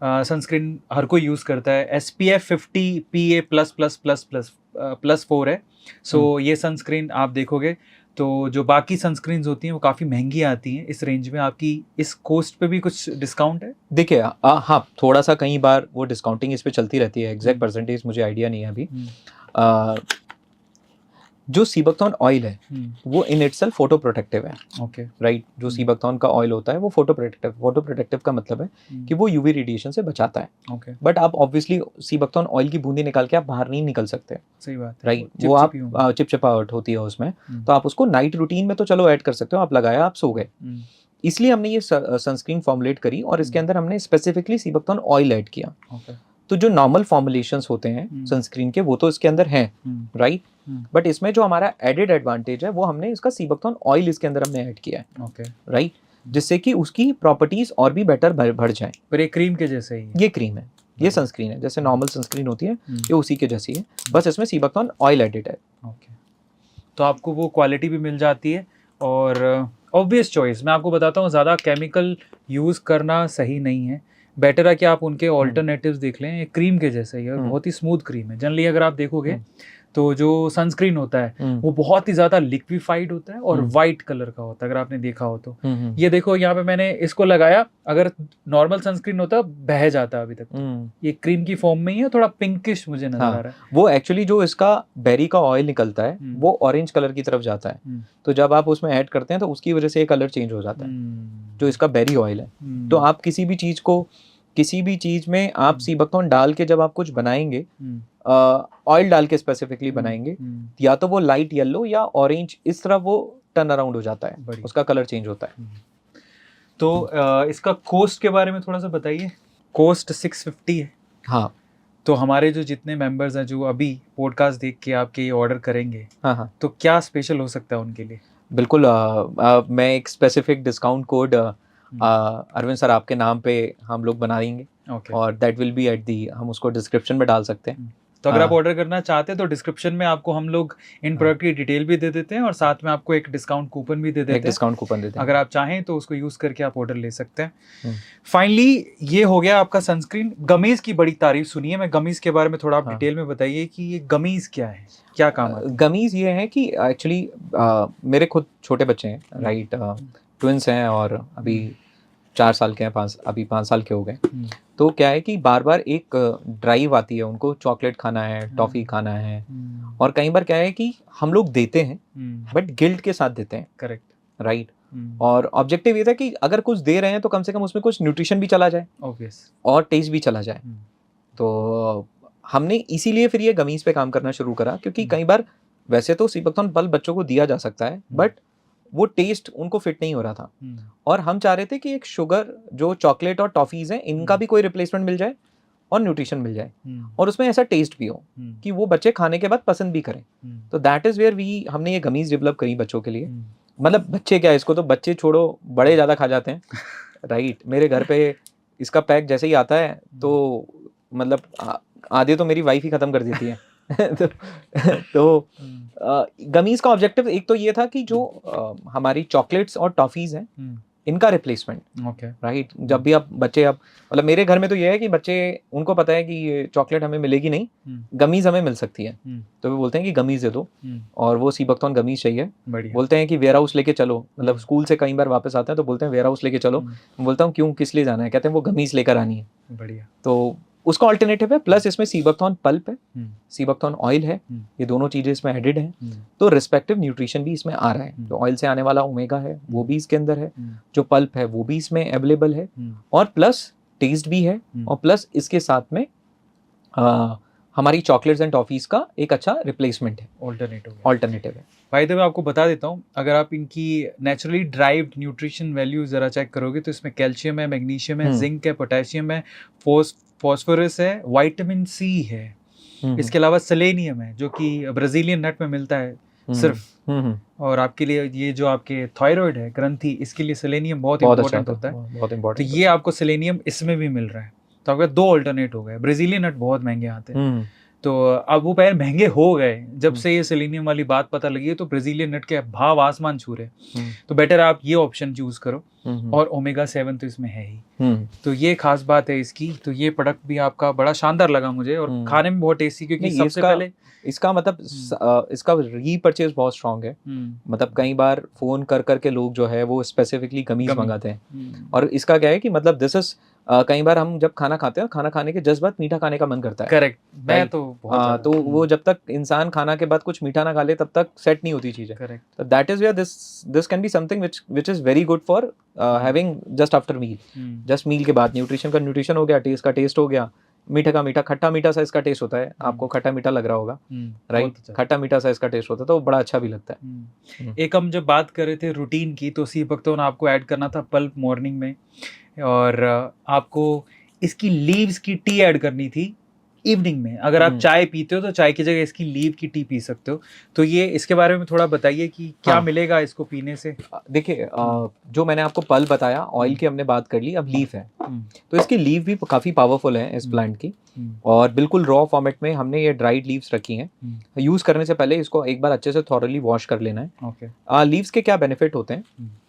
सनस्क्रीन हर कोई यूज़ करता है। SPF 50 PA++++++4 है। सो ये सनस्क्रीन आप देखोगे तो जो बाकी सनस्क्रीन्स होती हैं वो काफ़ी महंगी आती हैं। इस रेंज में आपकी इस कोस्ट पे भी कुछ डिस्काउंट है? देखिए हाँ, थोड़ा सा कई बार वो डिस्काउंटिंग इस पे चलती रहती है। एग्जैक्ट परसेंटेज मुझे आइडिया नहीं है अभी। जो सीबकथॉर्न ऑयल है वो इन इटसेल्फ फोटो प्रोटेक्टिव है। ओके। राइट। जो सीबकथॉर्न का ऑयल होता है वो फोटो प्रोटेक्टिव का मतलब है कि वो यूवी रेडिएशन से बचाता है। ओके। बट आप ऑब्वियसली सीबकथॉर्न ऑयल की बूंदी निकाल के आप बाहर नहीं निकल सकते। सही बात है। राइट। वो आप चिपचिपाहट होती है उसमें, तो आप उसको नाइट रूटीन में तो चलो ऐड कर सकते हो, आप लगाया आप सो गए। इसलिए हमने ये सनस्क्रीन फॉर्मुलेट करी और इसके अंदर हमने स्पेसिफिकली सीबकथॉर्न ऑयल ऐड किया। तो जो नॉर्मल फॉर्मुलेशंस होते हैं सनस्क्रीन के वो तो इसके अंदर हैं। राइट। बट इसमें जो हमारा एडेड एडवांटेज है वो हमने इसका सीबकथॉर्न ऑयल इसके अंदर हमने ऐड किया है। ओके। राइट। जिससे कि उसकी प्रॉपर्टीज और भी बेटर बढ़ जाए। पर ये क्रीम के जैसे ही ये क्रीम है, ये सनस्क्रीन है, जैसे नॉर्मल सनस्क्रीन होती है ये उसी के जैसी है, बस इसमें सीबकथॉर्न ऑयल एडेड है। ओके। तो आपको वो क्वालिटी भी मिल जाती है। और ऑब्वियस चॉइस मैं आपको बताता हूँ, ज़्यादा केमिकल यूज़ करना सही नहीं है। बेटर है कि आप उनके ऑल्टरनेटिव्स देख लें। ये क्रीम के जैसे ही है, बहुत ही स्मूथ क्रीम है। जनरली अगर आप देखोगे तो जो सनस्क्रीन होता है वो बहुत ही ज़्यादा लिक्विफाइड होता है और वाइट कलर का होता है, अगर आपने देखा हो तो। ये देखो यहाँ पे मैंने इसको लगाया, अगर नॉर्मल सनस्क्रीन होता बह जाता अभी तक। ये क्रीम की फॉर्म में ही है, थोड़ा पिंकिश मुझे नजर आ रहा है। वो एक्चुअली जो इसका बेरी का ऑयल निकलता है वो ऑरेंज कलर की तरफ जाता है, तो जब आप उसमें ऐड करते हैं तो उसकी वजह से ये कलर चेंज हो जाता है, जो इसका बेरी ऑयल है। तो आप किसी भी चीज में आप सीबकथॉर्न डाल के जब आप कुछ बनाएंगे, ऑयल डाल के स्पेसिफिकली बनाएंगे, या तो वो लाइट येलो या ऑरेंज इस तरह वो टर्न अराउंड हो जाता है, उसका कलर चेंज होता है। तो इसका कॉस्ट के बारे में थोड़ा सा बताइए। कॉस्ट 650 है। हाँ। तो हमारे जो जितने मेंबर्स हैं जो अभी पॉडकास्ट देख के आपके ये ऑर्डर करेंगे, हाँ, तो क्या स्पेशल हो सकता है उनके लिए? बिल्कुल। मैं एक specific discount code Arvind sir आपके नाम पे हम लोग बना देंगे। ओके। और that will be at the, हम उसको डिस्क्रिप्शन में डाल सकते हैं। तो अगर आप हाँ। ऑर्डर करना चाहते हैं तो डिस्क्रिप्शन में आपको हम लोग इन हाँ। प्रोडक्ट की डिटेल भी दे देते हैं और साथ में आपको एक डिस्काउंट कूपन भी दे एक देते हैं। डिस्काउंट कूपन देते हैं। अगर आप चाहें तो उसको यूज करके आप ऑर्डर ले सकते हैं। हम्म। फाइनली ये हो गया आपका सनस्क्रीन। गमीज की बड़ी तारीफ सुनी है, मैं गमीज के बारे में थोड़ा आप हाँ। डिटेल में बताइए कि ये गमीज क्या है, क्या काम आता है? गमीज ये है कि एक्चुअली मेरे खुद छोटे बच्चे हैं, राइट, ट्विंस हैं और अभी 4 साल के हैं, अभी 5 साल के हो गए। तो क्या है कि बार बार एक ड्राइव आती है, उनको चॉकलेट खाना है, टॉफ़ी खाना है, और कई बार क्या है कि हम लोग देते हैं बट गिल्ट के साथ देते हैं, करेक्ट, राइट। और ऑब्जेक्टिव ये था कि अगर कुछ दे रहे हैं तो कम से कम उसमें कुछ न्यूट्रिशन भी चला जाए ऑब्वियस, और टेस्ट भी चला जाए। तो हमने इसीलिए फिर ये गमीज पे काम करना शुरू करा, क्योंकि कई बार वैसे तो सीबकथॉर्न पल्प बच्चों को दिया जा सकता है बट वो टेस्ट उनको फिट नहीं हो रहा था, और हम चाह रहे थे कि एक शुगर जो चॉकलेट और टॉफीज हैं इनका भी कोई रिप्लेसमेंट मिल जाए और न्यूट्रिशन मिल जाए, और उसमें ऐसा टेस्ट भी हो कि वो बच्चे खाने के बाद पसंद भी करें। तो दैट इज़ वेयर हमने ये गमीज डेवलप करी बच्चों के लिए। मतलब बच्चे क्या, इसको तो बच्चे छोड़ो, बड़े ज़्यादा खा जाते हैं, राइट। मेरे घर पे इसका पैक जैसे ही आता है तो मतलब आधे तो मेरी वाइफ ही ख़त्म कर देती है। तो गमीज का ऑब्जेक्टिव एक तो ये था कि जो हमारी चॉकलेट्स और टॉफ़ीज़ हैं इनका रिप्लेसमेंट, ओके, राइट। जब भी आप बच्चे, अब मतलब मेरे घर में तो ये है कि बच्चे, उनको पता है कि ये चॉकलेट हमें मिलेगी नहीं, गमीज हमें मिल सकती है, तो वो बोलते हैं कि गमीज दे दो, और वो सीबकथॉर्न गमीज चाहिए। बोलते हैं कि वेयर हाउस लेके चलो, मतलब स्कूल से कई बार वापस आते हैं तो बोलते हैं वेयर हाउस लेके चलो। मैं बोलता हूँ क्यों, किस लिए जाना है? कहते हैं वो गमीज लेकर आनी है। बढ़िया। तो उसका ऑल्टरनेटिव है, प्लस इसमें सीबकथॉर्न पल्प है, सीबकथॉर्न ऑयल है, ये दोनों चीज़ें इसमें एडिड हैं, तो रिस्पेक्टिव न्यूट्रिशन भी इसमें आ रहा है। जो ऑयल से आने वाला ओमेगा है वो भी इसके अंदर है, जो पल्प है वो भी इसमें अवेलेबल है, और प्लस टेस्ट भी है, और प्लस इसके साथ में हमारी चॉकलेट्स एंड टॉफीज़ का एक अच्छा रिप्लेसमेंट है, ऑल्टरनेटिव है। भाई मैं आपको बता देता हूँ, अगर आप इनकी नेचुरली ड्राइव्ड न्यूट्रिशन वैल्यू ज़रा चेक करोगे तो इसमें कैल्शियम है, मैग्नीशियम है, जिंक है, पोटेशियम है, फॉस्फोरस है, विटामिन सी है, इसके अलावा सेलेनियम है जो कि ब्राज़ीलियन नट में मिलता है सिर्फ, और आपके लिए ये जो आपके थायराइड है ग्रंथि, इसके लिए सेलेनियम बहुत इंपॉर्टेंट होता है, बहुत इंपॉर्टेंट। तो ये आपको सेलेनियम इसमें भी मिल रहा है। तो आपके 2 अल्टरनेट हो गए। ब्राज़ीलियन नट बहुत महंगे आते हैं, तो अब वो पहले महंगे हो गए, जब से ये सेलेनियम वाली बात पता लगी है तो ब्राज़ीलियन नट के भाव आसमान छू रहे। तो बेटर आप ये ऑप्शन चूज करो, और ओमेगा 7 तो इसमें है ही, तो ये खास बात है इसकी। तो ये प्रोडक्ट भी आपका बड़ा शानदार लगा मुझे, और खाने में बहुत टेस्टी, क्योंकि सबसे पहले इसका मतलब इसका रीपर्चेज बहुत स्ट्रांग है। मतलब कई बार फोन कर करके लोग जो है वो स्पेसिफिकली गमीज मंगाते हैं, और इसका क्या है कि मतलब दिस इज कई बार हम जब खाना खाते हैं, खाना खाने के जस्ट बाद मीठा खाने का मन करता है। करेक्ट, मैं तो बहुत तो वो जब तक इंसान खाना के बाद कुछ मीठा ना खा ले तब तक सेट नहीं होती चीजें। करेक्ट, तो that is where this can be something which is very good for having just after meal. Just meal के बाद न्यूट्रिशन का न्यूट्रिशन हो गया, टेस्ट का टेस्ट हो गया, मीठा का मीठा, खट्टा मीठा सा इसका टेस्ट होता है। आपको खट्टा मीठा लग रहा होगा, राइट, खट्टा मीठा सा इसका टेस्ट होता है, तो बड़ा अच्छा भी लगता है। एक हम जब बात कर रहे थे रूटीन की, तो सीबकथॉर्न आपको ऐड करना था पल्प मॉर्निंग में, और आपको इसकी लीव्स की टी ऐड करनी थी इवनिंग में। अगर आप चाय पीते हो तो चाय की जगह इसकी लीव की टी पी सकते हो। तो ये इसके बारे में थोड़ा बताइए कि क्या मिलेगा इसको पीने से। देखिए, जो मैंने आपको पल्प बताया, ऑयल की हमने बात कर ली, अब लीफ है, तो इसकी लीफ भी काफ़ी पावरफुल है इस प्लांट की, और बिल्कुल रॉ फॉर्मेट में हमने ये ड्राइड लीव्स रखी हैं। यूज़ करने से पहले इसको एक बार अच्छे से थॉरली वॉश कर लेना है। लीव्स के क्या बेनिफिट होते हैं?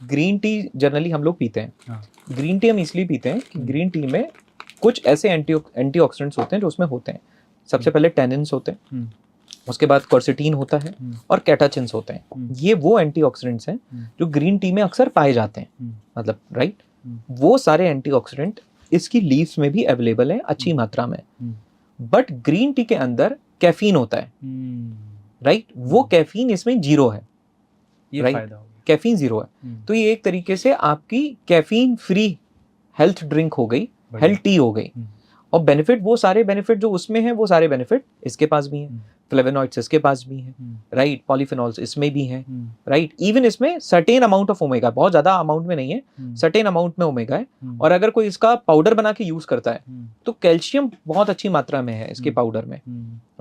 ग्रीन टी जनरली हम लोग पीते हैं। ग्रीन टी हम इसलिए पीते हैं कि ग्रीन टी में कुछ ऐसे एंटीऑक्सीडेंट्स होते हैं जो उसमें होते हैं। सबसे पहले टेनिन्स होते हैं, उसके बाद क्वर्सेटीन होता है, और कैटाचिन्स होते हैं। ये वो एंटीऑक्सीडेंट्स हैं जो ग्रीन टी में अक्सर पाए जाते हैं, मतलब राइट। वो सारे एंटीऑक्सीडेंट इसकी लीव्स में भी अवेलेबल हैं अच्छी मात्रा में, बट ग्रीन टी के अंदर कैफीन होता है, राइट। वो कैफीन इसमें जीरो है, राइट, कैफीन जीरो है। तो ये एक तरीके से आपकी कैफीन फ्री हेल्थ ड्रिंक हो गई, हेल्थ टी हो गई। और बेनिफिट, वो सारे बेनिफिट जो उसमें हैं, वो सारे बेनिफिट इसके पास भी हैं। फ्लेवोनॉइड्स इसके पास भी हैं, राइट, पॉलीफिनॉल्स इसमें भी हैं, राइट। इवन इसमें सर्टेन अमाउंट ऑफ ओमेगा, बहुत ज्यादा अमाउंट में नहीं है, सर्टेन अमाउंट में ओमेगा है। और अगर कोई इसका पाउडर बना के यूज करता है तो कैल्शियम बहुत अच्छी मात्रा में है इसके पाउडर में,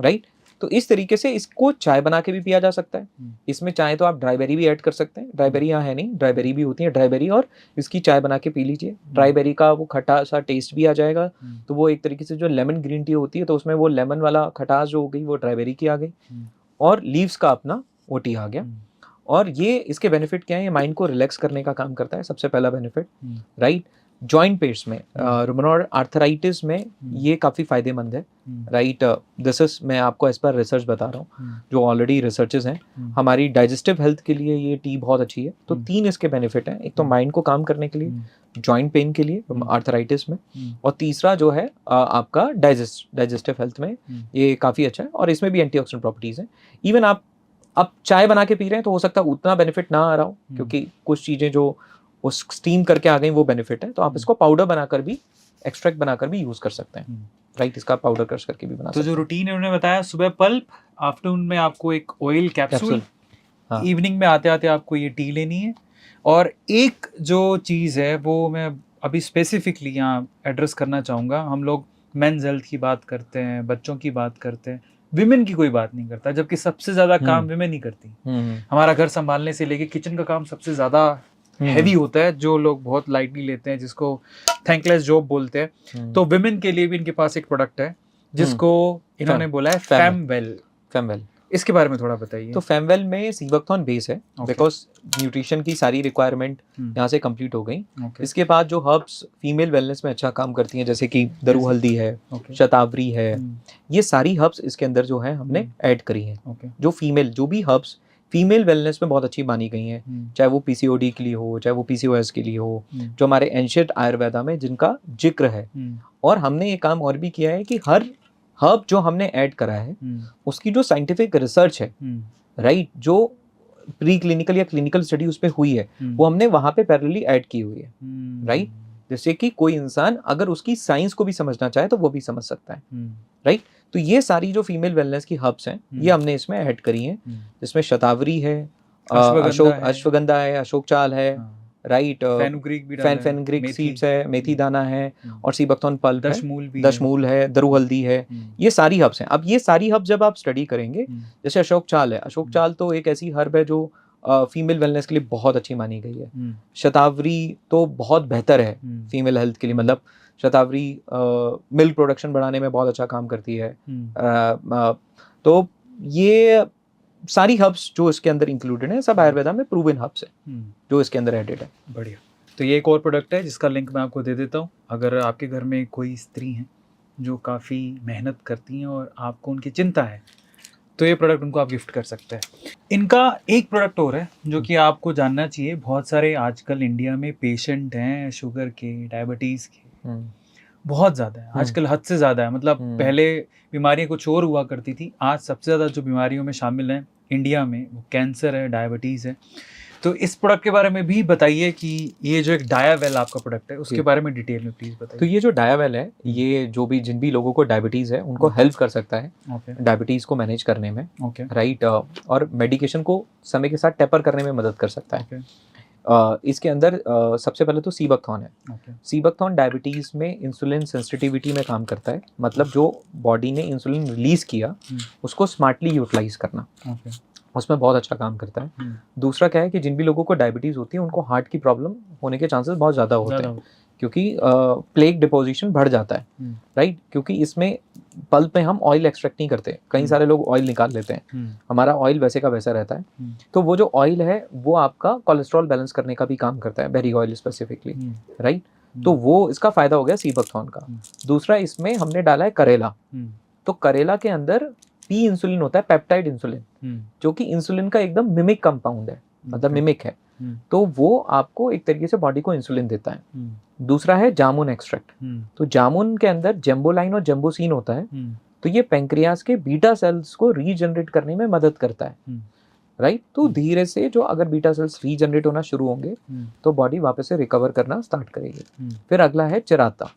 राइट। तो इस तरीके से इसको चाय बना के भी पिया जा सकता है। इसमें चाहे तो आप ड्राई बेरी भी ऐड कर सकते हैं, ड्राई बेरी यहाँ है नहीं, ड्राई बेरी भी होती है, ड्राई बेरी और इसकी चाय बना के पी लीजिए। ड्राई बेरी का वो खट्टा सा टेस्ट भी आ जाएगा, तो वो एक तरीके से जो लेमन ग्रीन टी होती है तो उसमें वो लेमन वाला खटास जो हो गई वो ड्राई बेरी की आ गई, और लीव्स का अपना वो टी आ गया। और ये इसके बेनिफिट क्या है, ये माइंड को रिलैक्स करने का काम करता है, सबसे पहला बेनिफिट, राइट। जॉइंट पेन्स में, रुमेटॉइड आर्थराइटिस में ये काफ़ी फायदेमंद है, राइट। दिस इज, मैं आपको एज पर रिसर्च बता रहा हूँ, जो ऑलरेडी रिसर्चेस हैं। हमारी डाइजेस्टिव हेल्थ के लिए ये टी बहुत अच्छी है। तो 3 इसके बेनिफिट हैं, एक तो माइंड को काम करने के लिए, जॉइंट पेन के लिए आर्थराइटिस में, और तीसरा जो है आपका डाइजेस्टिव हेल्थ में ये काफ़ी अच्छा है, और इसमें भी एंटीऑक्सीडेंट प्रॉपर्टीज़ हैं। इवन आप चाय बना के पी रहे हैं तो हो सकता है उतना बेनिफिट ना आ रहा हो, क्योंकि कुछ चीज़ें जो उस स्टीम करके आ गई वो बेनिफिट है, तो आप इसको पाउडर बनाकर भी, एक्सट्रैक्ट बनाकर भी यूज़ कर सकते हैं, राइट। इसका पाउडर क्रश करके भी बना सकते हैं। तो जो रूटीन उन्होंने बताया, सुबह पल्प, आफ्टरनून में आपको एक ऑयल कैप्सूल, हाँ। इवनिंग में आते आते आपको ये टी लेनी है। और एक जो चीज़ है वो मैं अभी स्पेसिफिकली यहाँ एड्रेस करना चाहूँगा। हम लोग मेंस हेल्थ की बात करते हैं, बच्चों की बात करते हैं, विमेन की कोई बात नहीं करता, जबकि सबसे ज़्यादा काम विमेन ही करती। हमारा घर संभालने से लेके किचन का काम सबसे ज़्यादा हैवी होता है, जो लोग बहुत लाइटली लेते हैं, जिसको थैंकलेस जॉब बोलते हैं। तो विमेन के लिए भी इनके पास एक प्रोडक्ट है जिसको इन्होंने बोला है फेमवेल। इसके बारे में थोड़ा बताइए। तो फेमवेल में सीबकथॉर्न बेस है, बिकॉज न्यूट्रिशन की सारी रिक्वायरमेंट यहाँ से कंप्लीट हो गई। इसके बाद जो हर्ब्स फीमेल वेलनेस में अच्छा काम करती हैं, जैसे कि दरू हल्दी है, शतावरी है, ये सारी हर्ब्स इसके अंदर जो है हमने ऐड करी हैं, जो फीमेल, जो भी हर्ब्स फीमेल वेलनेस में बहुत अच्छी मानी गई हैं, चाहे वो पीसीओडी के लिए हो, चाहे वो पीसीओएस के लिए हो, जो हमारे एंशिएंट आयुर्वेदा में जिनका जिक्र है। और हमने ये काम और भी किया है कि हर हर्ब जो हमने ऐड करा है उसकी जो साइंटिफिक रिसर्च है, राइट, जो प्री क्लिनिकल या क्लिनिकल स्टडी उस पर हुई है, वो हमने वहाँ पे पैरेलली ऐड की हुई है, राइट। जैसे कि कोई इंसान अगर उसकी साइंस को भी समझना चाहे तो वो भी समझ सकता है, राइट। तो ये सारी जो फीमेल वेलनेस की हर्ब्स हैं ये हमने इसमें ऐड करी हैं, जिसमें शतावरी है, अश्वगंधा है, अशोक चाल है, राइट, फेनुग्रीक सीड्स है, मेथी दाना है, और सीबकथॉर्न पल्प है, दशमूल है, दरू हल्दी है, ये सारी हर्ब्स हैं। अब ये सारी हर्ब्स जब आप स्टडी करेंगे, जैसे अशोक चाल है, अशोक चाल तो एक ऐसी हर्ब है जो फीमेल वेलनेस के लिए बहुत अच्छी मानी गई है। शतावरी तो बहुत बेहतर है फीमेल हेल्थ के लिए, मतलब शतावरी मिल्क प्रोडक्शन बढ़ाने में बहुत अच्छा काम करती है। तो ये सारी हर्ब्स जो इसके अंदर इंक्लूडेड है, सब आयुर्वेदा में प्रूवन हर्ब्स है जो इसके अंदर एडेड है। बढ़िया। तो ये एक और प्रोडक्ट है जिसका लिंक मैं आपको दे देता हूँ। अगर आपके घर में कोई स्त्री हैं जो काफ़ी मेहनत करती हैं और आपको उनकी चिंता है, तो ये प्रोडक्ट उनको आप गिफ्ट कर सकते हैं। इनका एक प्रोडक्ट और है जो कि आपको जानना चाहिए। बहुत सारे आजकल इंडिया में पेशेंट हैं शुगर के, डायबिटीज़ के, बहुत ज़्यादा है आजकल, हद से ज़्यादा है। मतलब पहले बीमारियां कुछ और हुआ करती थी, आज सबसे ज़्यादा जो बीमारियों में शामिल हैं इंडिया में वो कैंसर है, डायबिटीज़ है। तो इस प्रोडक्ट के बारे में भी बताइए कि ये जो एक डायावेल आपका प्रोडक्ट है उसके बारे में डिटेल में प्लीज़ बताइए। तो ये जो डायावेल है, ये जो भी जिन भी लोगों को डायबिटीज़ है उनको हेल्प कर सकता है डायबिटीज़ को मैनेज करने में, राइट, और मेडिकेशन को समय के साथ टेपर करने में मदद कर सकता है। इसके अंदर सबसे पहले तो सीबकथॉर्न है। सीबकथॉर्न डायबिटीज़ में इंसुलिन सेंसिटिविटी में काम करता है, मतलब जो बॉडी ने इंसुलिन रिलीज़ किया उसको स्मार्टली यूटिलाइज करना, उसमें बहुत अच्छा काम करता है। दूसरा क्या है कि जिन भी लोगों को डायबिटीज़ होती है उनको हार्ट की प्रॉब्लम होने के चांसेस बहुत ज़्यादा होते हैं, क्योंकि प्लेक डिपोजिशन बढ़ जाता है, राइट। क्योंकि इसमें पल्प में हम ऑयल एक्सट्रैक्ट नहीं करते, कई सारे लोग ऑयल निकाल लेते हैं, हमारा ऑयल वैसे का वैसा रहता है। तो वो जो ऑयल है वो आपका कोलेस्ट्रॉल बैलेंस करने का भी काम करता है, बेरी ऑयल स्पेसिफिकली, राइट। तो वो इसका फ़ायदा हो गया सीबकथॉर्न का। दूसरा इसमें हमने डाला है करेला। तो करेला के अंदर पी इंसुलिन होता है, पेप्टाइड इंसुलिन, जो कि इंसुलिन का एकदम मिमिक कंपाउंड है, मतलब मिमिक है। तो वो आपको एक तरीके से बॉडी को इंसुलिन देता है। दूसरा है जामुन एक्सट्रैक्ट। तो जामुन के अंदर जेम्बोलाइन और जेम्बोसिन होता है, तो ये पेंक्रियास के बीटा सेल्स को रीजनरेट करने में मदद करता है, राइट। तो धीरे से जो अगर बीटा सेल्स रीजनरेट होना शुरू होंगे तो बॉडी वापस से रिकवर करना स्टार्ट करेगी। फिर अगला है चिराता।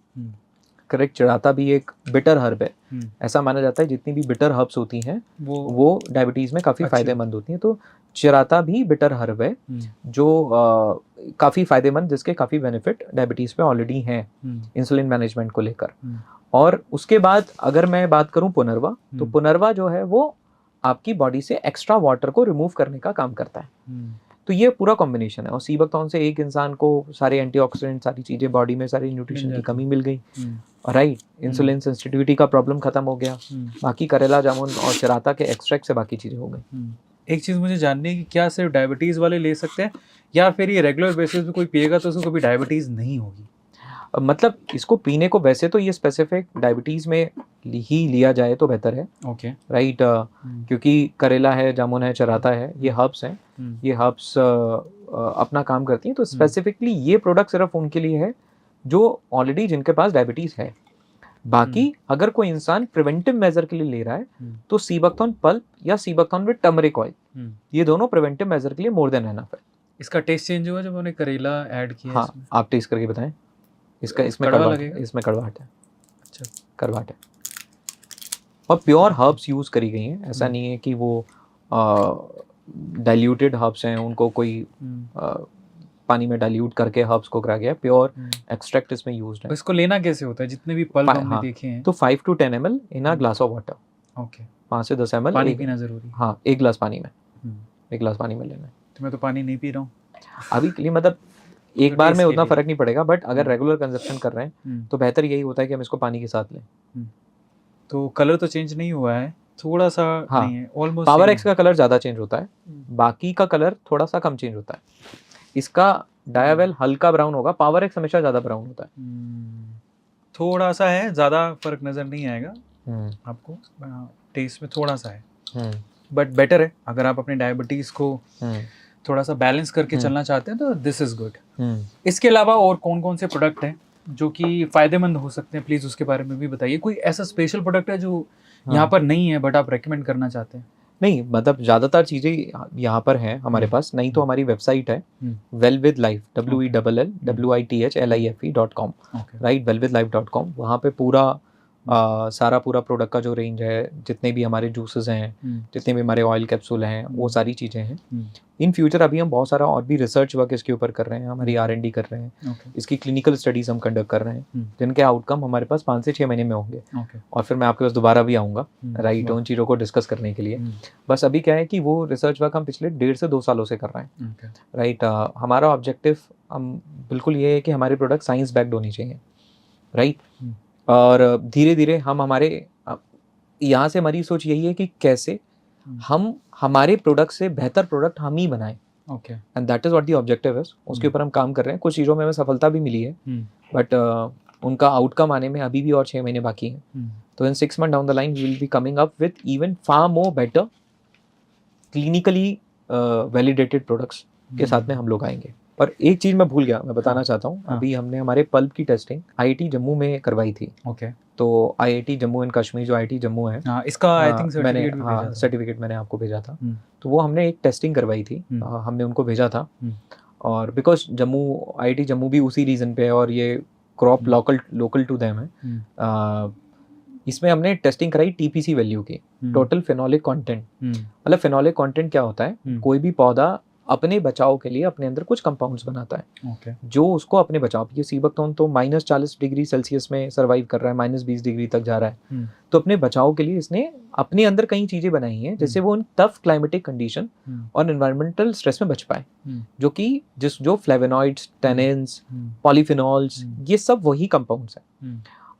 करेक्ट, चिराता भी एक बिटर हर्ब है। ऐसा माना जाता है जितनी भी बिटर हर्ब्स होती हैं वो डायबिटीज़ में काफ़ी फायदेमंद होती हैं। तो चिराता भी बिटर हर्ब है जो काफ़ी फायदेमंद, जिसके काफ़ी बेनिफिट डायबिटीज़ पे ऑलरेडी हैं इंसुलिन मैनेजमेंट को लेकर। और उसके बाद अगर मैं बात करूं पुनर्वा, तो पुनर्वा जो है वो आपकी बॉडी से एक्स्ट्रा वाटर को रिमूव करने का काम करता है। तो ये पूरा कॉम्बिनेशन है। और सीबकथॉर्न से एक इंसान को सारे एंटीऑक्सीडेंट, सारी चीज़ें बॉडी में, सारी न्यूट्रिशन की कमी मिल गई, राइट। इंसुलिन सेंसिटिविटी का प्रॉब्लम खत्म हो गया। बाकी करेला जामुन और चराता के एक्सट्रैक्ट से बाकी चीज़ें हो गई। एक चीज़ मुझे जाननी है कि क्या सिर्फ डायबिटीज़ वाले ले सकते हैं, या फिर ये रेगुलर बेसिस पे कोई पिएगा तो उसको कभी डायबिटीज़ नहीं होगी? मतलब इसको पीने को वैसे तो ये स्पेसिफिक डायबिटीज़ में ही लिया जाए तो बेहतर है, ओके। राइट। क्योंकि करेला है, जामुन है, चराता है, ये हर्ब्स हैं, ये हर्ब्स अपना काम करती हैं। तो स्पेसिफिकली ये प्रोडक्ट सिर्फ उनके लिए है जो ऑलरेडी जिनके पास डायबिटीज़ है। बाकी अगर कोई इंसान प्रिवेंटिव मेजर के लिए ले रहा है तो सीबकथॉर्न पल्प या सीबकथॉर्न विद टर्मरिक ऑयल, ये दोनों प्रिवेंटिव मेजर के लिए मोर देन एनफ है। इसका टेस्ट चेंज हुआ जब उन्होंने करेला ऐड किया? हाँ, आप टेस्ट करके बताएं। इसमें कड़वाहट है, इसमें कड़वाहट है। अच्छा, कड़वाहट है। और प्योर हर्ब्स यूज़ करी गई हैं, ऐसा नहीं है कि वो डाइल्यूटेड हर्ब्स हैं, उनको कोई पानी में डाइल्यूट करके हर्ब्स को करा गया। प्योर एक्सट्रैक्ट इसमें यूज्ड है। इसको लेना कैसे होता है? जितने भी पल्प हमने देखे हैं तो 5 to 10 ml in a glass of water. Okay, 5 से 10 ml पानी पीना जरूरी? हाँ, एक गिलास पानी में, एक गिलास पानी में लेना है। तो मैं तो पानी नहीं पी रहा हूँ अभी के लिए, मतलब एक बार में उतना फर्क नहीं पड़ेगा, बट अगर रेगुलर कंजप्शन कर रहे हैं तो बेहतर यही होता है कि हम इसको पानी के साथ लें। तो कलर तो चेंज नहीं हुआ है, थोड़ा सा? हाँ, नहीं है, ऑलमोस्ट। पावर एक्स का कलर ज़्यादा चेंज होता है, बाकी का कलर थोड़ा सा कम चेंज होता है। इसका डायावेल हल्का ब्राउन होगा, पावर एक्स हमेशा ज़्यादा ब्राउन होता है। थोड़ा सा है, ज़्यादा फर्क नज़र नहीं आएगा आपको, टेस्ट में थोड़ा सा है, बट बेटर है। अगर आप अपने डायबिटीज़ को थोड़ा सा बैलेंस करके चलना चाहते हैं तो दिस इज़ गुड। इसके अलावा और कौन कौन से प्रोडक्ट हैं जो कि फ़ायदेमंद हो सकते हैं, प्लीज़ उसके बारे में भी बताइए। कोई ऐसा स्पेशल प्रोडक्ट है जो यहाँ पर नहीं है बट आप रेकमेंड करना चाहते हैं? नहीं, मतलब ज़्यादातर चीज़ें यहाँ पर हैं हमारे पास। नहीं तो हमारी वेबसाइट है wellwithlife, wellwithlife.com, राइट, wellwithlife.com। वहाँ पे पूरा सारा पूरा प्रोडक्ट का जो रेंज है, जितने भी हमारे जूसेस हैं, जितने भी हमारे ऑयल कैप्सूल हैं, वो सारी चीज़ें हैं। इन फ्यूचर अभी हम बहुत सारा और भी रिसर्च वर्क इसके ऊपर कर रहे हैं, हमारी R&D कर रहे हैं, इसकी क्लिनिकल स्टडीज़ हम कंडक्ट कर रहे हैं, जिनके आउटकम हमारे पास 5 से 6 महीने में होंगे। और फिर मैं आपके पास दोबारा भी आऊँगा, राइट, उन चीज़ों को डिस्कस करने के लिए। बस अभी क्या है कि वो रिसर्च वर्क हम पिछले 1.5 से 2 सालों से कर रहे हैं, राइट। हमारा ऑब्जेक्टिव हम बिल्कुल ये है कि हमारे प्रोडक्ट साइंस बैक्ड होनी चाहिए, राइट। और धीरे धीरे हम हमारे यहाँ से हमारी सोच यही है कि कैसे हम हमारे प्रोडक्ट से बेहतर प्रोडक्ट हम ही बनाएं, okay, and that is what the objective है। उसके ऊपर हम काम कर रहे हैं। कुछ चीज़ों में हमें सफलता भी मिली है, बट उनका आउटकम आने में अभी भी और 6 महीने बाकी हैं। तो in 6 months down the line we will be coming up with even far more better clinically validated products के साथ में हम लोग आएंगे। पर एक चीज़ मैं भूल गया, मैं बताना चाहता हूँ। अभी हमने हमारे पल्प की टेस्टिंग IIT जम्मू में करवाई थी। ओके, तो IIT जम्मू एंड कश्मीर, जो IIT जम्मू है, इसका आई थिंक सर्टिफिकेट मैंने आपको भेजा था। तो वो हमने एक टेस्टिंग करवाई थी, हमने उनको भेजा था। और बिकॉज IIT जम्मू भी उसी रीजन पे है और ये क्रॉप लोकल टू देम है। इसमें हमने टेस्टिंग कराई TPC वैल्यू की, टोटल फेनोलिक कंटेंट। मतलब फेनोलिक कंटेंट क्या होता है? कोई भी पौधा अपने बचाव के लिए अपने अंदर कुछ कंपाउंड्स बनाता है, जो उसको अपने बचाव, ये सीबकथॉर्न तो -40°C में सर्वाइव कर रहा है, -20 डिग्री तक जा रहा है। तो अपने बचाव के लिए इसने अपने अंदर कई चीजें बनाई हैं जिससे वो उन टफ क्लाइमेटिक कंडीशन और एनवायरमेंटल स्ट्रेस में बच पाए, जो कि जो फ्लेवोनॉइड्स, टेनिन्स, पॉलीफिनॉल्स, ये सब वही कंपाउंड्स हैं।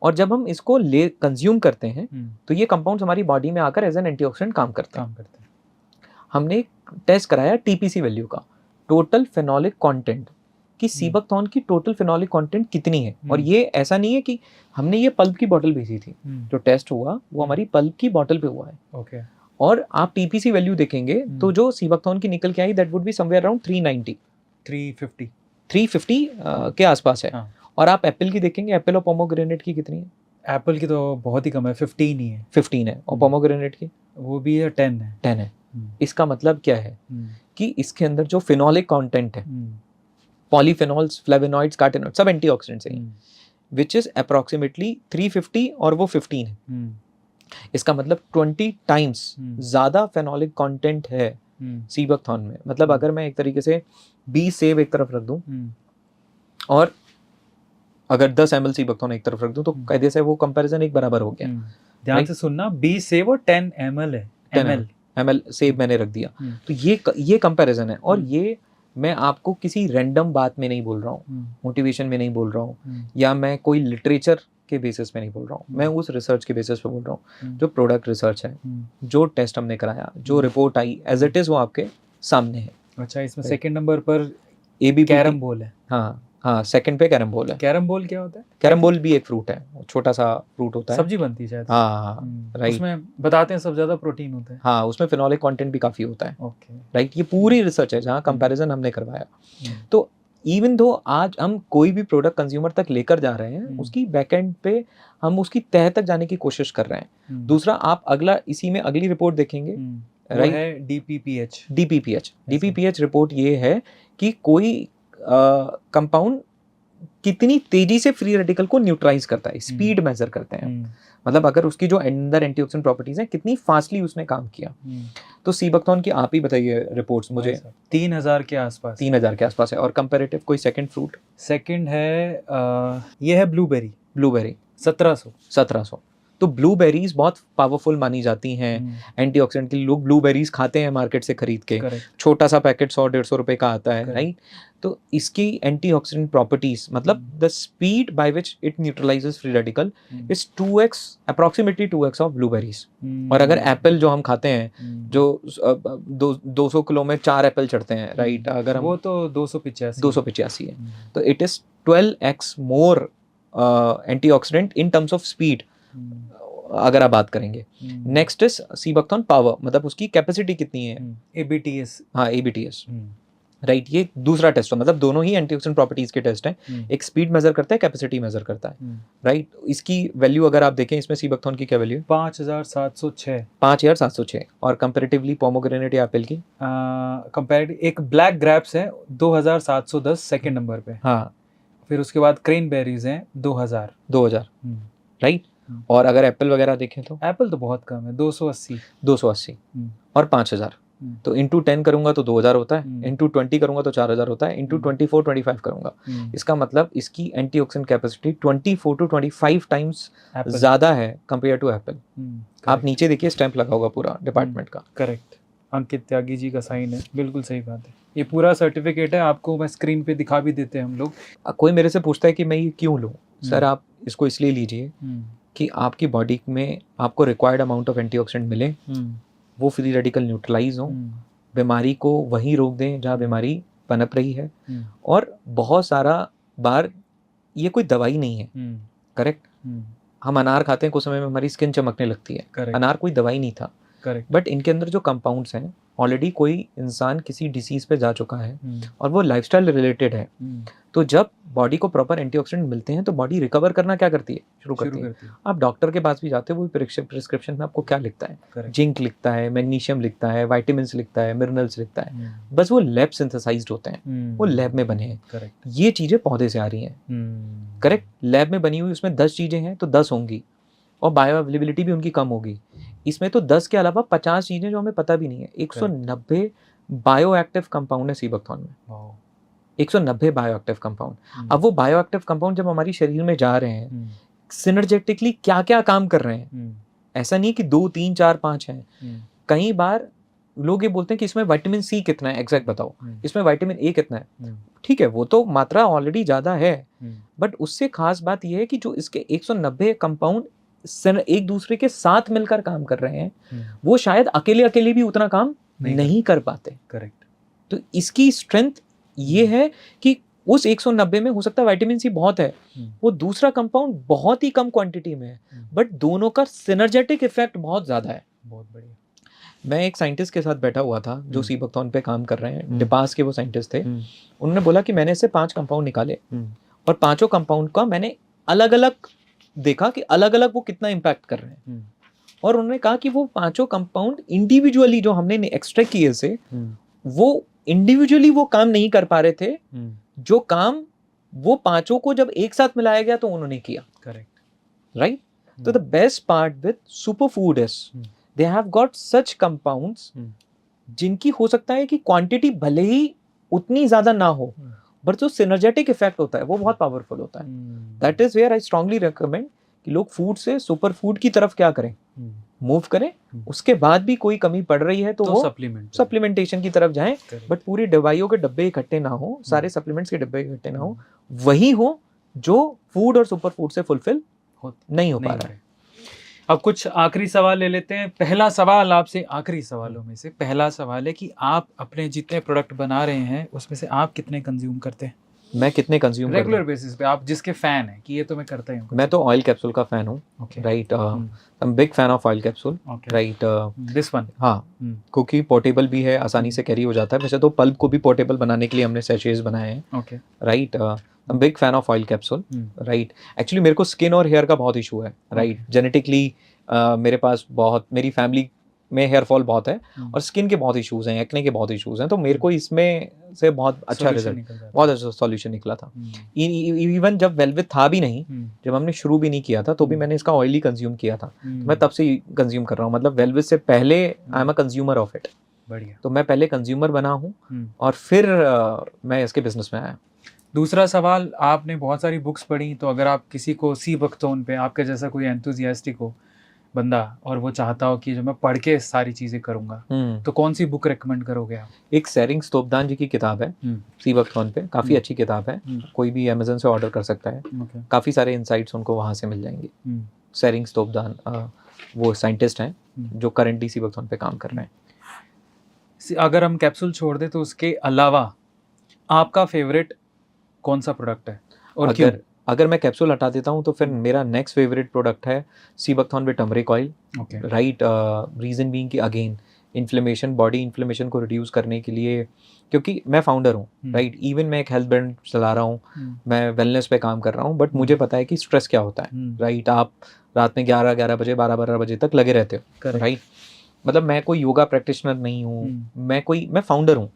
और जब हम इसको कंज्यूम करते हैं तो ये कंपाउंड्स हमारी बॉडी में आकर एज एन एंटीऑक्सीडेंट काम करते हैं। हमने टेस्ट कराया TPC वैल्यू का, टोटल फेनोलिक कंटेंट, कि सीबकथॉर्न की टोटल फेनोलिक कंटेंट कितनी है। और ये ऐसा नहीं है कि हमने ये पल्प की बोतल भेजी थी, जो टेस्ट हुआ वो हमारी पल्प की बोतल पे हुआ है। ओके, और आप TPC वैल्यू देखेंगे तो जो सीबकथॉर्न की निकल के आई, that would be somewhere around 390 350 के आसपास है। और आप एप्पल की देखेंगे, एप्पल और पोमोग्रेनेट की कितनी है? एप्पल की तो बहुत ही कम है, 15 ही है। 15 है। और पोमोग्रेनेट की वो भी है 10 है। 10 है। इसका मतलब क्या है कि इसके अंदर जो फिनोलिक कंटेंट है, पॉलीफेनॉल्स, फ्लेवोनॉइड्स, कार्टेनॉइड्स, सब एंटीऑक्सीडेंट्स हैं, विच इज अप्रोक्सीमेटली 350 और वो 15 है। इसका मतलब 20 टाइम्स ज्यादा फेनोलिक कंटेंट है सीबकथॉर्न में। मतलब अगर मैं एक तरीके से 20 सेब एक तरफ रख दूं और अगर 10 ml सीबकथॉर्न एक तरफ रख दूं तो कायदे से वो कंपैरिजन एक बराबर हो गया। ध्यान से सुनना, 20 सेब और 10 ml है, 10 ml सेब मैंने रख दिया, तो ये कंपैरिजन है। और ये मैं आपको किसी रैंडम बात में नहीं बोल रहा हूँ, मोटिवेशन में नहीं बोल रहा हूँ, या मैं कोई लिटरेचर के बेसिस पे नहीं बोल रहा हूँ, मैं उस रिसर्च के बेसिस पे बोल रहा हूँ, जो प्रोडक्ट रिसर्च है, जो टेस्ट हमने कराया, जो रिपोर्ट आई एज इट इज वो आपके सामने है। अच्छा, इसमें सेकंड नंबर पर ABPT कैरम बोल है। हाँ, सेकंड पे कैरम बोल है। कैरम बोल क्या होता है? कैरम बोल भी एक फ्रूट है, छोटा सा फ्रूट होता है, सब्जी बनती है शायद। हाँ राइट। उसमें बताते हैं सब ज्यादा प्रोटीन होता है। हाँ, उसमें फिनोलिक कंटेंट भी काफी होता है। ओके, राइट, ये पूरी रिसर्च है जहाँ कंपैरिजन हमने करवाया। तो इवन दो आज हम कोई भी प्रोडक्ट कंज्यूमर तक लेकर जा रहे हैं, उसकी बैकएंड पे हम उसकी तह तक जाने की कोशिश कर रहे हैं। दूसरा, आप अगला इसी में अगली रिपोर्ट देखेंगे, राइट है DPPH रिपोर्ट ये है कि कोई कंपाउंड कितनी तेजी से फ्री रेडिकल को न्यूट्रलाइज करता है, स्पीड मेजर करते हैं। मतलब अगर उसकी जो अंदर एंटीऑक्सीडेंट प्रॉपर्टीज हैं कितनी फास्टली उसने काम किया। तो सीबकथॉर्न की आप ही बताइए रिपोर्ट्स मुझे। 3000 के आसपास, 3000 के आसपास है। और कंपैरेटिव कोई सेकंड फ्रूट? सेकंड है ये है ब्लूबेरी 1700। तो ब्लूबेरीज बहुत पावरफुल मानी जाती हैं एंटीऑक्सीडेंट के लिए। लोग ब्लूबेरीज खाते हैं मार्केट से खरीद के, छोटा सा पैकेट 100-150 रुपए का आता है, राइट। तो इसकी एंटीऑक्सीडेंट प्रॉपर्टीज, मतलब the speed by which it neutralises free radical is 2x, approximately 2x of blueberries. और अगर एप्पल जो हम खाते हैं, जो 200 किलो में 4 एप्पल चढ़ते हैं, राइट, अगर हम वो तो 285 है, तो it is 12x more antioxidant in terms of speed अगर आप बात करेंगे। नेक्स्ट इज सीबकथॉर्न पावर, मतलब उसकी कैपेसिटी कितनी है, ABTS। हाँ, ABTS, राइट। ये दूसरा टेस्ट है, मतलब दोनों ही एंटीऑक्सीडेंट प्रॉपर्टीज के टेस्ट हैं। एक स्पीड मेजर करता है, कैपेसिटी मेजर करता है, राइट। इसकी वैल्यू अगर आप देखें, इसमें सीबकथॉर्न की क्या वैल्यू है? 5706। और कंपैरेटिवली पोमोग्रेनेट या एप्पल की? कंपैरेटिव एक ब्लैक ग्रैप्स है 2710 सेकंड नंबर पे। हाँ, फिर उसके बाद क्रेनबेरीज हैं 2000, राइट। और अगर एप्पल वगैरह देखें तो एप्पल तो बहुत कम है, 280 और 5000। तो इंटू 10 करूंगा तो 2000 होता है, इंटू 20 करूंगा तो 4000 होता है, इंटू 24-25 करूंगा, इसका मतलब इसकी एंटीऑक्सीडेंट कैपेसिटी 24 to 25 टाइम्स ज्यादा है कंपेयर टू एप्पल। आप नीचे देखिए, स्टैंप लगा होगा पूरा डिपार्टमेंट का। करेक्ट, अंकित त्यागी जी का साइन है, बिल्कुल सही बात है। ये पूरा सर्टिफिकेट है, आपको मैं स्क्रीन पे दिखा भी देते हैं हम लोग। कोई मेरे से पूछता है कि मैं ये क्यों लूँ, सर आप इसको इसलिए लीजिए कि आपकी बॉडी में आपको रिक्वायर्ड अमाउंट ऑफ एंटीऑक्सीडेंट मिले, वो फ्री रेडिकल न्यूट्रलाइज हो, बीमारी को वहीं रोक दें जहाँ बीमारी पनप रही है। और बहुत सारा बार ये कोई दवाई नहीं है, करेक्ट। हम अनार खाते हैं, कुछ समय में हमारी स्किन चमकने लगती है, अनार कोई दवाई नहीं था, करेक्ट। बट इनके अंदर जो कंपाउंड्स हैं, ऑलरेडी कोई इंसान किसी डिसीज पे जा चुका है और वो लाइफस्टाइल रिलेटेड है, तो जब बॉडी को प्रॉपर एंटीऑक्सीडेंट मिलते हैं तो बॉडी रिकवर करना क्या करती है, शुरू करती है। आप डॉक्टर के पास भी जाते हो, वो प्रिस्क्रिप्शन में आपको क्या लिखता है? जिंक लिखता है, मैग्नीशियम लिखता है, विटामिन्स लिखता है, मिनरल्स लिखता है, बस वो लैब सिंथेसाइज्ड होते हैं, वो लैब में बने हैं। ये चीजें पौधे से आ रही हैं, करेक्ट। लैब में बनी हुई उसमें 10 चीजें हैं तो 10 होंगी, और बायो अवेलेबिलिटी भी उनकी कम होगी। इसमें तो 10 के अलावा 50 चीजें जो हमें पता भी नहीं है। 190 बायो एक्टिव कंपाउंड है सीबकथॉर्न में, 190 बायो एक्टिव कंपाउंड। अब वो बायो एक्टिव कंपाउंड जब हमारी शरीर में जा रहे हैं, सिनर्जेटिकली क्या क्या काम कर रहे हैं, ऐसा नहीं कि 2, 3, 4, 5 हैं। कई बार लोग ये बोलते हैं कि इसमें विटामिन सी कितना है, एग्जैक्ट बताओ, इसमें विटामिन ए कितना है। ठीक है, वो तो मात्रा ऑलरेडी ज्यादा है, बट उससे खास बात यह है कि जो इसके 190 कंपाउंड एक दूसरे के साथ मिलकर काम कर रहे हैं, वो शायद अकेले भी उतना काम नहीं कर पाते, करेक्ट। तो इसकी स्ट्रेंथ ये है कि उस 190 में हो सकता है विटामिन सी बहुत है, वो दूसरा कंपाउंड बहुत ही कम क्वांटिटी में है, बट दोनों का सिनर्जेटिक इफेक्ट बहुत ज्यादा है। बहुत बढ़िया। मैं एक साइंटिस्ट के साथ बैठा हुआ था जो सीबकथॉर्न पे काम कर रहे हैं, डिपास के वो साइंटिस्ट थे। उन्होंने बोला कि मैंने इससे 5 कंपाउंड निकाले और 5 कंपाउंड का मैंने अलग अलग देखा कि अलग अलग वो कितना इम्पैक्ट कर रहे हैं। और उन्होंने कहा कि वो 5 कंपाउंड इंडिविजुअली जो हमने एक्सट्रैक्ट किए से, वो इंडिविजुअली वो काम नहीं कर पा रहे थे जो काम वो 5 को जब एक साथ मिलाया गया तो उन्होंने किया, करेक्ट, राइट। तो the best part with super food is they have got such compounds जिनकी हो सकता है कि क्वांटिटी भले ही उतनी ज्यादा ना हो, बट जो सिनर्जेटिक इफेक्ट होता है वो बहुत पावरफुल होता है. That is where I strongly recommend कि लोग फूड से सुपर फूड की तरफ क्या करें, मूव करें. उसके बाद भी कोई कमी पड़ रही है तो वो सप्लीमेंटेशन की तरफ जाएं. बट पूरी दवाइयों के डब्बे इकट्ठे ना हो, सारे सप्लीमेंट्स के डब्बे इकट्ठे ना हो, वही हो जो फूड और सुपर फूड से फुलफिल नहीं हो पा रहा है. अब कुछ आखिरी सवाल ले लेते हैं. पहला सवाल आपसे, आखिरी सवालों में से पहला सवाल है कि आप अपने जितने प्रोडक्ट बना रहे हैं उसमें से आप कितने कंज्यूम करते हैं? मैं कितने कंज्यूम रेगुलर बेसिस पे, आप जिसके फैन हैं कि ये तो मैं करता ही हूँ? मैं तो ऑयल कैप्सूल का फैन हूँ. Right, I am big fan of oil capsule. Right, this one. हाँ, क्योंकि पोर्टेबल भी है, आसानी से कैरी हो जाता है. वैसे तो पल्प को भी पोर्टेबल बनाने के लिए हमने सैचेज बनाए हैं. Right, I am big fan of oil capsule. Right, actually मेरे को स्किन और हेयर का बहुत इशू है. राइट, जेनेटिकली मेरे पास बहुत, मेरी फैमिली में हेयर फॉल बहुत है और स्किन के बहुत इश्यूज हैं, एक्ने के बहुत इश्यूज हैं. तो मेरे को इसमें से बहुत अच्छा रिजल्ट, बहुत अच्छा सॉल्यूशन निकला था. इवन जब वेलवेट था भी नहीं, जब हमने शुरू भी नहीं किया था, तो भी मैंने इसका ऑयल ही कंज्यूम किया था. तो मैं तब से कंज्यूम कर रहा हूँ. मतलब वेलवेट से पहले I am a consumer of it. बढ़िया. तो मैं पहले कंज्यूमर बना हूँ और फिर मैं इसके बिजनेस में आया. दूसरा सवाल, आपने बहुत सारी बुक्स पढ़ी, तो अगर आप किसी को सी बख्तौन पे, आपके जैसा कोई एंथुजियास्टिक हो बंदा और वो चाहता हो कि जो मैं पढ़ के सारी चीजें करूंगा, तो कौन सी बुक रेकमेंड करोगे आप? एक सेरिंग स्तोपदान जी की किताब है सी बख्तौन पे, काफी अच्छी किताब है. कोई भी अमेज़न से ऑर्डर कर सकता है. काफी सारे इनसाइट्स उनको वहां से मिल जाएंगे. सेरिंग स्तोपदान वो साइंटिस्ट हैं जो करंटली सी बख्तौन पे काम कर रहे हैं. अगर हम कैप्सूल छोड़ दें तो उसके अलावा आपका फेवरेट कौन सा प्रोडक्ट है और क्यों? अगर मैं कैप्सूल हटा देता हूँ तो फिर मेरा नेक्स्ट फेवरेट प्रोडक्ट है sea buckthorn with turmeric oil. Right, reason being कि अगेन इन्फ्लेमेशन, बॉडी इन्फ्लेमेशन को रिड्यूस करने के लिए, क्योंकि मैं फाउंडर हूँ. राइट, इवन मैं एक हेल्थ ब्रांड चला रहा हूँ, मैं वेलनेस पे काम कर रहा हूँ, बट मुझे पता है कि स्ट्रेस क्या होता है. राइट, आप रात में 11 बजे 12 बजे तक लगे रहते हो. राइट, मतलब मैं कोई योगा प्रैक्टिशनर नहीं हूँ, मैं फाउंडर हूँ.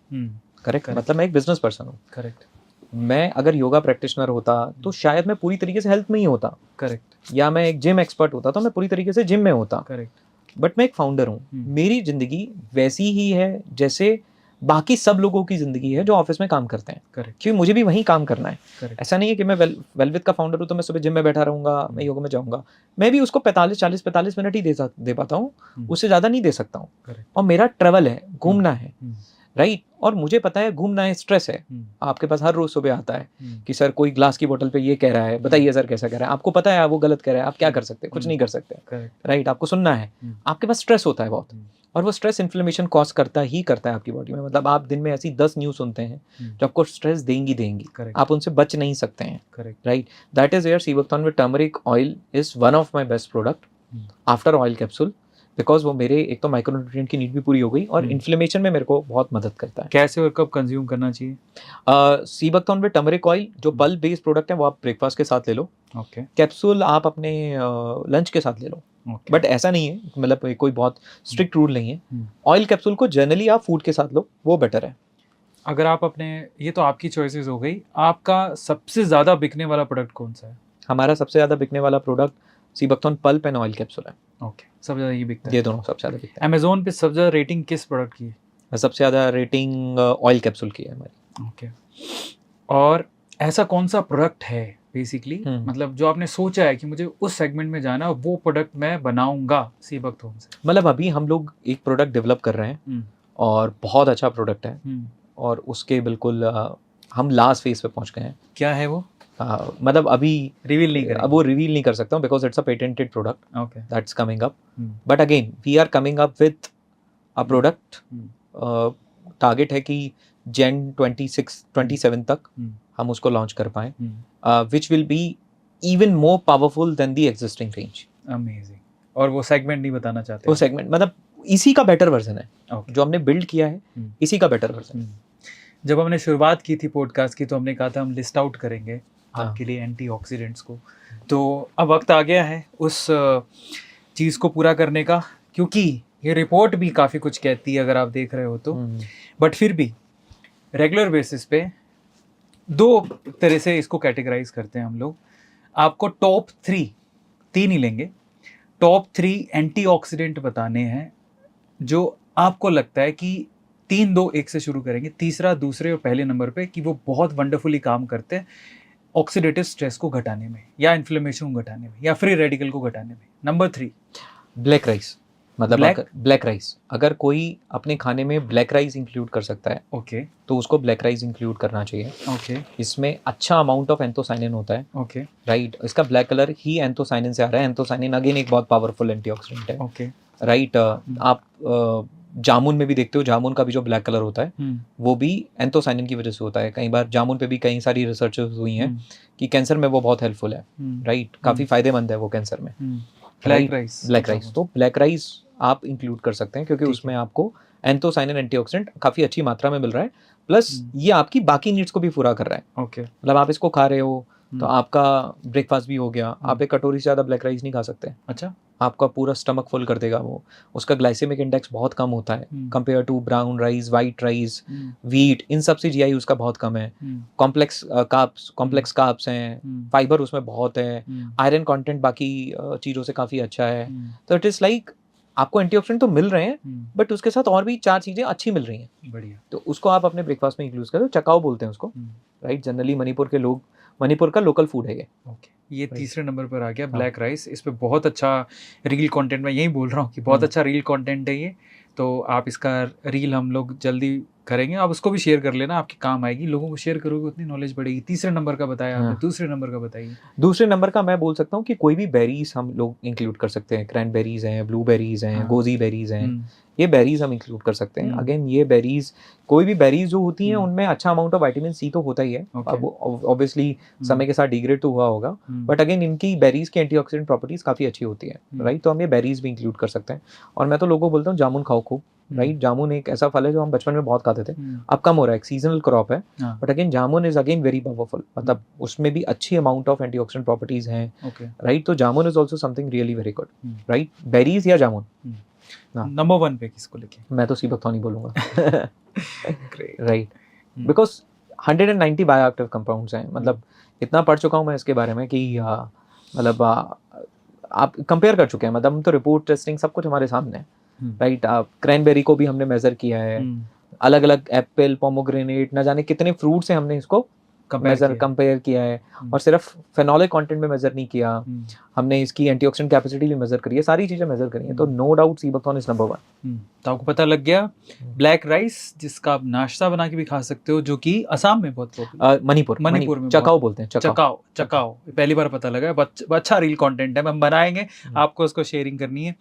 करेक्ट, मतलब मैं एक बिजनेस पर्सन हूँ. करेक्ट, मैं अगर योगा प्रैक्टिशनर होता तो शायद मैं पूरी तरीके से हेल्थ में ही होता. करेक्ट, या मैं एक जिम एक्सपर्ट होता तो मैं पूरी तरीके से जिम में होता. करेक्ट, बट मैं एक फाउंडर हूँ. मेरी जिंदगी वैसी ही है जैसे बाकी सब लोगों की जिंदगी है जो ऑफिस में काम करते हैं. करेक्ट, क्योंकि मुझे भी वहीं काम करना है. Correct. ऐसा नहीं है कि मैं वेलवेट का फाउंडर हूँ तो मैं सुबह जिम में बैठा रहूंगा, मैं योगा में जाऊंगा. मैं भी उसको 45 मिनट ही दे पाता हूँ, उससे ज़्यादा नहीं दे सकता हूँ. और मेरा ट्रैवल है, घूमना है. राइट, और मुझे पता है घूमना है, स्ट्रेस है. आपके पास हर रोज सुबह आता है कि सर कोई ग्लास की बोतल पे ये कह रहा है, बताइए सर कैसा कह रहा है. आपको पता है वो गलत कह रहा है, आप क्या कर सकते हैं? कुछ नहीं कर सकते. राइट, आपको सुनना है. आपके पास स्ट्रेस होता है बहुत, और वो स्ट्रेस इन्फ्लेमेशन कॉज करता है आपकी बॉडी में. मतलब आप दिन में ऐसी 10 न्यूज़ सुनते हैं जो आपको स्ट्रेस देंगी. आप उनसे बच नहीं सकते हैं. Right, that is where sea buckthorn with turmeric oil is one of my best product after oil capsule, because वो मेरे एक तो माइक्रोन्यूट्रिएंट की नीड भी पूरी हो गई और इन्फ्लेमेशन में मेरे को बहुत मदद करता है. कैसे और कब कंज्यूम करना चाहिए? सी बख्तौन विद टर्मरिक ऑयल जो पल्प बेस्ड प्रोडक्ट है वो आप ब्रेकफास्ट के साथ ले लो. कैप्सूल आप अपने लंच के साथ ले लो. बट ऐसा नहीं है, मतलब कोई बहुत स्ट्रिक्ट रूल नहीं है. ऑयल कैप्सूल को जनरली आप फूड के साथ लो, वो बेटर है. अगर आप अपने, ये तो आपकी चॉइसेस हो गई, आपका सबसे ज़्यादा बिकने वाला प्रोडक्ट कौन सा है? हमारा सबसे ज़्यादा बिकने वाला product sea buckthorn pulp and oil capsule है. ओके, सबसे ज़्यादा ये बिकता है? ये दोनों सबसे ज़्यादा बिकता है. अमेज़ॉन पे सबसे ज़्यादा रेटिंग किस प्रोडक्ट की है? सबसे ज़्यादा रेटिंग ऑयल कैप्सूल की है हमारी. ओके, और ऐसा कौन सा प्रोडक्ट है बेसिकली, मतलब जो आपने सोचा है कि मुझे उस सेगमेंट में जाना है, वो प्रोडक्ट मैं बनाऊंगा सी बख्तौन से? मतलब अभी हम लोग एक प्रोडक्ट डेवलप कर रहे हैं और बहुत अच्छा प्रोडक्ट है, और उसके बिल्कुल हम लास्ट फेज पे पहुंच गए हैं. क्या है वो? मतलब अभी रिवील नहीं करें, अब वो रिवील नहीं कर सकता हूँ because it's a patented product. Okay, that's coming up. But again we are coming up with a product. Target है कि Jan 27 तक हम उसको लॉन्च कर पाएं, which will be even more powerful than the existing range. Amazing. और वो segment नहीं बताना चाहते? वो सेगमेंट मतलब इसी का बेटर वर्जन है. जो हमने बिल्ड किया है, इसी का बेटर वर्जन. जब हमने शुरुआत की थी पॉडकास्ट की तो हमने कहा था हम लिस्ट आउट करेंगे आपके लिए एंटीऑक्सीडेंट्स को. तो अब वक्त आ गया है उस चीज़ को पूरा करने का, क्योंकि ये रिपोर्ट भी काफ़ी कुछ कहती है अगर आप देख रहे हो तो. बट फिर भी रेगुलर बेसिस पे 2 तरह से इसको कैटेगराइज करते हैं हम लोग. आपको टॉप 3 ही लेंगे, टॉप 3 एंटीऑक्सीडेंट बताने हैं जो आपको लगता है कि 3 2 1 से शुरू करेंगे, तीसरा दूसरे और पहले नंबर पे कि वो बहुत वंडरफुली काम करते हैं ऑक्सीडेटिव स्ट्रेस को घटाने में या इन्फ्लेमेशन को घटाने में या फ्री रेडिकल को घटाने में। नंबर 3 ब्लैक राइस, मतलब Black? ब्लैक राइस, अगर कोई अपने खाने में ब्लैक राइस इंक्लूड कर सकता है ओके तो उसको ब्लैक राइस इंक्लूड करना चाहिए। ओके इसमें अच्छा अमाउंट ऑफ एंथोसाइनिन होता है, ओके राइट। इसका ब्लैक कलर ही एंथोसाइनिन से आ रहा है। एंथोसाइनिन अगेन एक बहुत पावरफुल एंटीऑक्सीडेंट है, ओके राइट। आप जामुन में भी देखते हो, जामुन का भी जो ब्लैक कलर होता है वो भी एंथोसाइनिन की वजह से होता है। कई बार जामुन पे भी कई सारी रिसर्चेस हुई हैं कि कैंसर में वो बहुत हेल्पफुल है, राइट, काफ़ी फायदेमंद है वो कैंसर में। ब्लैक राइस, ब्लैक राइस, तो ब्लैक राइस आप इंक्लूड कर सकते हैं क्योंकि उसमें आपको एंथोसाइनिन एंटीऑक्सीडेंट काफ़ी अच्छी मात्रा में मिल रहा है, प्लस ये आपकी बाकी नीड्स को भी पूरा कर रहा है। ओके मतलब आप इसको खा रहे हो तो आपका ब्रेकफास्ट भी हो गया। आप एक कटोरी से ज़्यादा ब्लैक राइस नहीं खा सकते। अच्छा, आपका पूरा स्टमक फुल कर देगा वो। उसका ग्लाइसेमिक इंडेक्स बहुत कम होता है compare to brown rice, white rice, wheat, इन सब से जीआई उसका बहुत कम है। कॉम्प्लेक्स कार्ब्स हैं, फाइबर उसमें बहुत है, आयरन कंटेंट बाकी चीज़ों से काफ़ी अच्छा है। तो इट इज़ लाइक आपको एंटीऑक्सीडेंट तो मिल रहे हैं बट उसके साथ और भी 4 चीज़ें अच्छी मिल रही हैं। बढ़िया। तो उसको आप अपने ब्रेकफास्ट में इंक्लूड करो। चकाओ बोलते हैं उसको, राइट। जनरली मणिपुर का लोकल फूड है ये। ओके, ये तीसरे नंबर पर आ गया ब्लैक राइस। इस पे बहुत अच्छा रील कंटेंट, मैं यही बोल रहा हूँ कि बहुत अच्छा रील कंटेंट है ये। तो आप इसका रील हम लोग जल्दी करेंगे, आप उसको भी शेयर कर लेना, आपके काम आएगी। लोगों को शेयर करोगे उतनी नॉलेज बढ़ेगी। तीसरे नंबर का बताया आपने, दूसरे नंबर का बताइए। दूसरे नंबर का मैं बोल सकता हूँ कि कोई भी बेरीज हम लोग इंक्लूड कर सकते हैं। क्रैनबेरीज हैं, ब्लूबेरीज हैं, गोजी बेरीज हैं, ये बेरीज हम इंक्लूड कर सकते हैं। अगेन ये बेरीज, कोई भी बेरीज जो होती हैं उनमें अच्छा अमाउंट ऑफ विटामिन सी तो होता ही है। अब ऑब्वियसली समय के साथ डिग्रेड तो हुआ होगा, बट अगेन इनकी बेरीज की एंटीऑक्सीडेंट प्रॉपर्टीज काफ़ी अच्छी होती है, राइट। तो हम ये बेरीज भी इंक्लूड कर सकते हैं। और मैं तो लोगों को बोलता हूँ जामुन खाओ खूब, राइट। जामुन एक ऐसा फल है जो हम बचपन में बहुत खाते थे, अब कम हो रहा है, एक सीजनल क्रॉप है, but again jamun is again very powerful. मतलब उसमें भी अच्छी अमाउंट ऑफ एंटीऑक्सीडेंट प्रॉपर्टीज हैं, राइट। तो jamun is also something really very good, right. Berries या जामुन। नंबर 1 पे किसको लेके? मैं तो सीबकथॉर्नी बोलूंगा, राइट, बिकॉज 190 बायोएक्टिव कंपाउंड्स हैं। मतलब इतना पढ़ चुका हूँ मैं इसके बारे में कि मतलब आप कंपेयर कर चुके हैं। मतलब हम तो रिपोर्ट टेस्टिंग सब कुछ हमारे सामने है, राइट। क्रैनबेरी को भी हमने मेजर किया है, अलग अलग एप्पल, पोमोग्रेनेट, न जाने कितने फ्रूट से हमने इसको कंपेयर किया है। और सिर्फ फेनोलिक कंटेंट में मेजर नहीं किया, हमने इसकी एंटीऑक्सीडेंट कैपेसिटी भी मेजर करी है, सारी चीजें मेजर करी हैं। तो no doubt sea buckthorn is number 1। तो आपको पता लग गया ब्लैक राइस, जिसका आप नाश्ता बना के भी खा सकते हो, जो कि असम में बहुत मणिपुर में चकाओ बोलते हैं। चकाओ पहली बार पता लगा। अच्छा रील कंटेंट है, हम बनाएंगे, आपको उसको शेयरिंग करनी है।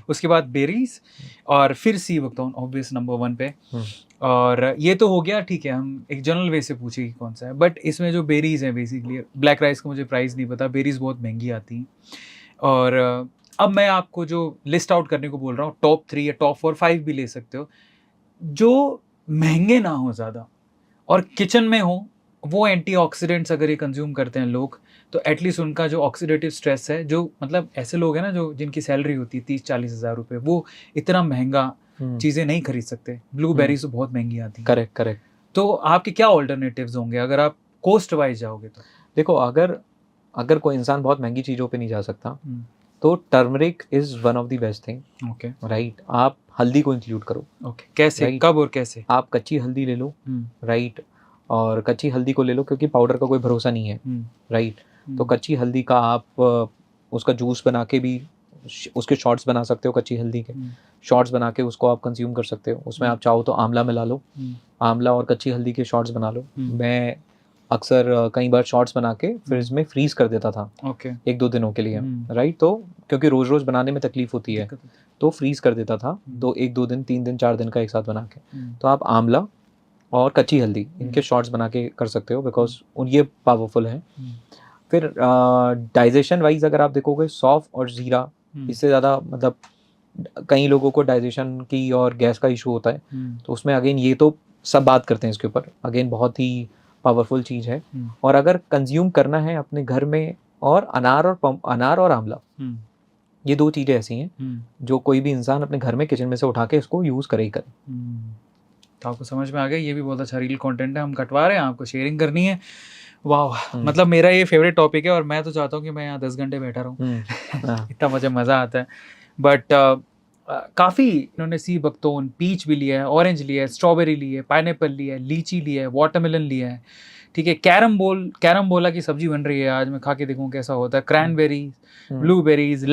उसके बाद बेरीज और फिर सीबकथॉर्न ऑब्वियस नंबर 1 पे। और ये तो हो गया, ठीक है। हम एक जनरल वे से पूछे कि कौन सा है, बट इसमें जो बेरीज हैं बेसिकली, ब्लैक राइस का मुझे प्राइस नहीं पता, बेरीज बहुत महंगी आती हैं। और अब मैं आपको जो लिस्ट आउट करने को बोल रहा हूँ, टॉप 3 या टॉप 4 5 भी ले सकते हो, जो महंगे ना हो ज़्यादा और किचन में हो। वो एंटीऑक्सीडेंट्स अगर ये कंज्यूम करते हैं लोग, तो एटलीस्ट उनका जो ऑक्सीडेटिव स्ट्रेस है, जो मतलब ऐसे लोग हैं ना जो जिनकी सैलरी होती है 30-40 हज़ार रुपये, वो इतना महंगा चीज़ें नहीं खरीद सकते। ब्लूबेरीज तो बहुत महंगी आती हैं। करेक्ट। तो आपके क्या ऑल्टरनेटिव्स होंगे अगर आप कोस्ट वाइज जाओगे तो? देखो, अगर कोई इंसान बहुत महंगी चीज़ों पे नहीं जा सकता तो turmeric is one of the best thing, okay, right. आप हल्दी को इंक्लूड करो। ओके, कैसे, right? कब और कैसे? आप कच्ची हल्दी ले लो, राइट। और कच्ची हल्दी को ले लो क्योंकि पाउडर का कोई भरोसा नहीं है, राइट। तो कच्ची हल्दी का आप उसका जूस बना के भी उसके शॉट्स बना सकते हो। कच्ची हल्दी के शॉट्स बना के उसको आप कंज्यूम कर सकते हो। उसमें आप चाहो तो आंवला मिला लो, आंवला और कच्ची हल्दी के शॉट्स बना लो। मैं अक्सर कई बार शॉट्स बना के फ्रिज में फ्रीज कर देता था, ओके, 1-2 दिनों के लिए, राइट। तो क्योंकि रोज रोज बनाने में तकलीफ होती है, तो फ्रीज कर देता था 1-2 दिन, 3 दिन, 4 दिन का एक साथ बना के। तो आप आंवला और कच्ची हल्दी इनके शॉट्स बना के कर सकते हो, बिकॉज ये पावरफुल हैं। फिर डाइजेशन वाइज अगर आप देखोगे, सौंफ और जीरा, इससे ज़्यादा मतलब कई लोगों को डाइजेशन की और गैस का इशू होता है, तो उसमें अगेन ये तो सब बात करते हैं इसके ऊपर, अगेन बहुत ही पावरफुल चीज़ है। और अगर कंज्यूम करना है अपने घर में, और अनार और आंवला, ये 2 चीज़ें ऐसी हैं जो कोई भी इंसान अपने घर में किचन में से उठा के इसको यूज़ करे ही करे। तो आपको समझ में आ गया, ये भी बहुत अच्छा रील कंटेंट है, हम कटवा रहे हैं, आपको शेयरिंग करनी है। वाह, मतलब मेरा ये फेवरेट टॉपिक है और मैं तो चाहता हूँ कि मैं यहाँ 10 घंटे बैठा रहूँ। इतना मुझे मज़ा आता है। बट काफ़ी इन्होंने सी बकथोन, पीच भी लिया है, ऑरेंज लिया है, स्ट्रॉबेरी ली है, पाइनएप्पल लिया है, लीची लिया है, वाटरमेलन लिया है, ठीक है। कैरम बोला की सब्जी बन रही है आज, मैं खा के देखूँ कैसा होता है। क्रैनबेरी, ब्लूबेरीज,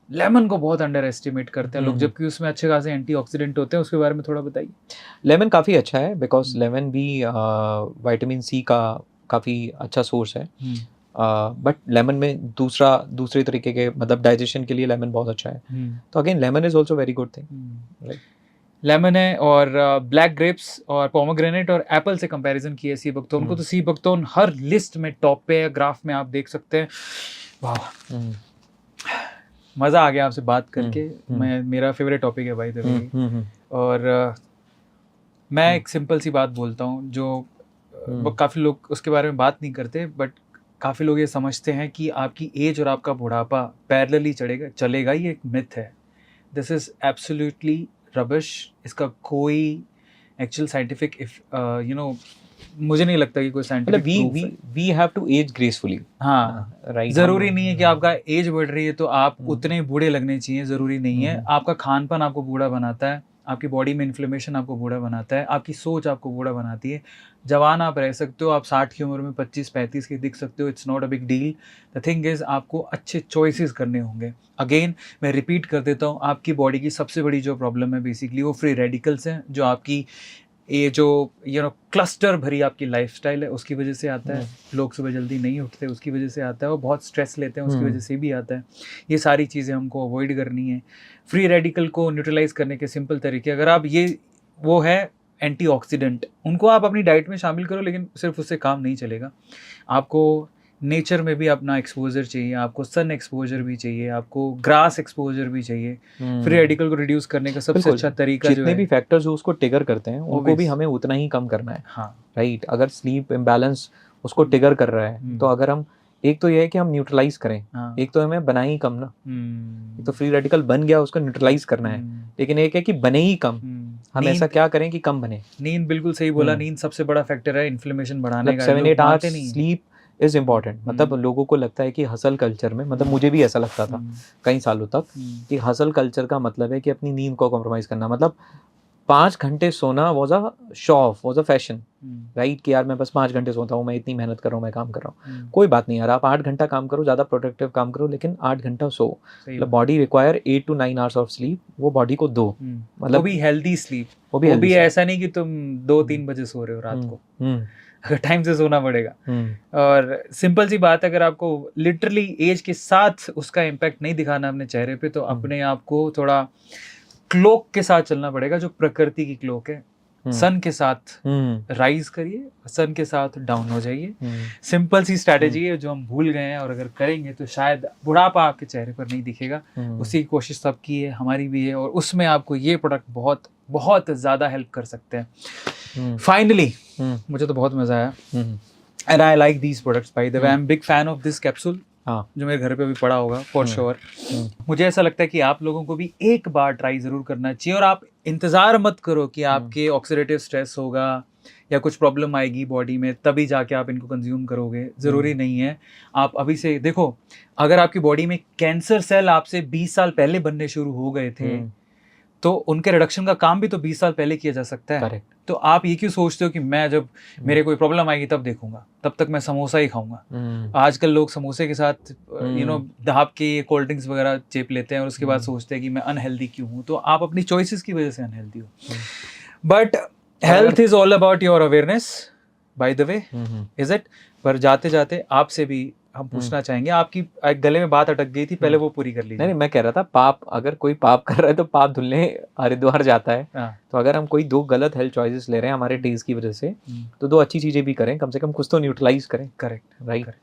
लेमन को बहुत अंडर एस्टिमेट करते हैं लोग, जबकि उसमें अच्छे खासे एंटीऑक्सीडेंट होते हैं। उसके बारे में थोड़ा बताइए। लेमन काफ़ी अच्छा है बिकॉज लेमन भी विटामिन सी का काफ़ी अच्छा सोर्स है। बट लेमन में दूसरे तरीके के मतलब डाइजेशन के लिए लेमन बहुत अच्छा है। तो again lemon is also very good thing. Lemon है, और ब्लैक ग्रेप्स और पोमोग्रेनेट और एप्पल से कंपैरिजन किया सी बकथोन को, तो सी बकथोन हर लिस्ट में टॉप पे है। ग्राफ में आप देख सकते हैं। वाह, मज़ा आ गया आपसे बात करके। मेरा फेवरेट टॉपिक है भाई द। और मैं एक सिंपल सी बात बोलता हूँ जो काफ़ी लोग उसके बारे में बात नहीं करते, बट काफ़ी लोग ये समझते हैं कि आपकी एज और आपका बुढ़ापा पैरेलली चलेगा। ये एक मिथ है। This is absolutely rubbish. इसका कोई एक्चुअल साइंटिफिक मुझे नहीं लगता कि कोई साइंटिफिक प्रूफ है। We have to age gracefully. हाँ, राइट। जरूरी नहीं है कि आपका एज बढ़ रही है तो आप उतने बूढ़े लगने चाहिए, जरूरी नहीं है। आपका खान पान आपको बूढ़ा बनाता है, आपकी बॉडी में इन्फ्लेमेशन आपको बूढ़ा बनाता है, आपकी सोच आपको बूढ़ा बनाती है। जवान आप रह सकते हो, आप 60 की उम्र में 25-35 के दिख सकते हो, it's not a big deal. The thing is आपको अच्छे चॉइसेस करने होंगे। अगेन मैं रिपीट कर देता हूँ, आपकी बॉडी की सबसे बड़ी जो प्रॉब्लम है बेसिकली वो फ्री रेडिकल्स हैं, जो आपकी ये जो क्लस्टर भरी आपकी लाइफस्टाइल है उसकी वजह से आता है। लोग सुबह जल्दी नहीं उठते उसकी वजह से आता है, और बहुत स्ट्रेस लेते हैं उसकी वजह से भी आता है। ये सारी चीज़ें हमको अवॉइड करनी है। फ्री रेडिकल को न्यूट्रलाइज करने के सिंपल तरीके, अगर आप वो है एंटीऑक्सीडेंट, उनको आप अपनी डाइट में शामिल करो, लेकिन सिर्फ उससे काम नहीं चलेगा। आपको नेचर में भी अपना एक्सपोजर चाहिए, आपको सन एक्सपोजर भी चाहिए, आपको ग्रास एक्सपोजर भी चाहिए। फ्री रेडिकल को रिड्यूस करने का सबसे अच्छा तरीका जो है, जितने भी फैक्टर्स जो उसको ट्रिगर करते हैं उनको भी हमें उतना ही कम करना है। हाँ, राइट। अगर स्लीप इम्बैलेंस उसको ट्रिगर कर रहा है तो अगर हम एक तो ये है कि हम न्यूट्रलाइज करें, एक तो हमें बनाए ही कम ना। तो फ्री रेडिकल बन गया, उसको न्यूट्रलाइज करना है, लेकिन एक है कि बने ही कम। हम ऐसा क्या करें कि कम बने। नींद, बिल्कुल सही बोला। नींद सबसे बड़ा फैक्टर है इन्फ्लेमेशन बढ़ाने का। 7-8 आवर्स स्लीप इज इम्पॉर्टेंट। मतलब लोगों को लगता है कि हसल कल्चर में, मतलब मुझे भी ऐसा लगता था कई सालों तक कि हसल कल्चर का मतलब है कि अपनी नींद को कॉम्प्रोमाइज करना। मतलब 5 घंटे सोना was a show off, was a fashion. Right, कि यार मैं बस 5 घंटे सोता हूँ, मैं इतनी मेहनत कर रहा हूँ, मैं काम कर रहा हूँ। कोई बात नहीं यार, आप 8 घंटा काम करो, ज़्यादा प्रोडक्टिव काम करो, लेकिन 8 घंटा सो। मतलब body require 8 to 9 hours of sleep, वो बॉडी को दो। मतलब वो भी हेल्दी स्लीप, वो भी ऐसा नहीं कि तुम 2-3 बजे सो रहे हो रात को। अगर टाइम से सोना पड़ेगा। और सिंपल सी बात है, अगर आपको लिटरली एज के साथ उसका इम्पैक्ट नहीं दिखाना अपने चेहरे पे, तो अपने आप को थोड़ा क्लोक के साथ चलना पड़ेगा, जो प्रकृति की क्लोक है। सन के साथ राइज करिए, सन के साथ डाउन हो जाइए। सिंपल सी स्ट्रैटेजी है जो हम भूल गए हैं, और अगर करेंगे तो शायद बुढ़ापा आपके चेहरे पर नहीं दिखेगा। उसी की कोशिश सबकी है, हमारी भी है, और उसमें आपको ये प्रोडक्ट बहुत बहुत ज़्यादा हेल्प कर सकते हैं। फाइनली मुझे तो बहुत मज़ा आया, and I like these products. By the way, I am big fan of this capsule, जो मेरे घर पे भी पड़ा होगा फॉर श्योर। मुझे ऐसा लगता है कि आप लोगों को भी एक बार ट्राई ज़रूर करना चाहिए, और आप इंतज़ार मत करो कि आपके ऑक्सीडेटिव स्ट्रेस होगा या कुछ प्रॉब्लम आएगी बॉडी में तभी जाके आप इनको कंज्यूम करोगे। ज़रूरी नहीं है। आप अभी से देखो, अगर आपकी बॉडी में कैंसर सेल आपसे 20 साल पहले बनने शुरू हो गए थे, तो उनके रिडक्शन का काम भी तो 20 साल पहले किया जा सकता है। Correct. तो आप ये क्यों सोचते हो कि मैं जब मेरे कोई प्रॉब्लम आएगी तब देखूंगा, तब तक मैं समोसा ही खाऊंगा। आजकल लोग समोसे के साथ दाब के कोल्ड ड्रिंक्स वगैरह चेप लेते हैं, और उसके बाद सोचते हैं कि मैं अनहेल्दी क्यों हूँ। तो आप अपनी चॉइसेस की वजह से अनहेल्दी हो। But health is all about your awareness, by the way, is it? पर जाते जाते आपसे भी हम पूछना चाहेंगे, आपकी गले में बात अटक गई थी, पहले वो पूरी कर लीजिए। नहीं, मैं कह रहा था पाप, अगर कोई पाप कर रहा है तो पाप धुलने हरिद्वार जाता है। तो अगर हम कोई 2 गलत हेल्थ चॉइसेस ले रहे हैं हमारे टेस्ट की वजह से, तो 2 अच्छी चीजें भी करें, कम से कम कुछ तो न्यूट्रलाइज करें। Correct, right.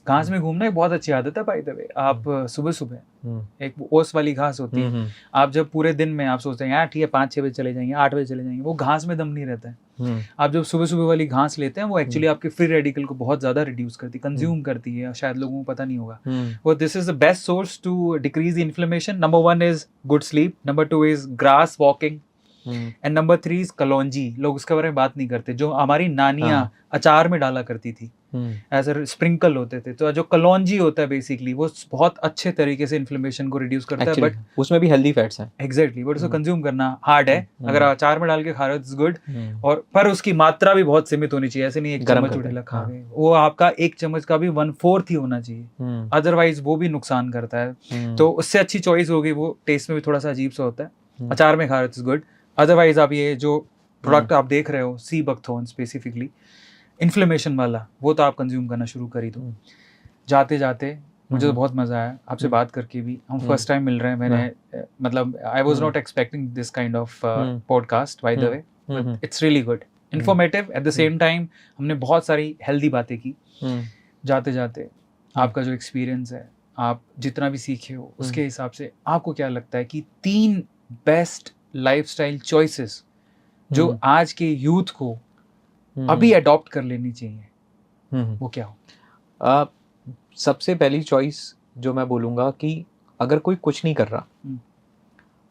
घास में घूमना एक बहुत अच्छी आदत है बाय द वे। आप सुबह सुबह एक ओस वाली घास होती है, आप जब पूरे दिन में आप सोचते हैं यार ठीक है 5-6 बजे चले जाएंगे, 8 बजे चले जाएंगे, वो घास में दम नहीं रहता है। आप जब सुबह सुबह वाली घास लेते हैं, वो एक्चुअली आपके फ्री रेडिकल को बहुत ज्यादा रिड्यूस करती है, कंज्यूम करती है, शायद लोगों को पता नहीं होगा। वो this is the best source to decrease inflammation. Number 1 is good sleep, number 2 is grass walking, and number 3 is kalonji. लोग उसके बारे में बात नहीं करते, जो हमारी नानियां हाँ. अचार में डाला करती थी, एज अ स्प्रिंकल होते थे. तो जो कलौंजी होता है बेसिकली वो बहुत अच्छे तरीके से इन्फ्लेमेशन को रिड्यूस करता है. बट उसमें भी हेल्दी फैट्स हैं. एग्जैक्टली, बट उसको कंज्यूम करना हार्ड है. अगर अचार में डाल के खा रहे हो इट्स गुड, और पर उसकी मात्रा भी बहुत सीमित होनी चाहिए. ऐसे नहीं एक चम्मच उठेला खा गए, वो आपका एक चम्मच का भी 1/4 ही होना चाहिए, अदरवाइज वो भी नुकसान करता है. तो उससे अच्छी चॉइस होगी, वो टेस्ट में भी थोड़ा सा अजीब सा होता है. अचार में खा रहे हो इट्स गुड. अदरवाइज आप ये जो प्रोडक्ट आप देख रहे हो सी बकथॉर्न स्पेसिफिकली इन्फ्लेमेशन वाला, वो तो आप कंज्यूम करना शुरू कर ही दो. जाते जाते मुझे तो बहुत मजा आया आपसे बात करके भी. हम फर्स्ट टाइम मिल रहे हैं. मैंने मतलब I was not expecting this kind of podcast by the way. It's really good, informative at the same time. हमने बहुत सारी हेल्दी बातें की. जाते जाते आपका जो एक्सपीरियंस है, आप जितना भी सीखे हो उसके हिसाब से आपको क्या लगता है कि 3 बेस्ट लाइफस्टाइल चॉइसेस जो आज के यूथ को अभी अडॉप्ट कर लेनी चाहिए, वो क्या हो? सबसे पहली चॉइस जो मैं बोलूँगा कि अगर कोई कुछ नहीं कर रहा,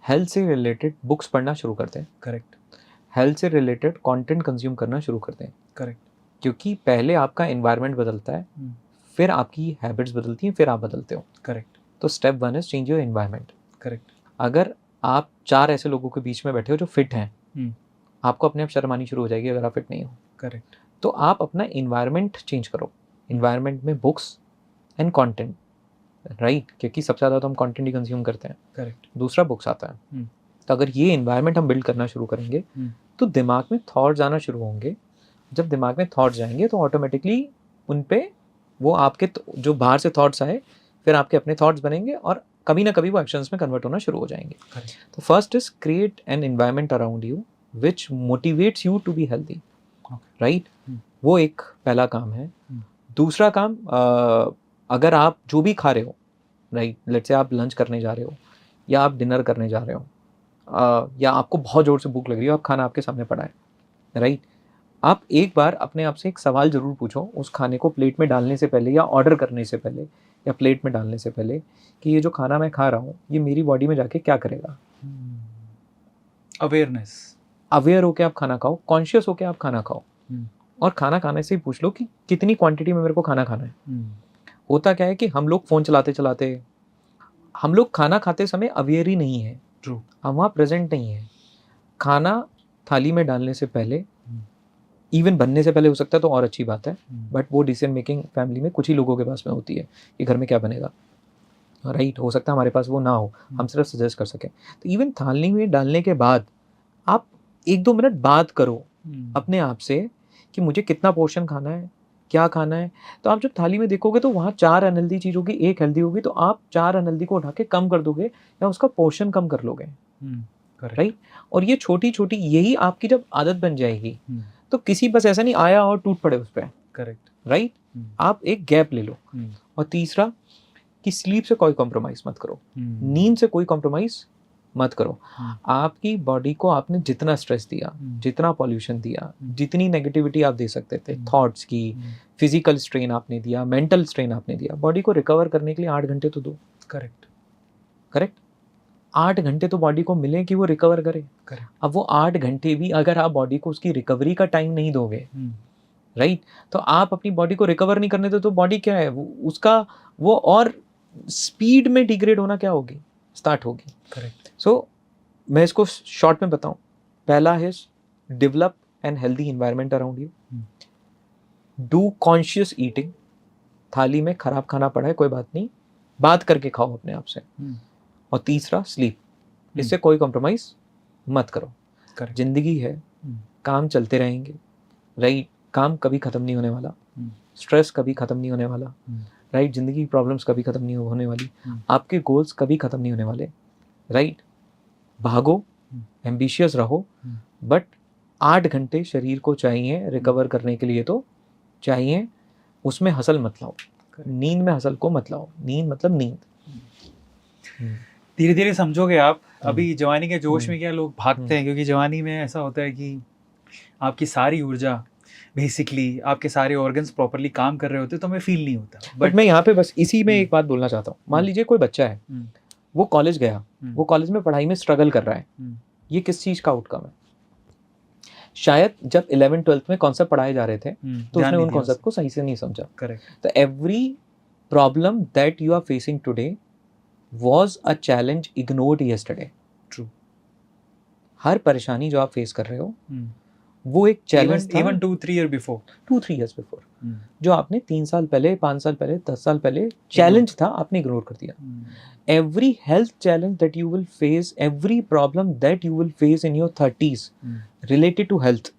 हेल्थ से रिलेटेड बुक्स पढ़ना शुरू करते हैं. करेक्ट. हेल्थ से रिलेटेड कंटेंट कंज्यूम करना शुरू करते हैं. करेक्ट. क्योंकि पहले आपका एनवायरनमेंट बदलता है, फिर आपकी हैबिट्स बदलती हैं, फिर आप बदलते हो. करेक्ट. तो step 1 is change your environment. Correct. अगर आप 4 ऐसे लोगों के बीच में बैठे हो जो फिट हैं, आपको अपने आप शर्म आनी शुरू हो जाएगी अगर आप फिट नहीं हो. करेक्ट. तो आप अपना एनवायरनमेंट चेंज करो. एनवायरनमेंट में बुक्स एंड कंटेंट, राइट, क्योंकि सबसे ज़्यादा तो हम कंटेंट ही कंज्यूम करते हैं. करेक्ट. दूसरा बुक्स आता है. तो अगर ये एनवायरनमेंट हम बिल्ड करना शुरू करेंगे तो दिमाग में थॉट्स आना शुरू होंगे. जब दिमाग में थॉट्स जाएंगे तो ऑटोमेटिकली उन पे वो आपके जो बाहर से थॉट्स आए फिर आपके अपने थॉट्स बनेंगे और कभी ना कभी वो एक्शंस में कन्वर्ट होना शुरू हो जाएंगे. तो first is create an environment around you which motivates you to be healthy, right. वो एक पहला काम है. दूसरा काम, अगर आप जो भी खा रहे हो, राइट, लेट्स से आप लंच करने जा रहे हो या आप डिनर करने जा रहे हो, या आपको बहुत ज़ोर से भूख लग रही हो, आप खाना आपके सामने पड़ा है, राइट, आप एक बार अपने आप से एक सवाल ज़रूर पूछो उस खाने को प्लेट में डालने से पहले या ऑर्डर करने से पहले या प्लेट में डालने से पहले कि ये जो खाना मैं खा रहा हूँ ये मेरी बॉडी में जाके क्या करेगा. अवेयरनेस, अवेयर होके आप खाना खाओ, कॉन्शियस होके आप खाना खाओ. और खाना खाने से ही पूछ लो कि कितनी क्वांटिटी में मेरे को खाना खाना है. होता क्या है कि हम लोग फ़ोन चलाते चलाते, हम लोग खाना खाते समय अवेयर ही नहीं है. ट्रू. हम वहाँ प्रेजेंट नहीं है. खाना थाली में डालने से पहले, इवन बनने से पहले हो सकता है तो और अच्छी बात है, बट वो डिसीजन मेकिंग फैमिली में कुछ ही लोगों के पास में होती है कि घर में क्या बनेगा, राइट. हो सकता है हमारे पास वो ना हो, हम सिर्फ सजेस्ट कर सकें. तो इवन थाली में डालने के बाद आप 1-2 मिनट बात करो अपने आप से कि मुझे कितना पोर्शन खाना है, क्या खाना है. तो आप जब थाली में देखोगे तो वहाँ 4 अनहेल्दी चीज़ होगी, 1 हेल्दी होगी, तो आप 4 अनहेल्दी को उठा के कम कर दोगे या उसका पोर्शन कम कर लोगे, राइट. और ये छोटी छोटी यही आपकी जब आदत बन जाएगी तो किसी बस ऐसा नहीं आया और टूट पड़े उस पर. करेक्ट. राइट. आप एक गैप ले लो. और तीसरा कि स्लीप से कोई कॉम्प्रोमाइज़ मत करो. नींद से कोई कॉम्प्रोमाइज़ मत करो. आपकी बॉडी को आपने जितना स्ट्रेस दिया, जितना पॉल्यूशन दिया, जितनी नेगेटिविटी आप दे सकते थे, थॉट्स की, फिजिकल स्ट्रेन आपने दिया, मेंटल स्ट्रेन आपने दिया, बॉडी को रिकवर करने के लिए 8 घंटे तो दो. करेक्ट. करेक्ट. 8 घंटे तो बॉडी को मिले कि वो रिकवर करे. अब वो 8 घंटे भी अगर आप बॉडी को उसकी रिकवरी का टाइम नहीं दोगे, राइट, तो आप अपनी बॉडी को रिकवर नहीं करने दो तो बॉडी क्या है, उसका वो और स्पीड में डिग्रेड होना क्या होगी, स्टार्ट होगी. करेक्ट. सो मैं इसको शॉर्ट में बताऊं. पहला है develop an healthy environment around you. Do conscious eating. थाली में खराब खाना पड़ा है कोई बात नहीं, बात करके खाओ अपने आप से. और तीसरा स्लीप. इससे कोई कॉम्प्रोमाइज मत करो. जिंदगी है, काम चलते रहेंगे, राइट. काम कभी ख़त्म नहीं होने वाला, स्ट्रेस कभी ख़त्म नहीं होने वाला, राइट. जिंदगी की प्रॉब्लम्स कभी ख़त्म नहीं होने वाली, आपके गोल्स कभी ख़त्म नहीं होने वाले, राइट. भागो, एम्बिशियस रहो, बट 8 घंटे शरीर को चाहिए रिकवर करने के लिए तो चाहिए. उसमें हसल मत लाओ, नींद में हसल को मत लाओ. नींद मतलब नींद. धीरे धीरे समझोगे आप. अभी जवानी के जोश में क्या लोग भागते हैं, क्योंकि जवानी में ऐसा होता है कि आपकी सारी ऊर्जा, बेसिकली आपके सारे ऑर्गन्स प्रॉपरली काम कर रहे होते, तो हमें फील नहीं होता. बट मैं यहाँ पे बस इसी में एक बात बोलना चाहता हूँ. मान लीजिए कोई बच्चा है, वो कॉलेज गया, वो कॉलेज में पढ़ाई में स्ट्रगल कर रहा है, ये किस चीज़ का आउटकम है? शायद जब 11th-12th में कॉन्सेप्ट पढ़ाए जा रहे थे तो उसने उन कॉन्सेप्ट को सही से नहीं समझा। करेक्ट। तो every problem that you are facing today was a challenge ignored yesterday. True. हर परेशानी जो आप फेस कर रहे हो वो एक चैलेंज था even 2-3 year before 2-3 years before, जो आपने 3 साल पहले, 5 साल पहले, 10 साल पहले चैलेंज था, आपने इग्नोर कर दिया। Every health challenge that you will face, every problem that you will face in your 30s related to health,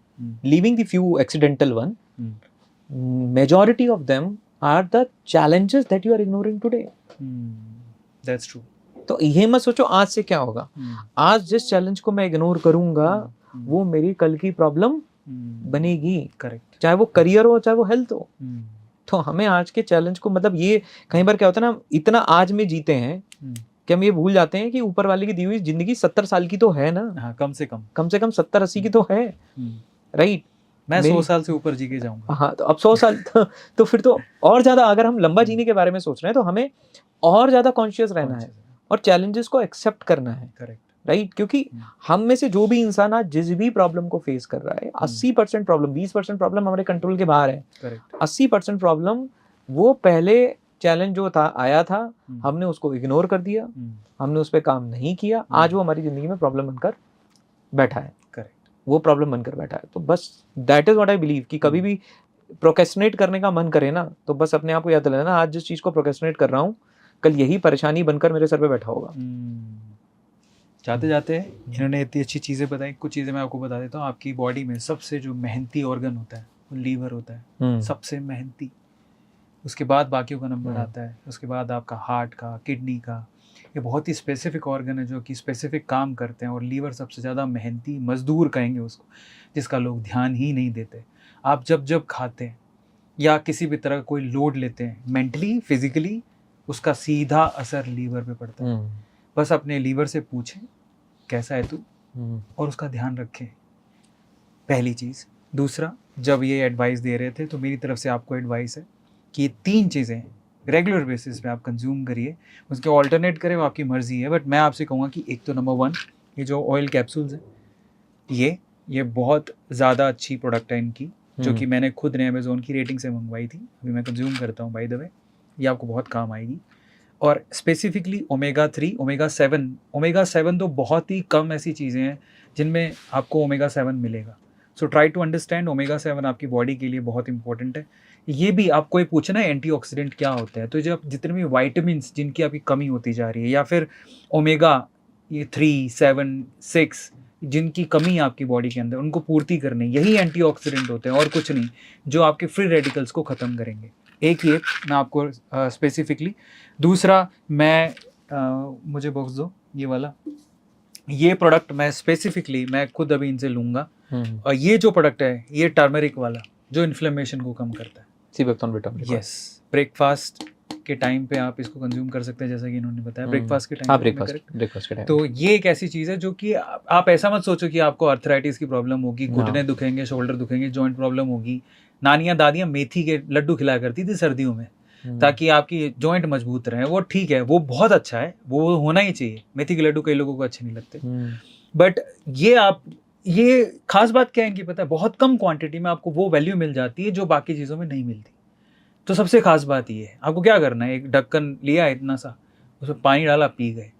leaving the few accidental one, majority of them are the challenges that you are ignoring today. That's true. तो ये मत सोचो आज से क्या होगा, आज जिस चैलेंज को मैं इग्नोर करूंगा वो मेरी कल की प्रॉब्लम बनेगी। करेक्ट। चाहे वो करियर हो चाहे वो हेल्थ हो। तो हमें आज के चैलेंज को, मतलब ये कई बार क्या होता है ना, इतना आज में जीते हैं कि हम ये भूल जाते हैं कि ऊपर वाले की दी हुई जिंदगी 70 साल की तो है ना। हाँ, कम से कम 70-80 की तो है, राइट। मैं 100 साल से ऊपर जी के जाऊंगा। हाँ, तो अब 100 साल तो फिर तो और ज्यादा, अगर हम लंबा जीने के बारे में सोच रहे हैं तो हमें और ज्यादा कॉन्शियस रहना है और चैलेंजेस को एक्सेप्ट करना है। करेक्ट। राइट, क्योंकि हम में से जो भी इंसान आज जिस भी प्रॉब्लम को फेस कर रहा है, 80% प्रॉब्लम, 20% प्रॉब्लम हमारे कंट्रोल के बाहर है। करेक्ट। 80% प्रॉब्लम वो पहले चैलेंज जो था आया था, हमने उसको इग्नोर कर दिया, हमने उस पर काम नहीं किया, आज वो हमारी जिंदगी में प्रॉब्लम बनकर बैठा है। करेक्ट। वो प्रॉब्लम बनकर बैठा है। तो बस that is what I believe कि कभी भी प्रोक्रेस्टिनेट करने का मन करे ना, तो बस अपने आप को याद दिलाना, आज जिस चीज को प्रोक्रेस्टिनेट कर रहा हूँ कल यही परेशानी बनकर मेरे सर पे बैठा होगा। जाते जाते इन्होंने इतनी अच्छी चीज़ें बताई, कुछ चीज़ें मैं आपको बता देता हूँ। आपकी बॉडी में सबसे जो मेहनती ऑर्गन होता है वो लीवर होता है, सबसे मेहनती। उसके बाद बाकियों का नंबर आता है, उसके बाद आपका हार्ट का, किडनी का। ये बहुत ही स्पेसिफिक ऑर्गन है जो कि स्पेसिफिक काम करते हैं, और लीवर सबसे ज़्यादा मेहनती मजदूर कहेंगे उसको, जिसका लोग ध्यान ही नहीं देते। आप जब खाते हैं या किसी भी तरह का कोई लोड लेते हैं, मेंटली फिजिकली उसका सीधा असर लीवर पे पड़ता है। बस अपने लीवर से पूछें कैसा है तू, और उसका ध्यान रखें, पहली चीज़। दूसरा, जब ये एडवाइस दे रहे थे तो मेरी तरफ से आपको एडवाइस है कि ये 3 चीज़ें रेगुलर बेसिस पे आप कंज्यूम करिए। उसके ऑल्टरनेट करें वो आपकी मर्ज़ी है, बट मैं आपसे कहूँगा कि एक तो नंबर 1 ये जो ऑयल कैप्सूल्स हैं, ये बहुत ज़्यादा अच्छी प्रोडक्ट है इनकी, जो कि मैंने खुद ने अमेज़ोन की रेटिंग से मंगवाई थी, अभी मैं कंज्यूम करता हूँ बाय द वे। ये आपको बहुत काम आएगी। और स्पेसिफिकली ओमेगा-3, ओमेगा-7 तो बहुत ही कम ऐसी चीज़ें हैं जिनमें आपको ओमेगा-7 मिलेगा। सो ट्राई टू अंडरस्टैंड, ओमेगा-7 आपकी बॉडी के लिए बहुत इंपॉर्टेंट है। ये भी आपको ये पूछना है एंटीऑक्सीडेंट क्या होता है, तो जब जितने भी वाइटामिन्स जिनकी आपकी कमी होती जा रही है, या फिर ओमेगा ये 3, 7, 6 जिनकी कमी है आपकी बॉडी के अंदर, उनको पूर्ति करने, यही एंटीऑक्सीडेंट होते हैं और कुछ नहीं, जो आपके फ्री रेडिकल्स को ख़त्म करेंगे। एक मैं आपको स्पेसिफिकली। दूसरा, मुझे बॉक्स दो ये वाला, ये प्रोडक्ट मैं स्पेसिफिकली मैं खुद अभी इनसे लूँगा। और ये जो प्रोडक्ट है ये टर्मरिक वाला, जो इन्फ्लेमेशन को कम करता है। यस, ब्रेकफास्ट के टाइम पे आप इसको कंज्यूम कर सकते हैं, जैसा कि इन्होंने बताया, ब्रेकफास्ट के टाइम पे। ब्रेकफास्ट के टाइम। तो ये एक ऐसी चीज़ है जो कि आप ऐसा मत सोचो कि आपको आर्थराइटिस की प्रॉब्लम होगी, घुटने दुखेंगे, शोल्डर दुखेंगे, जॉइंट प्रॉब्लम होगी। नानियाँ दादियाँ मेथी के लड्डू खिलाया करती थी सर्दियों में, ताकि आपकी जॉइंट मजबूत रहे। वो ठीक है, वो बहुत अच्छा है, वो होना ही चाहिए। मेथी के लड्डू कई लोगों को अच्छे नहीं लगते, बट ये खास बात क्या है कि पता है, बहुत कम क्वांटिटी में आपको वो वैल्यू मिल जाती है जो बाकी चीज़ों में नहीं मिलती। तो सबसे खास बात ये है, आपको क्या करना है, एक ढक्कन लिया इतना सा, उसमें पानी डाला, पी गए।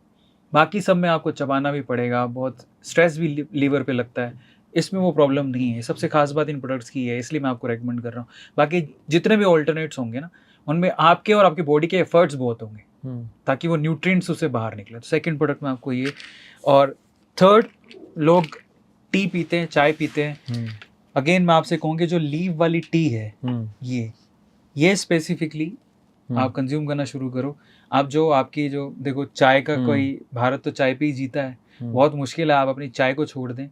बाकी सब में आपको चबाना भी पड़ेगा, बहुत स्ट्रेस भी लीवर पे लगता है, इसमें वो प्रॉब्लम नहीं है। सबसे खास बात इन प्रोडक्ट्स की है, इसलिए मैं आपको रेकमेंड कर रहा हूँ। बाकी जितने भी ऑल्टरनेट्स होंगे ना, उनमें आपके और आपकी बॉडी के एफर्ट्स बहुत होंगे ताकि वो न्यूट्रिएंट्स उससे बाहर निकले। तो सेकंड प्रोडक्ट में आपको ये। और थर्ड, लोग टी पीते हैं, चाय पीते हैं। अगेन मैं आपसे कहूँगी, जो लीव वाली टी है, ये स्पेसिफिकली आप कंज्यूम करना शुरू करो। आप जो आपकी जो देखो, चाय का कोई, भारत तो चाय पे ही जीता है, बहुत मुश्किल है आप अपनी चाय को छोड़ दें।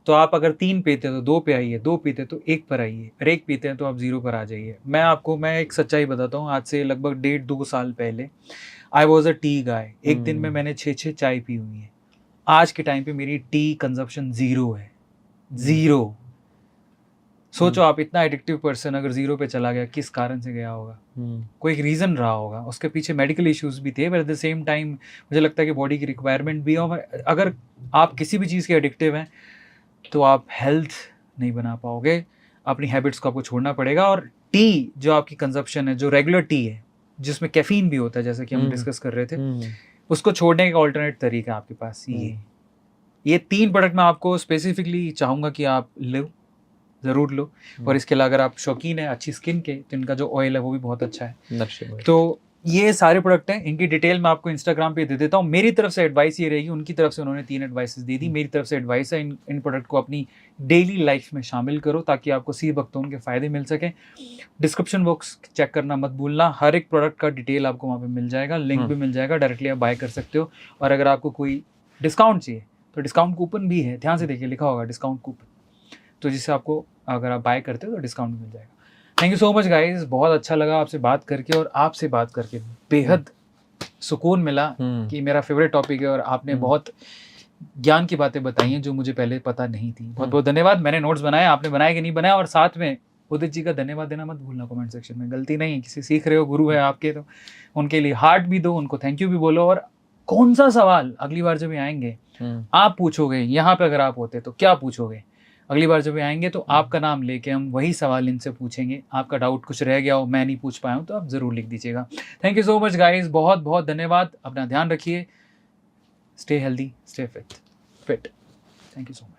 तो आप अगर 3 पीते हैं तो 2 पे आइए, 2 पीते हैं तो 1 पर आइए, और 1 पीते हैं तो आप 0 पर आ जाइए। मैं एक सच्चाई बताता हूँ, आज से लगभग 1.5-2 साल पहले आई वॉज अ टी गाय। एक दिन में मैंने 6 चाय पी हुई है। आज के टाइम पे मेरी टी कंजप्शन 0 है, 0। सोचो आप इतना एडिक्टिव पर्सन अगर 0 पे चला गया, किस कारण से गया होगा? कोई एक रीज़न रहा होगा, उसके पीछे मेडिकल इश्यूज भी थे, but at the same time मुझे लगता है कि बॉडी की रिक्वायरमेंट भी है। और अगर आप किसी भी चीज़ के एडिक्टिव हैं तो आप हेल्थ नहीं बना पाओगे, अपनी हैबिट्स को आपको छोड़ना पड़ेगा। और टी जो आपकी कंजप्शन है, जो रेगुलर टी है जिसमें कैफीन भी होता है, जैसे कि हम डिस्कस कर रहे थे, उसको छोड़ने का ऑल्टरनेट तरीका है आपके पास ये 3 प्रोडक्ट मैं आपको स्पेसिफिकली चाहूँगा कि आप लो, ज़रूर लो। और इसके अलावा अगर आप शौकीन है अच्छी स्किन के, तो इनका जो ऑयल है वो भी बहुत अच्छा है। तो ये सारे प्रोडक्ट हैं, इनकी डिटेल मैं आपको इंस्टाग्राम पे दे देता हूँ। मेरी तरफ से एडवाइस ये रहेगी, उनकी तरफ से उन्होंने 3 एडवाइसेस दी थी, मेरी तरफ से एडवाइस है इन प्रोडक्ट को अपनी डेली लाइफ में शामिल करो ताकि आपको सी वक्त उनके फ़ायदे मिल सकें। डिस्क्रिप्शन बॉक्स चेक करना मत भूलना, हर एक प्रोडक्ट का डिटेल आपको वहाँ पे मिल जाएगा, लिंक भी मिल जाएगा, डायरेक्टली आप बाय कर सकते हो। और अगर आपको कोई डिस्काउंट चाहिए तो डिस्काउंट कूपन भी है, ध्यान से देखिए लिखा होगा डिस्काउंट कूपन, तो जिससे आपको अगर आप बाय करते हो तो डिस्काउंट मिल जाएगा। Thank you so much guys, बहुत अच्छा लगा आपसे बात करके, और आपसे बात करके बेहद सुकून मिला कि मेरा फेवरेट टॉपिक है और आपने बहुत ज्ञान की बातें बताई हैं जो मुझे पहले पता नहीं थी। बहुत बहुत धन्यवाद। मैंने नोट्स बनाए, आपने बनाए कि नहीं बनाया? और साथ में उदित जी का धन्यवाद देना मत भूलना कमेंट सेक्शन में, गलती नहीं है, किसी सीख रहे हो, गुरु है आपके, तो उनके लिए हार्ट भी दो, उनको थैंक यू भी बोलो। और कौन सा सवाल अगली बार जब ये आएंगे आप पूछोगे, यहाँ पे अगर आप होते तो क्या पूछोगे? अगली बार जब आएंगे तो आपका नाम लेके हम वही सवाल इनसे पूछेंगे। आपका डाउट कुछ रह गया हो, मैं नहीं पूछ पाया हूँ, तो आप ज़रूर लिख दीजिएगा। Thank you so much guys, बहुत बहुत धन्यवाद। अपना ध्यान रखिए, stay healthy, stay fit. Thank you so much.